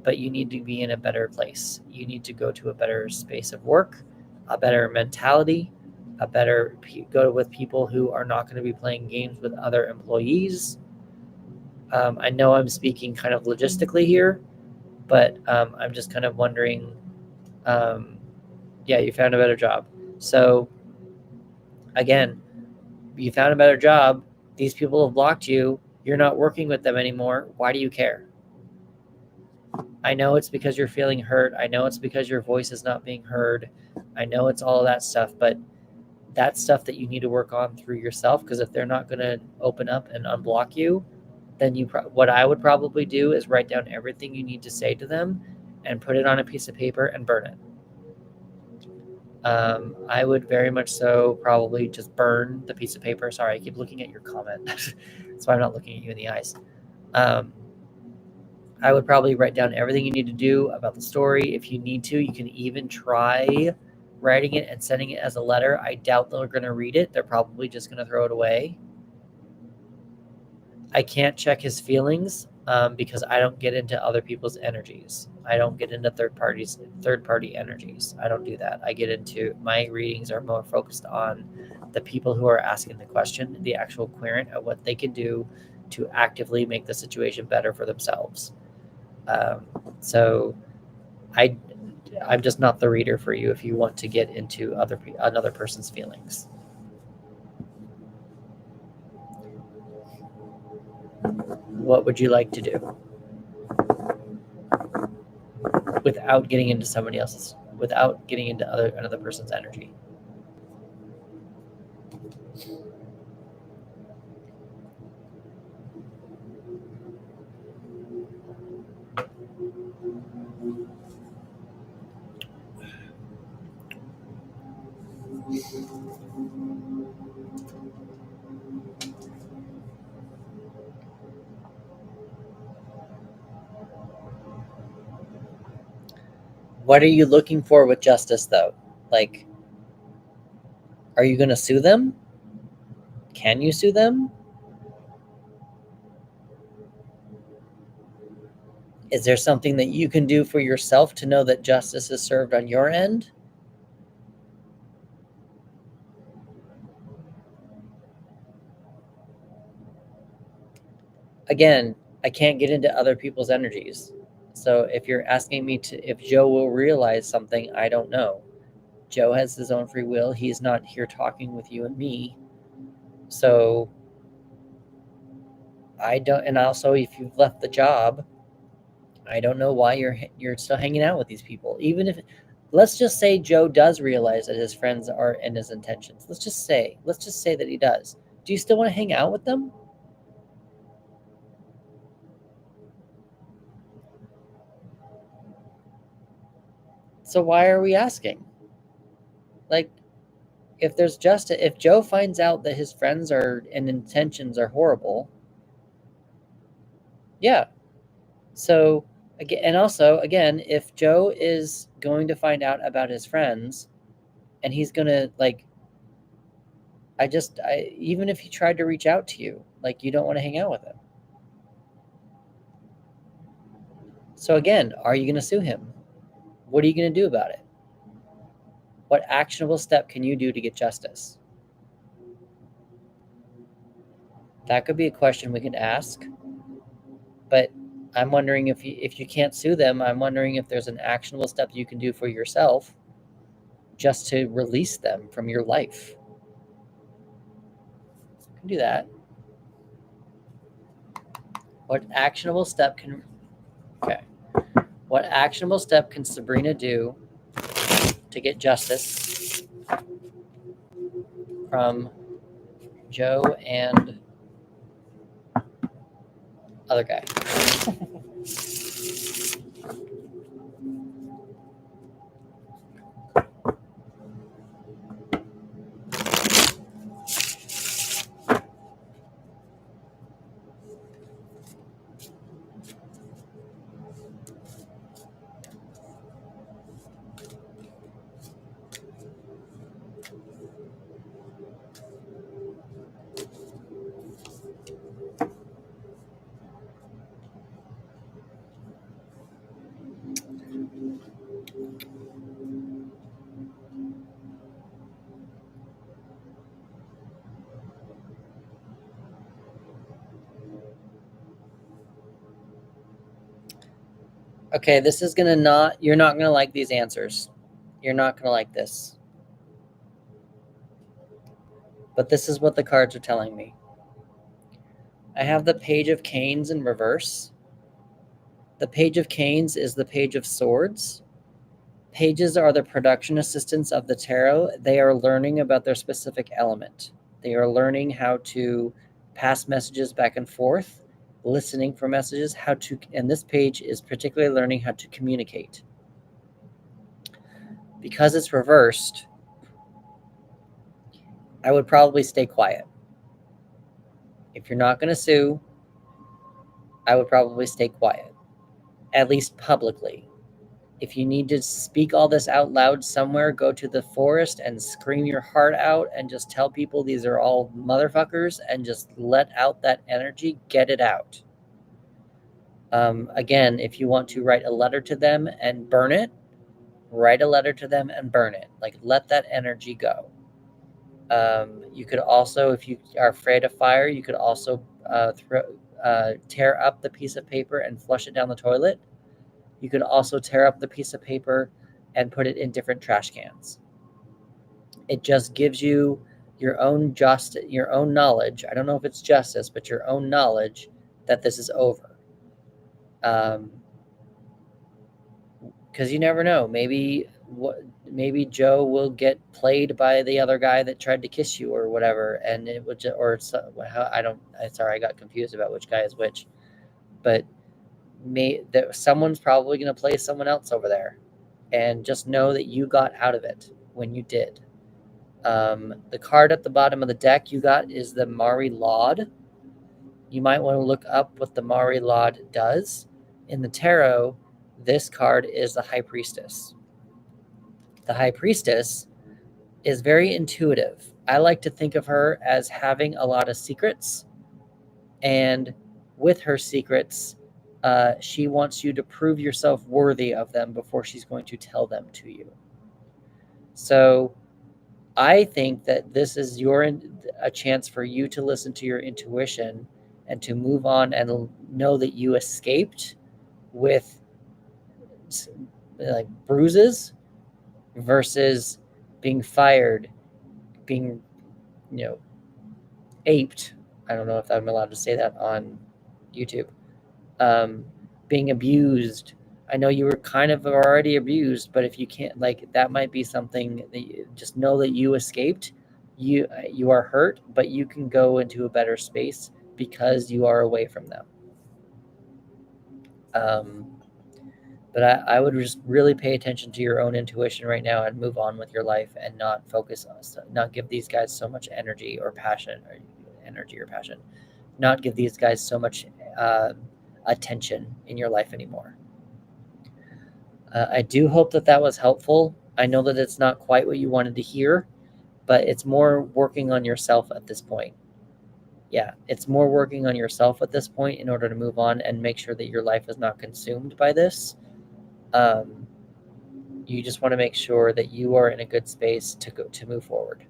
but you need to be in a better place. You need to go to a better space of work, a better mentality, go with people who are not going to be playing games with other employees. I know I'm speaking kind of logistically here, but I'm just kind of wondering. Yeah, you found a better job. So again, you found a better job. These people have blocked you. You're not working with them anymore. Why do you care? I know it's because you're feeling hurt. I know it's because your voice is not being heard. I know it's all of that stuff, but that's stuff that you need to work on through yourself, because if they're not going to open up and unblock you, then what I would probably do is write down everything you need to say to them and put it on a piece of paper and burn it. I would very much so probably just burn the piece of paper. Sorry, I keep looking at your comment. That's why I'm not looking at you in the eyes. I would probably write down everything you need to do about the story. If you need to, you can even try writing it and sending it as a letter. I doubt they're going to read it. They're probably just going to throw it away. I can't check his feelings because I don't get into other people's energies. I don't get into third party energies. I don't do that. My readings are more focused on the people who are asking the question, the actual querent, of what they can do to actively make the situation better for themselves. So I'm just not the reader for you if you want to get into another person's feelings. What would you like to do without getting into another person's energy? What are you looking for with justice, though? Like, are you going to sue them? Can you sue them? Is there something that you can do for yourself to know that justice is served on your end? Again, I can't get into other people's energies. So if you're asking me if Joe will realize something, I don't know. Joe has his own free will. He's not here talking with you and me. So I don't, and also if you've left the job, I don't know why you're still hanging out with these people. Even if, let's just say Joe does realize that his friends are in his intentions. Let's just say that he does. Do you still want to hang out with them? So why are we asking? Like, if Joe finds out that his friends are and intentions are horrible, yeah. So again, and also again, if Joe is going to find out about his friends, and he's gonna like, even if he tried to reach out to you, like, you don't want to hang out with him. So again, are you going to sue him? What are you going to do about it? What actionable step can you do to get justice? That could be a question we could ask. But I'm wondering if you can't sue them, I'm wondering if there's an actionable step you can do for yourself just to release them from your life. You can do that. What actionable step can Sabrina do to get justice from Joe and other guy? Okay, this is you're not gonna like these answers. You're not gonna like this. But this is what the cards are telling me. I have the Page of Canes in reverse. The Page of Canes is the Page of Swords. Pages are the production assistants of the tarot. They are learning about their specific element. They are learning how to pass messages back and forth, listening for messages, and this page is particularly learning how to communicate. Because it's reversed, I would probably stay quiet. If you're not going to sue, I would probably stay quiet, at least publicly. If you need to speak all this out loud somewhere, go to the forest and scream your heart out and just tell people these are all motherfuckers and just let out that energy, get it out. Again, if you want to write a letter to them and burn it, write a letter to them and burn it. Like, let that energy go. You could also, if you are afraid of fire, you could also tear up the piece of paper and flush it down the toilet. You could also tear up the piece of paper and put it in different trash cans. It just gives you your own knowledge. I don't know if it's justice, but your own knowledge that this is over. Because you never know. Maybe Joe will get played by the other guy that tried to kiss you or whatever, and it would sorry, I got confused about which guy is which, but someone's probably going to play someone else over there, and just know that you got out of it when you did. The card at the bottom of the deck you got is the Mari-Lwyd. You might want to look up what the Mari-Lwyd does. In the tarot, this card is the High Priestess. The High Priestess is very intuitive. I like to think of her as having a lot of secrets, and with her secrets, she wants you to prove yourself worthy of them before she's going to tell them to you. So I think that this is a chance for you to listen to your intuition and to move on and know that you escaped with like bruises versus being fired, being, aped. I don't know if I'm allowed to say that on YouTube. Being abused. I know you were kind of already abused, but if you can't, that might be something that you just know that you escaped. You are hurt, but you can go into a better space because you are away from them. But I would just really pay attention to your own intuition right now and move on with your life and not not give these guys so much energy or passion. Not give these guys so much attention in your life anymore. I do hope that was helpful. I know that it's not quite what you wanted to hear, but it's more working on yourself at this point. yeah, it's more working on yourself at this point in order to move on and make sure that your life is not consumed by this. You just want to make sure that you are in a good space to move forward.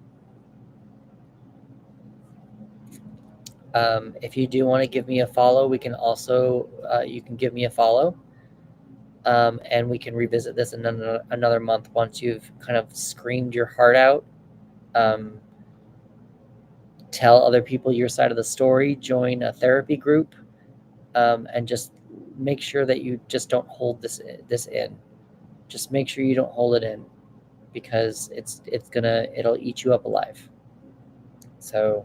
If you do want to give me a follow, we can also you can give me a follow, and we can revisit this in another month once you've kind of screamed your heart out. Tell other people your side of the story. Join a therapy group, and just make sure that you just don't hold this in. Just make sure you don't hold it in, because it'll eat you up alive. So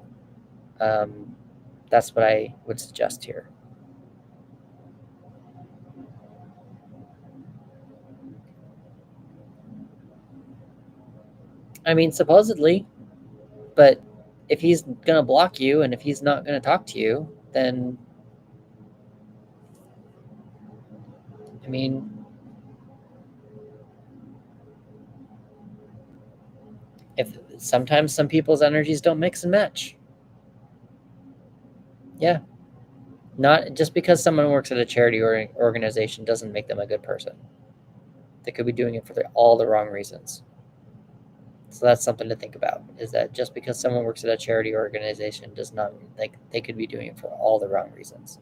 that's what I would suggest here. I mean, supposedly, but if he's going to block you and if he's not going to talk to you, then, I mean, if sometimes some people's energies don't mix and match. Yeah. Not just because someone works at a charity or organization doesn't make them a good person. They could be doing it for all the wrong reasons. So that's something to think about, is that just because someone works at a charity or organization does not, like, they could be doing it for all the wrong reasons.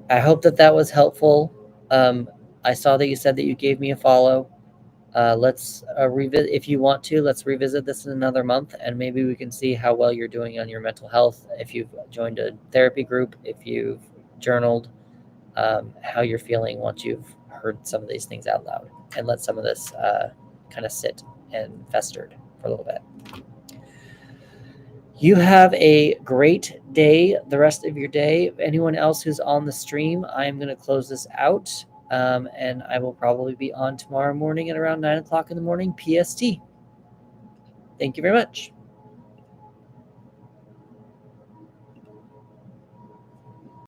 I hope that was helpful. I saw that you said that you gave me a follow. Let's revisit, if you want to, let's revisit this in another month, and maybe we can see how well you're doing on your mental health. If you've joined a therapy group, if you've journaled, how you're feeling once you've heard some of these things out loud, and let some of this kind of sit and festered for a little bit. You have a great day, the rest of your day. Anyone else who's on the stream, I'm going to close this out, and I will probably be on tomorrow morning at around 9 o'clock in the morning PST. Thank you very much.